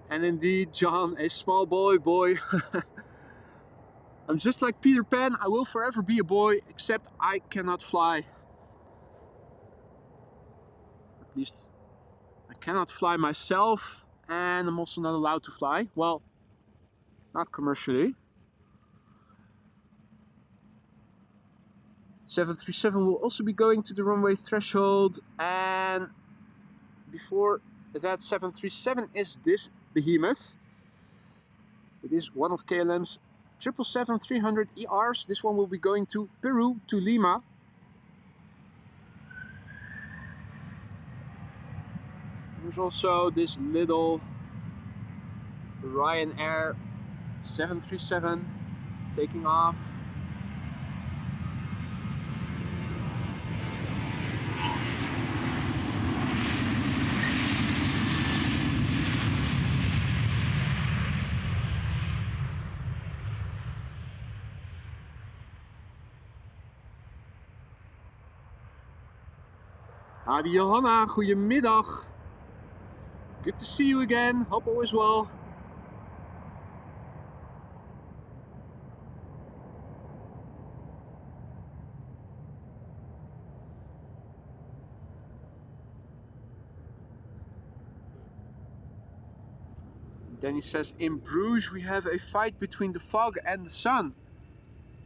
And indeed, John, a small boy. I'm just like Peter Pan, I will forever be a boy, except I cannot fly. At least I cannot fly myself, and I'm also not allowed to fly. Well, not commercially. 737 will also be going to the runway threshold, and before that 737 is this behemoth. It is one of KLM's 777-300 ERs. This one will be going to Peru, to Lima. There's also this little Ryanair 737 taking off. Hadi Johanna, goedemiddag. Good to see you again. Hope all is well. Danny says, in Bruges we have a fight between the fog and the sun.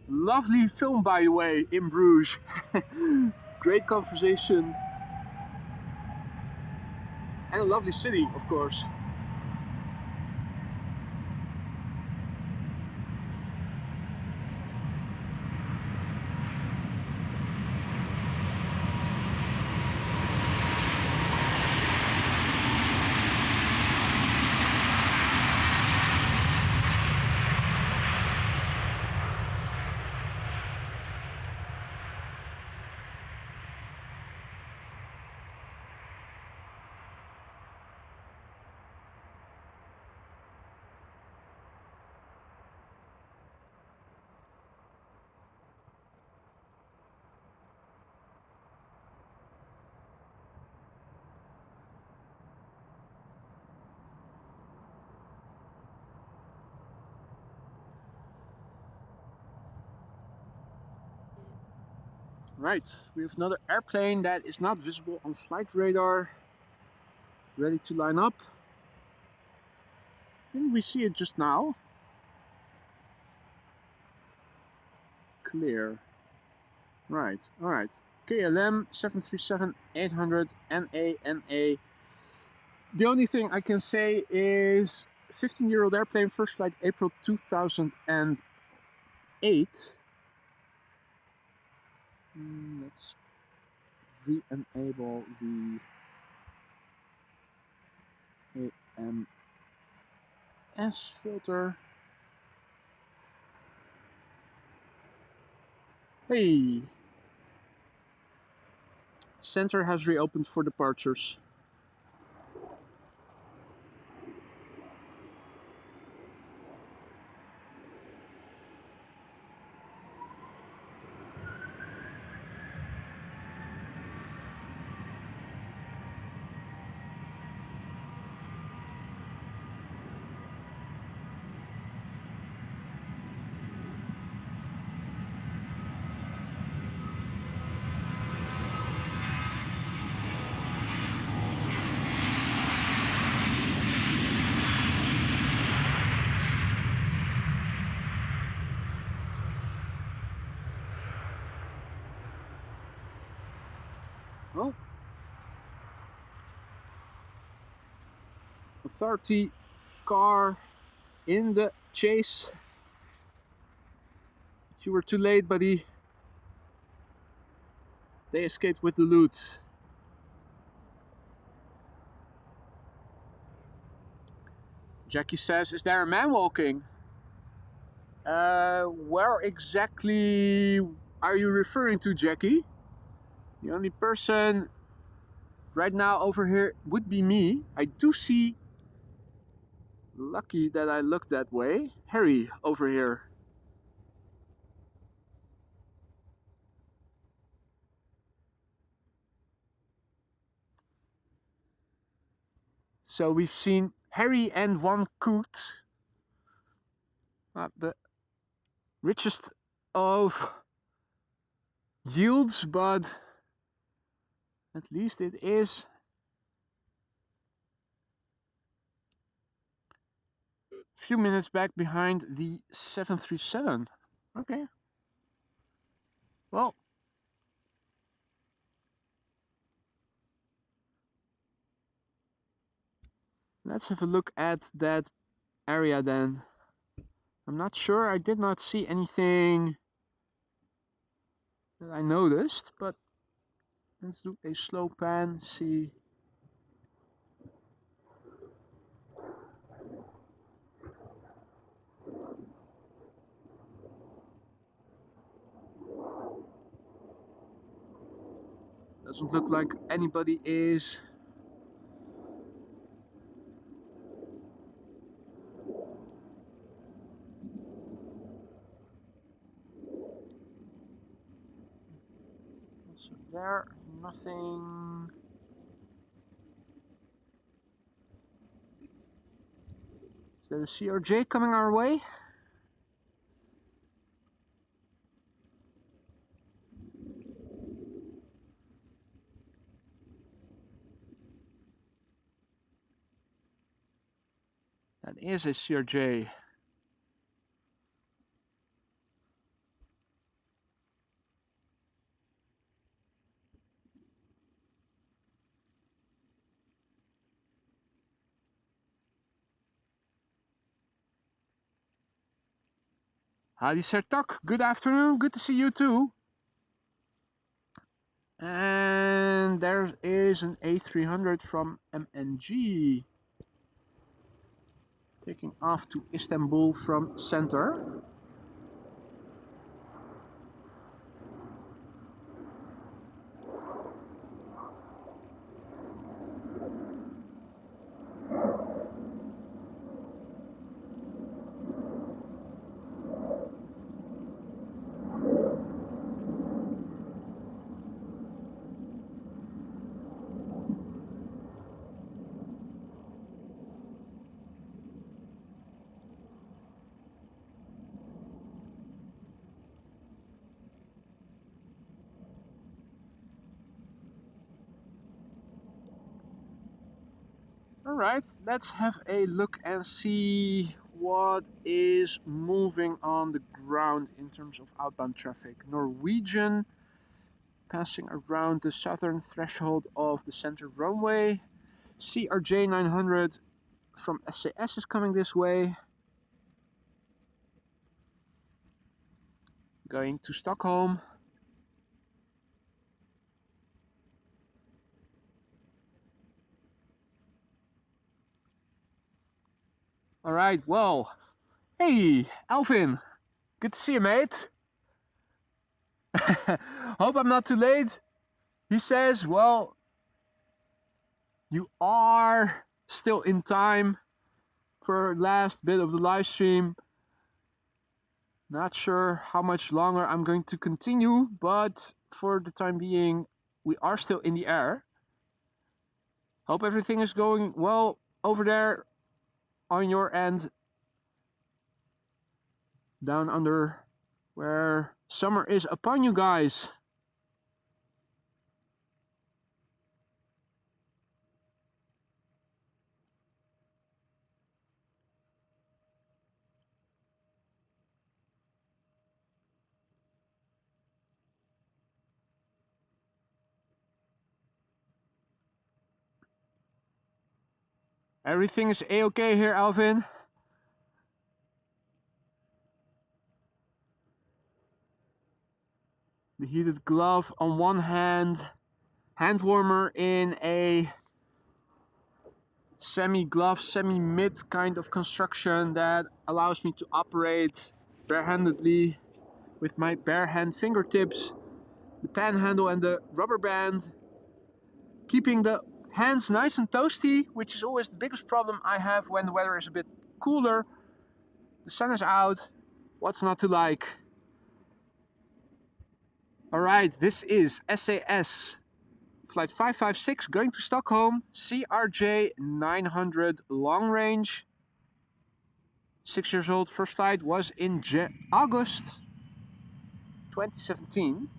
Lovely film, by the way, in Bruges. Great conversation. And a lovely city, of course. Right, we have another airplane that is not visible on flight radar, ready to line up. Didn't we see it just now? Clear. Right, alright. KLM 737-800 NA. The only thing I can say is 15-year-old airplane, first flight April 2008. Let's re-enable the AMS filter. Hey! Center has reopened for departures. Well, authority car in the chase. But you were too late, buddy. They escaped with the loot. Jackie says, is there a man walking? Where exactly are you referring to, Jackie? The only person right now over here would be me. I do see, lucky that I looked that way, Harry over here. So we've seen Harry and one coot. Not the richest of yields, but at least it is a few minutes back behind the 737. Okay. Well, let's have a look at that area then. I'm not sure, I did not see anything that I noticed, but let's do a slow pan, see. Doesn't look like anybody is. So there, nothing. Is that a CRJ coming our way? That is a CRJ. Hadi Sertak, good afternoon, good to see you too. And there is an A300 from MNG taking off to Istanbul from center. Alright, let's have a look and see what is moving on the ground in terms of outbound traffic. Norwegian passing around the southern threshold of the center runway. CRJ 900 from SAS is coming this way. Going to Stockholm. Alright, well, hey, Alvin, good to see you, mate. Hope I'm not too late. He says, well, you are still in time for last bit of the live stream. Not sure how much longer I'm going to continue, but for the time being, we are still in the air. Hope everything is going well over there on your end, down under where summer is upon you guys. Everything is a-okay here, Alvin. The heated glove on one hand, hand warmer in a semi-glove, semi-mid kind of construction that allows me to operate barehandedly with my bare hand fingertips, the panhandle and the rubber band, keeping the hands nice and toasty, which is always the biggest problem I have when the weather is a bit cooler. The sun is out, what's not to like? Alright, this is SAS Flight 556 going to Stockholm, CRJ 900 long range. 6 years old, first flight was in August 2017.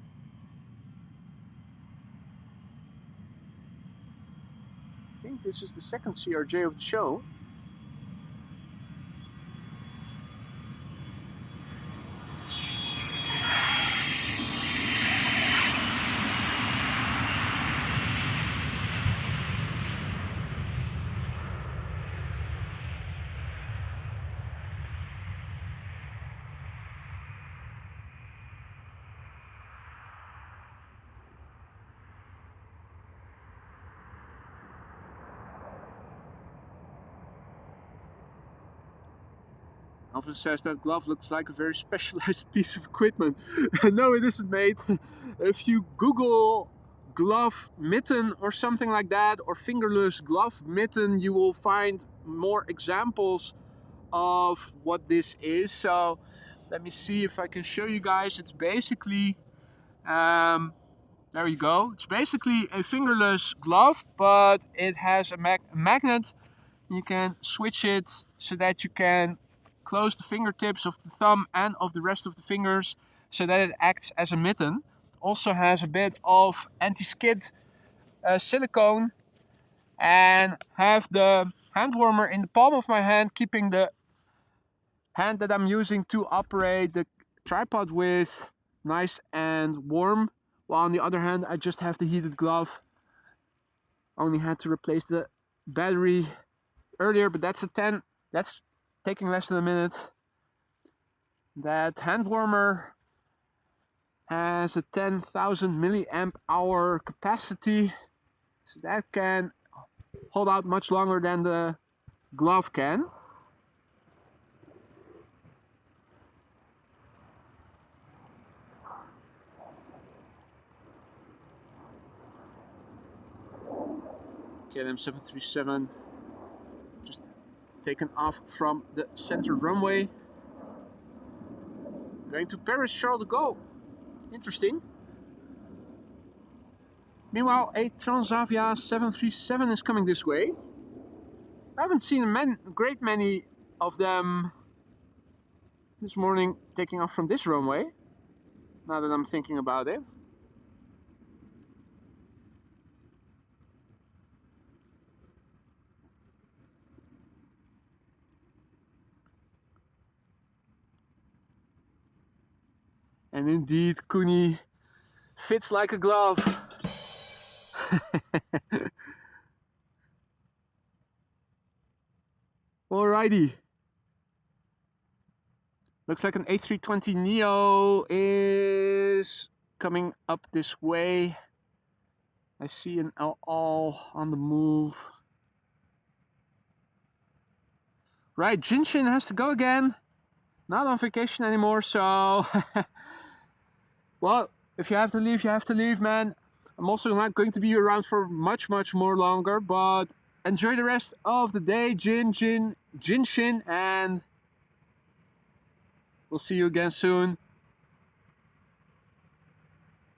I think this is the second CRJ of the show. Alvin says that glove looks like a very specialized piece of equipment. No, it isn't, mate. If you Google glove mitten or something like that, or fingerless glove mitten, you will find more examples of what this is. So let me see if I can show you guys. It's basically, there you go. It's basically a fingerless glove, but it has a magnet. You can switch it so that you can close the fingertips of the thumb and of the rest of the fingers so that it acts as a mitten. Also has a bit of anti-skid silicone, and have the hand warmer in the palm of my hand, keeping the hand that I'm using to operate the tripod with nice and warm, while on the other hand I just have the heated glove. Only had to replace the battery earlier, but that's taking less than a minute. That hand warmer has a 10,000 milliamp hour capacity, so that can hold out much longer than the glove can. KLM 737 just taken off from the center runway, going to Paris Charles de Gaulle. Interesting. Meanwhile, a Transavia 737 is coming this way. I haven't seen a great many of them this morning taking off from this runway, now that I'm thinking about it. And indeed, Kuni fits like a glove. Alrighty. Looks like an A320neo is coming up this way. I see an LL on the move. Right, Jinshin has to go again. Not on vacation anymore, so... Well, if you have to leave, you have to leave, man. I'm also not going to be around for much more longer, but enjoy the rest of the day, Jinshin, and we'll see you again soon.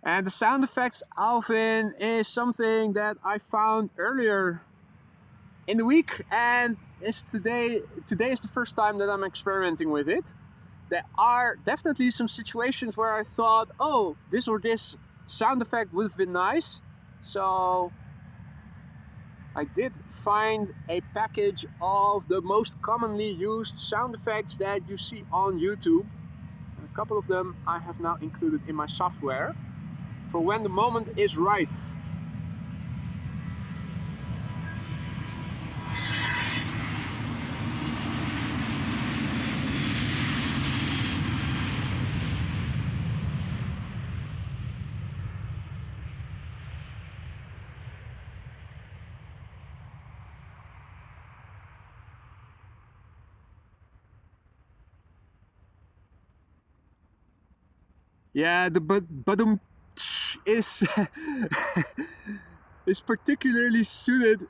And the sound effects, Alvin, is something that I found earlier in the week, and today is the first time that I'm experimenting with it. There are definitely some situations where I thought, oh, this or this sound effect would have been nice. So I did find a package of the most commonly used sound effects that you see on YouTube. And a couple of them I have now included in my software for when the moment is right. Yeah, the badum is is particularly suited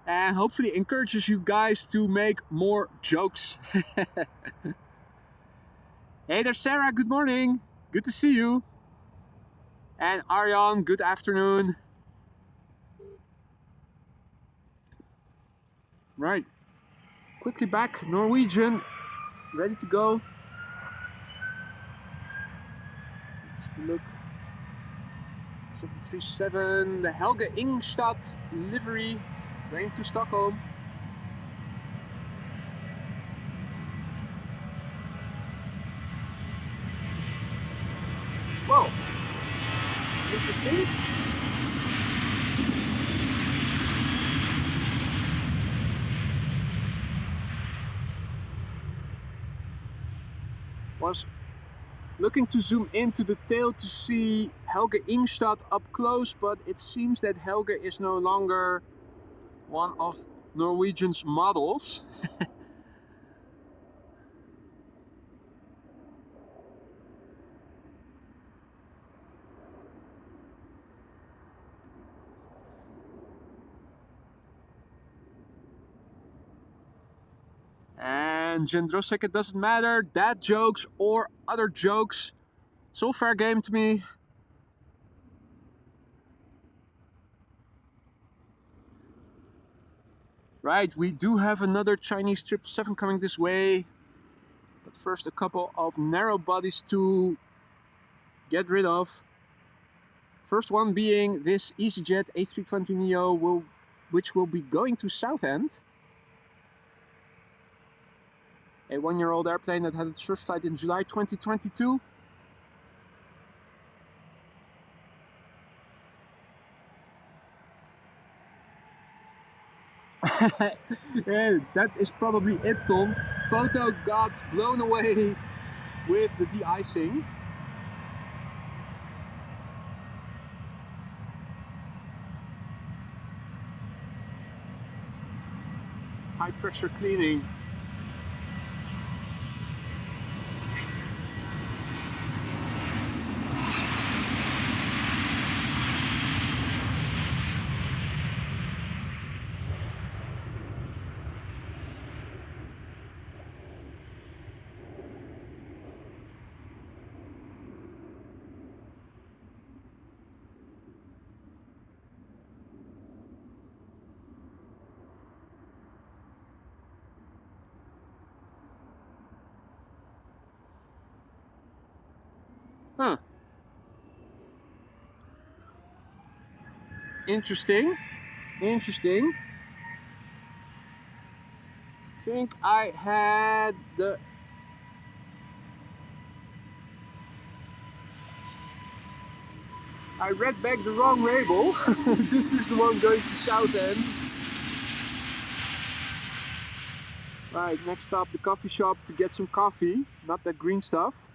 and hopefully encourages you guys to make more jokes. Hey there, Sarah, good morning. Good to see you. And Arjan, good afternoon. Right, quickly back, Norwegian, ready to go. Let's have a look. 737, the Helge Ingstad livery, going to Stockholm. Whoa, interesting. Was looking to zoom into the tail to see Helge Ingstad up close, but it seems that Helge is no longer one of Norwegian's models. And Jendrosek, it doesn't matter, dad jokes or other jokes, it's all fair game to me. Right, we do have another Chinese 777 coming this way, but first a couple of narrow bodies to get rid of. First one being this EasyJet A320neo, which will be going to Southend. A one-year-old airplane that had its first flight in July 2022. Yeah, that is probably it, Tom. Photo got blown away with the de-icing. High pressure cleaning. Huh. Interesting. Interesting. I think I had the I read back the wrong label. This is the one going to Southend. Right, next stop the coffee shop to get some coffee, not that green stuff.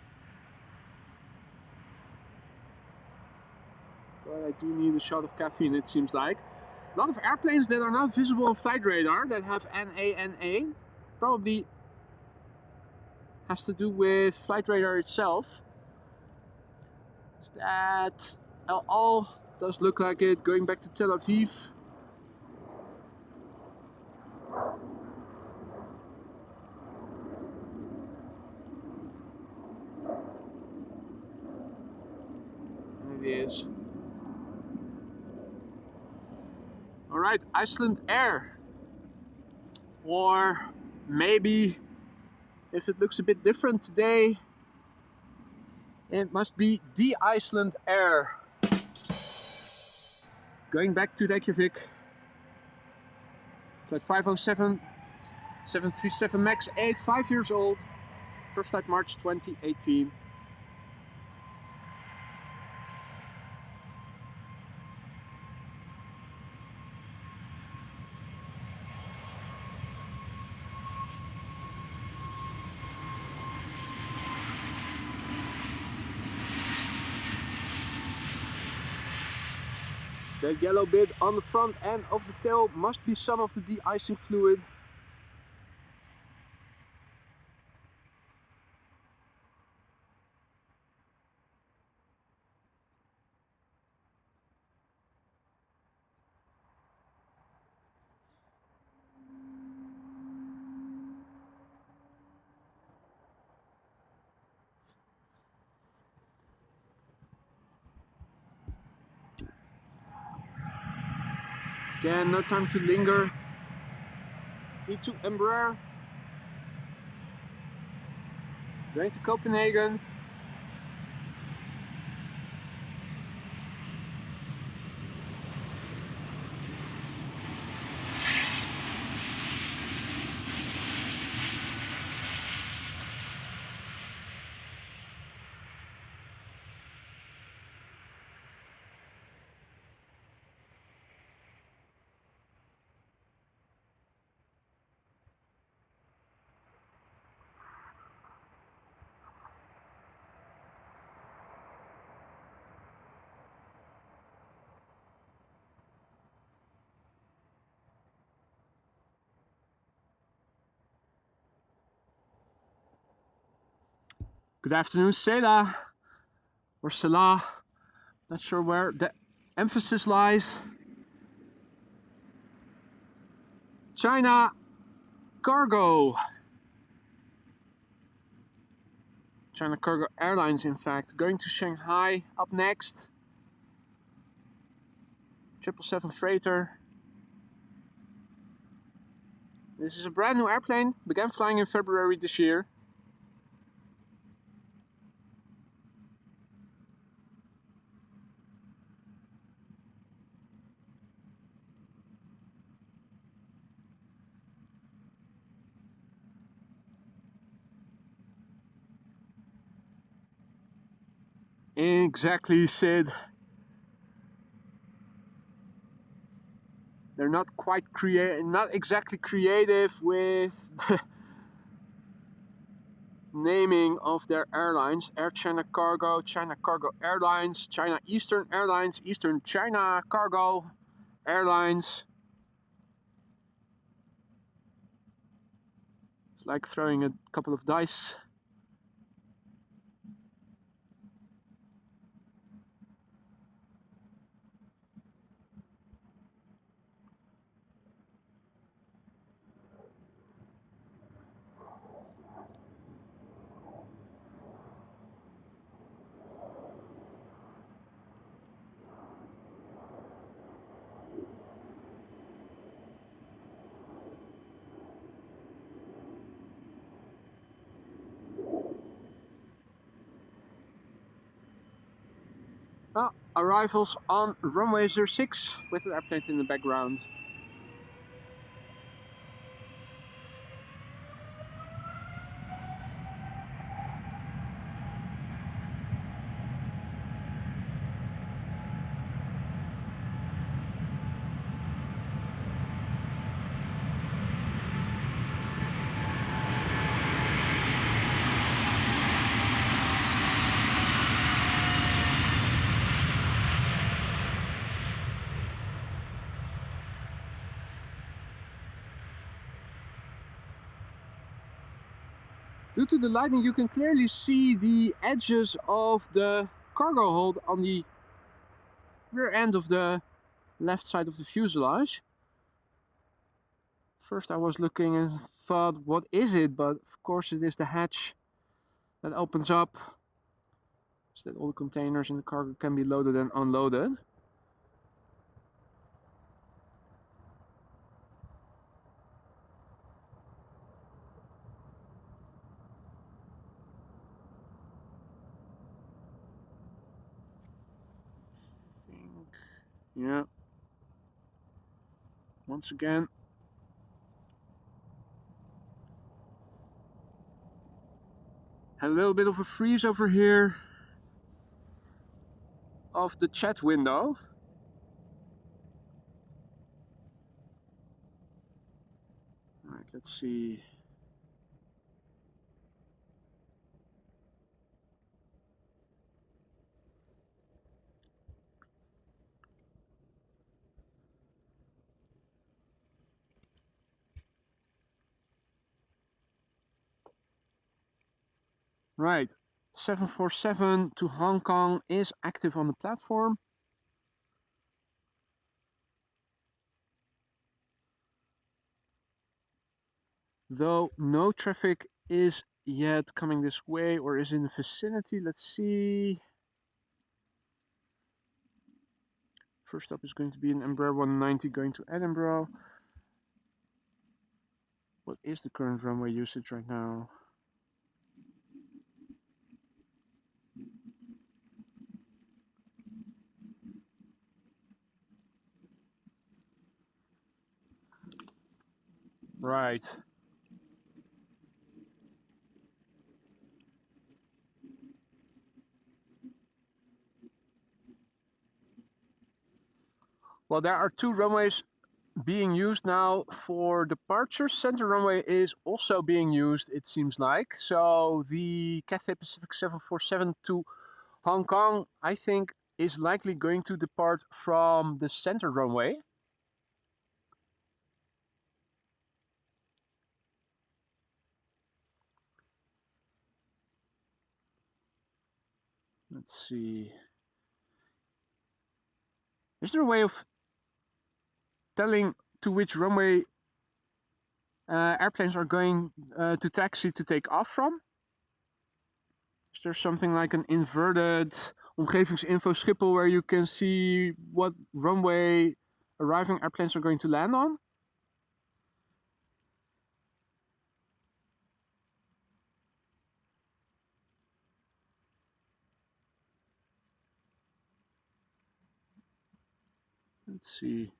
But I do need a shot of caffeine, it seems like. A lot of airplanes that are not visible on flight radar that have NANA. Probably has to do with flight radar itself. Is that El Al? Does look like it. Going back to Tel Aviv. And it is. Alright, Iceland Air. Or maybe, if it looks a bit different today, it must be the Iceland Air. Going back to Reykjavik. Flight 507, 737 MAX 8, 5 years old. First flight March 2018. That yellow bit on the front end of the tail must be some of the de-icing fluid. Again, no time to linger. E2 Embraer. Going to Copenhagen. Good afternoon, Seda, or Salah. Not sure where the emphasis lies. China Cargo. China Cargo Airlines, in fact. Going to Shanghai up next. 777 freighter. This is a brand new airplane. Began flying in February this year. Exactly, Sid. They're not exactly creative with the naming of their airlines. Air China Cargo, China Cargo Airlines, China Eastern Airlines, Eastern China Cargo Airlines. It's like throwing a couple of dice. Arrivals on runway 06 with an airplane in the background. Due to the lighting, you can clearly see the edges of the cargo hold on the rear end of the left side of the fuselage. First I was looking and thought, what is it? But of course it is the hatch that opens up so that all the containers in the cargo can be loaded and unloaded. Yeah. Once again. Had a little bit of a freeze over here of the chat window. Alright, let's see. Right, 747 to Hong Kong is active on the platform. Though no traffic is yet coming this way or is in the vicinity. Let's see. First up is going to be an Embraer 190 going to Edinburgh. What is the current runway usage right now? Right. Well, there are two runways being used now for departure. Center runway is also being used, it seems like. So the Cathay Pacific 747 to Hong Kong, I think, is likely going to depart from the center runway. Let's see. Is there a way of telling to which runway airplanes are going to taxi to take off from? Is there something like an inverted omgevingsinfo Schiphol where you can see what runway arriving airplanes are going to land on? Let's see.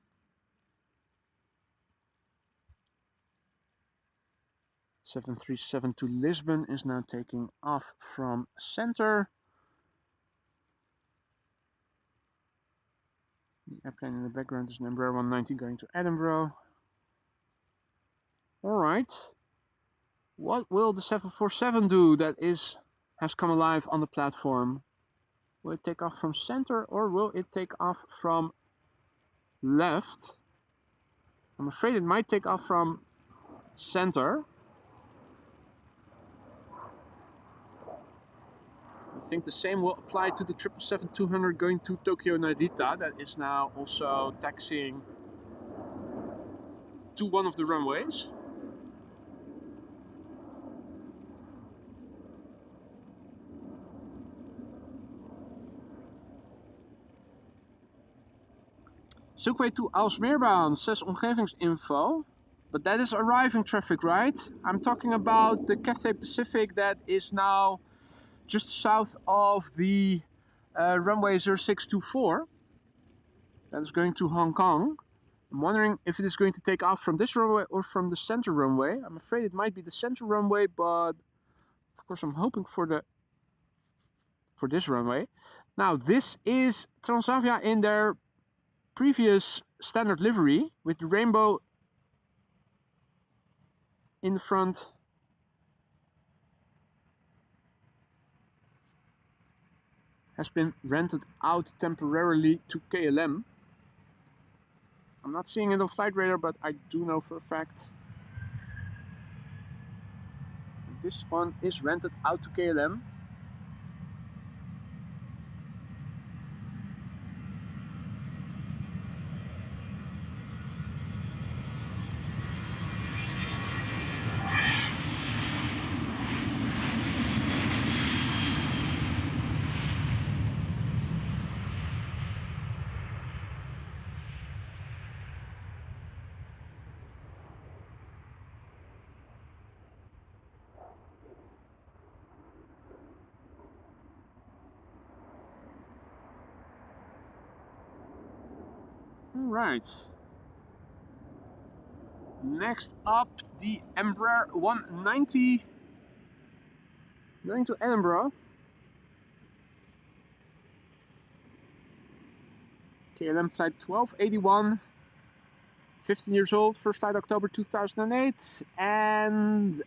(737) to Lisbon is now taking off from center. The airplane in the background is an Embraer 190 going to Edinburgh. Alright. What will the 747 do that has come alive on the platform? Will it take off from center or will it take off from left? I'm afraid it might take off from center. I think the same will apply to the 777-200 going to Tokyo Narita. That is now also taxiing to one of the runways. Zoekway to Aalsmeerbaan, says omgevingsinfo. But that is arriving traffic, right? I'm talking about the Cathay Pacific that is now just south of the runway 0624. That is going to Hong Kong. I'm wondering if it is going to take off from this runway or from the center runway. I'm afraid it might be the center runway, but of course I'm hoping for this runway. Now this is Transavia in their previous standard livery with the rainbow in the front. Has been rented out temporarily to KLM. I'm not seeing it on flight radar, but I do know for a fact This one is rented out to KLM. Right. Next up, the Embraer 190 going to Edinburgh. KLM flight 1281, 15 years old, first flight October 2008, and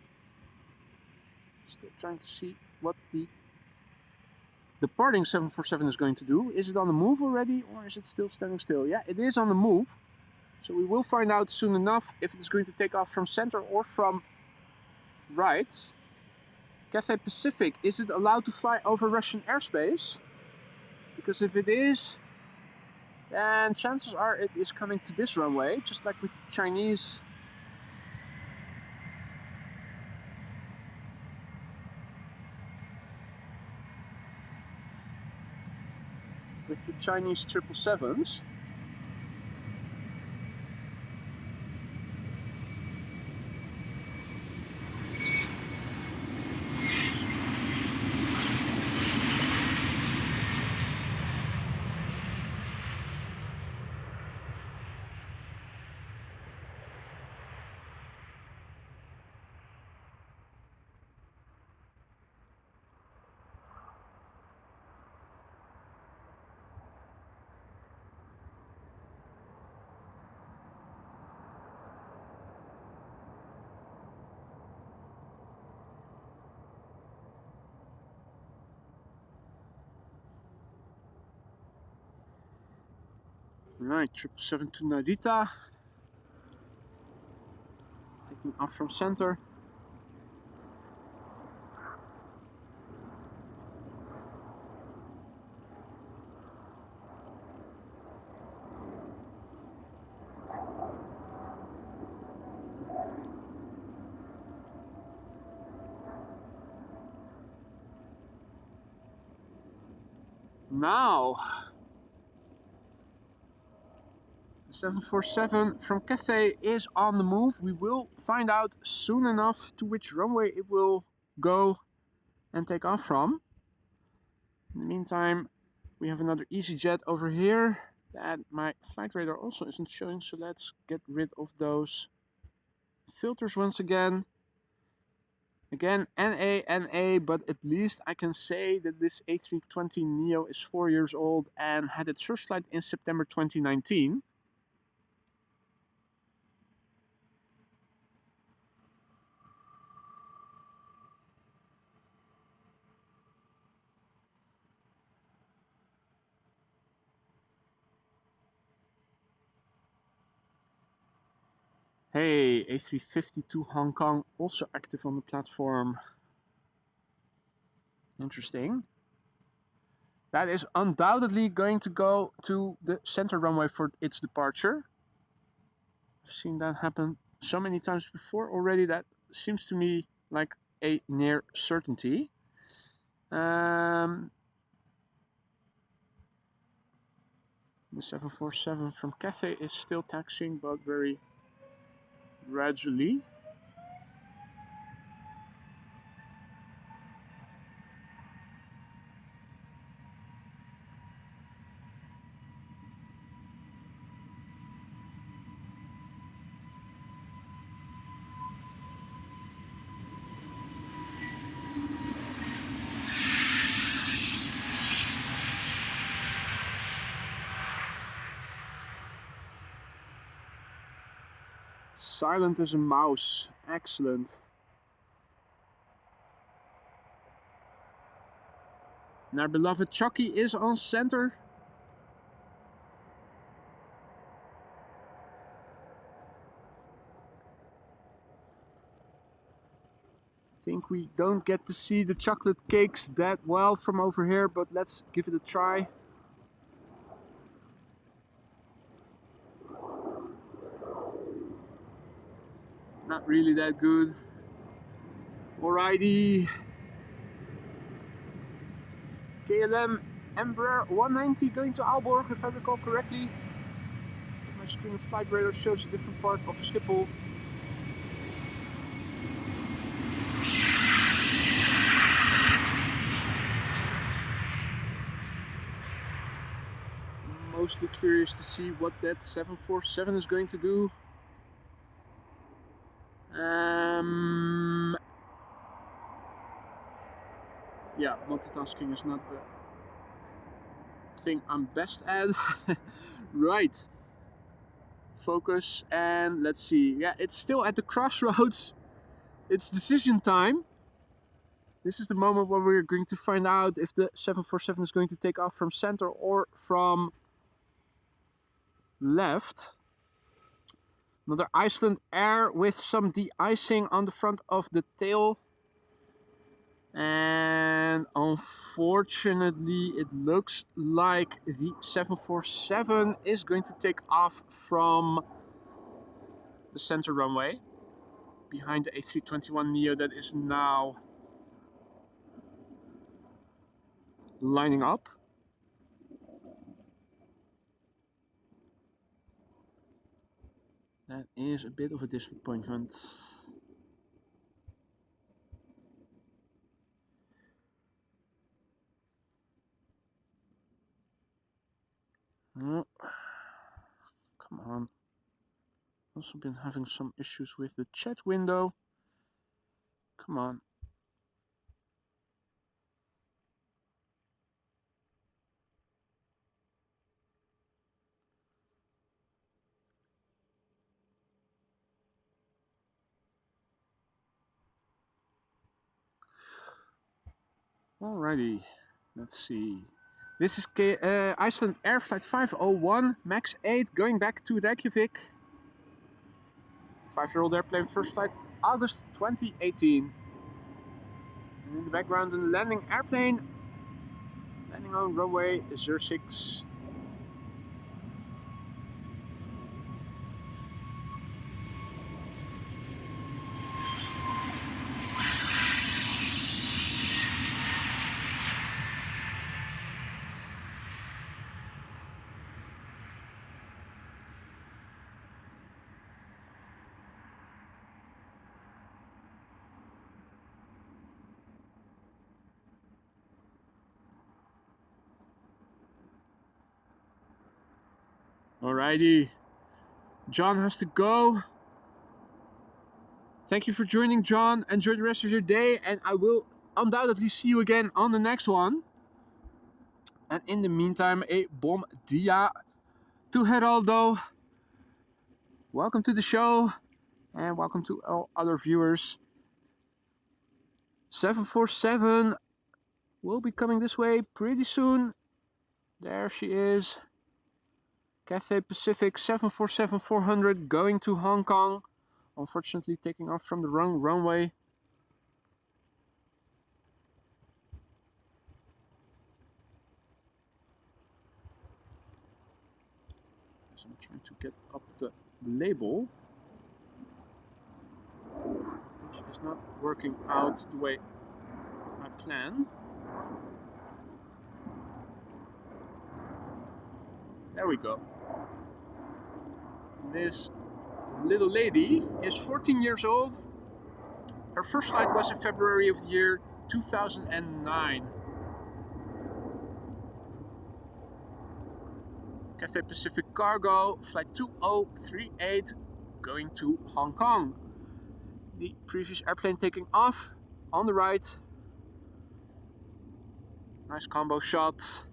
still trying to see what the departing 747 is going to do. Is it on the move already, or is it still standing still? Yeah, it is on the move. So we will find out soon enough if it is going to take off from center or from right. Cathay Pacific, is it allowed to fly over Russian airspace? Because if it is, then chances are it is coming to this runway, just like with the Chinese. With the Chinese 777s. Right, 777 to Narita. Taking off from center. Now, the 747 from Cathay is on the move. We will find out soon enough to which runway it will go and take off from. In the meantime, we have another EasyJet over here that my flight radar also isn't showing, so let's get rid of those filters once again. Again, NA, but at least I can say that this A320neo is 4 years old and had its first flight in September 2019. Hey, A350 Hong Kong also active on the platform. Interesting. That is undoubtedly going to go to the center runway for its departure. I've seen that happen so many times before already. That seems to me like a near certainty. The 747 from Cathay is still taxiing, but very gradually. Silent as a mouse. Excellent. And our beloved Chucky is on center. I think we don't get to see the chocolate cakes that well from over here, but let's give it a try. Not really that good. Alrighty. KLM Embraer 190 going to Aalborg, if I recall correctly. But my screen of flight radar shows a different part of Schiphol. Mostly curious to see what that 747 is going to do. Yeah, multitasking is not the thing I'm best at. Right. Focus, and let's see. Yeah, it's still at the crossroads. It's decision time. This is the moment where we're going to find out if the 747 is going to take off from center or from left. Another Iceland Air with some de-icing on the front of the tail. And unfortunately, it looks like the 747 is going to take off from the center runway behind the A321neo that is now lining up. That is a bit of a disappointment. Oh, come on. Also been having some issues with the chat window. Come on. Alrighty, let's see. This is Iceland Air Flight 501, MAX 8, going back to Reykjavik. 5-year-old airplane, first flight, August 2018. And in the background, a landing airplane, landing on runway 06. Alrighty, John has to go. Thank you for joining, John. Enjoy the rest of your day, and I will undoubtedly see you again on the next one. And in the meantime, a bom dia to Geraldo. Welcome to the show, and welcome to all other viewers. 747 will be coming this way pretty soon. There she is. Cathay Pacific 747-400 going to Hong Kong. Unfortunately taking off from the wrong runway. So I'm trying to get up the label, which is not working out the way I planned. There we go. This little lady is 14 years old. Her first flight was in February of the year 2009. Cathay Pacific Cargo, flight 2038, going to Hong Kong. The previous airplane taking off on the right. Nice combo shot.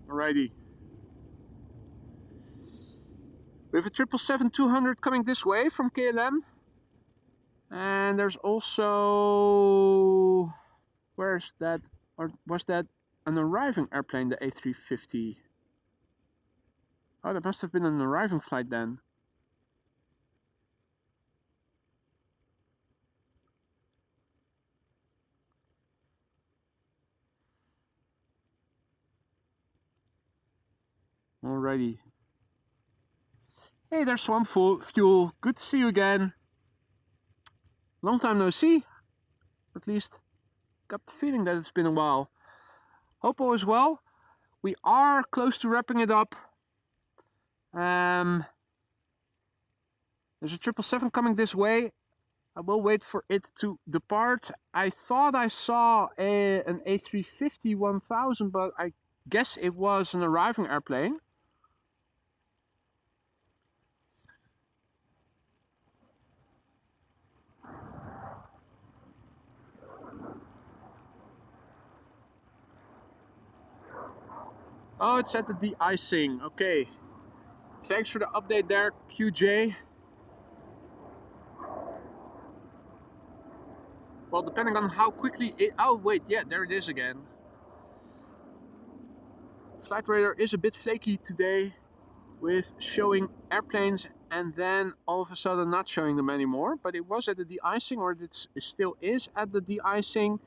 Alrighty. We have a 777-200 coming this way from KLM. And there's also... Where's that? Or was that an arriving airplane, the A350? Oh, that must have been an arriving flight then. Alrighty. Hey, there's Swamp Fuel. Good to see you again. Long time no see. At least got the feeling that it's been a while. Hope all is well. We are close to wrapping it up. There's a 777 coming this way. I will wait for it to depart. I thought I saw an A350-1000, but I guess it was an arriving airplane. Oh, it's at the de-icing. Okay. Thanks for the update there, QJ. Well, depending on how quickly it... Oh, wait, yeah, there it is again. Flight radar is a bit flaky today with showing airplanes and then all of a sudden not showing them anymore. But it was at the de-icing, or it still is at the de-icing.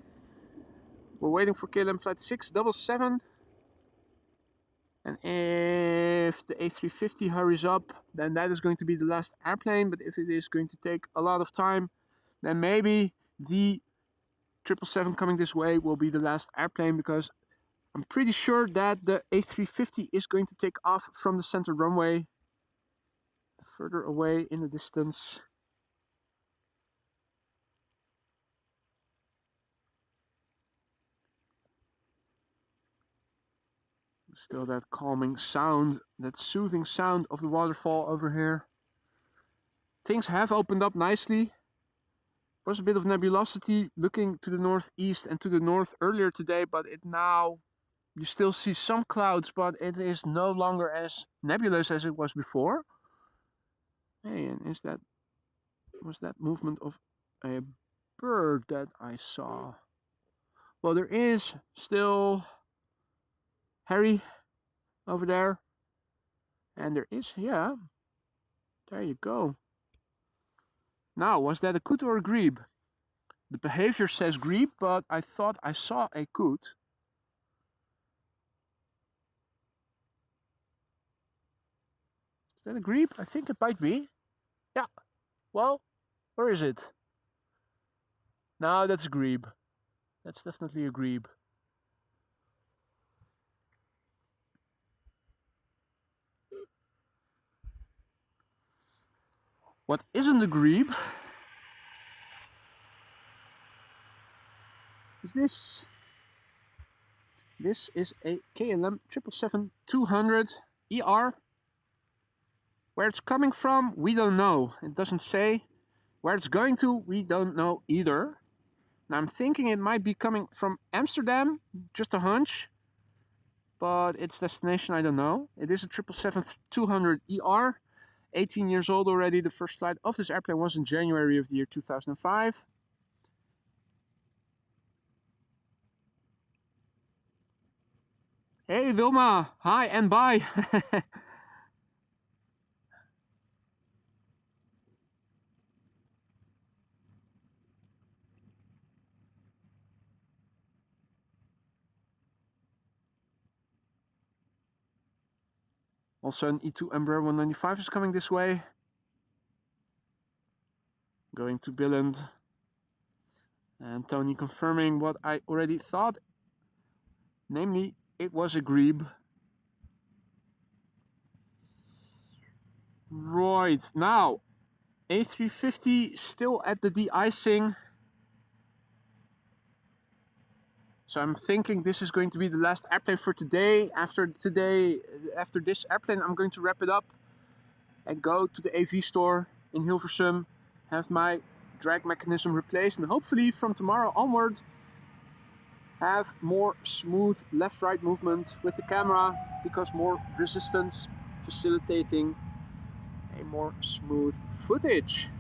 We're waiting for KLM flight 677. And if the A350 hurries up, then that is going to be the last airplane. But if it is going to take a lot of time, then maybe the 777 coming this way will be the last airplane, because I'm pretty sure that the A350 is going to take off from the center runway further away in the distance. Still that calming sound, that soothing sound of the waterfall over here. Things have opened up nicely. There was a bit of nebulosity looking to the northeast and to the north earlier today, but it now, you still see some clouds, but it is no longer as nebulous as it was before. Hey, and was that movement of a bird that I saw? Well, there is still Harry over there. And there is, yeah, there you go. Now, was that a coot or a grebe? The behavior says grebe, but I thought I saw a coot. Is that a grebe? I think it might be. Yeah. Well, where is it? No, that's a grebe. That's definitely a grebe. What isn't a grebe is this. This is a KLM 777-200 ER. Where it's coming from, we don't know. It doesn't say. Where it's going to, we don't know either. Now I'm thinking it might be coming from Amsterdam, just a hunch. But its destination, I don't know. It is a 777-200 ER. 18 years old already. The first flight of this airplane was in January of the year 2005. Hey Wilma, hi and bye. Also an E2 Embraer 195 is coming this way. Going to Billund. And Tony confirming what I already thought. Namely, it was a grebe. Right, now A350 still at the de-icing. So I'm thinking this is going to be the last airplane for today. After this airplane, I'm going to wrap it up and go to the AV store in Hilversum, have my drag mechanism replaced, and hopefully from tomorrow onward have more smooth left-right movement with the camera, because more resistance facilitating a more smooth footage.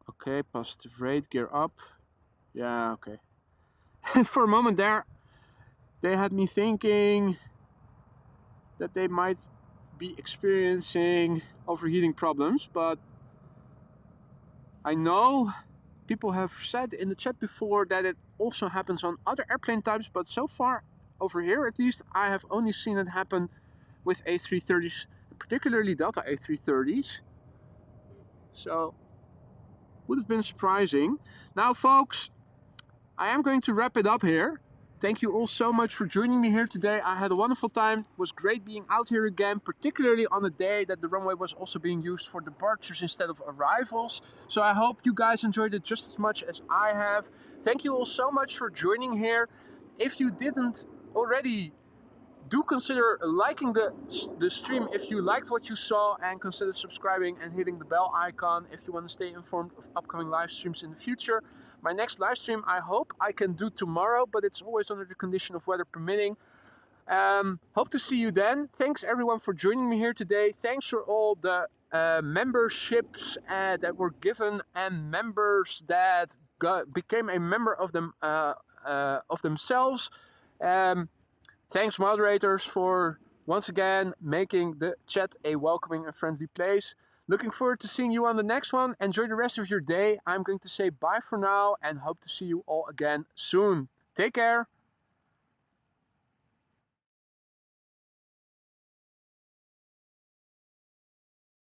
Okay, positive rate, gear up. Yeah, okay. For a moment there, they had me thinking that they might be experiencing overheating problems, but I know people have said in the chat before that it also happens on other airplane types, but so far over here at least I have only seen it happen with A330s, particularly Delta A330s. So would have been surprising. Now folks, I am going to wrap it up here. Thank you all so much for joining me here today. I had a wonderful time. It was great being out here again, particularly on the day that the runway was also being used for departures instead of arrivals. So I hope you guys enjoyed it just as much as I have. Thank you all so much for joining here. If you didn't already, do consider liking the stream if you liked what you saw, and consider subscribing and hitting the bell icon if you want to stay informed of upcoming live streams in the future. My next live stream I hope I can do tomorrow, but it's always under the condition of weather permitting. Hope to see you then. Thanks everyone for joining me here today. Thanks for all the memberships that were given and members that became a member of them of themselves. Thanks moderators for once again making the chat a welcoming and friendly place. Looking forward to seeing you on the next one. Enjoy the rest of your day. I'm going to say bye for now and hope to see you all again soon. Take care.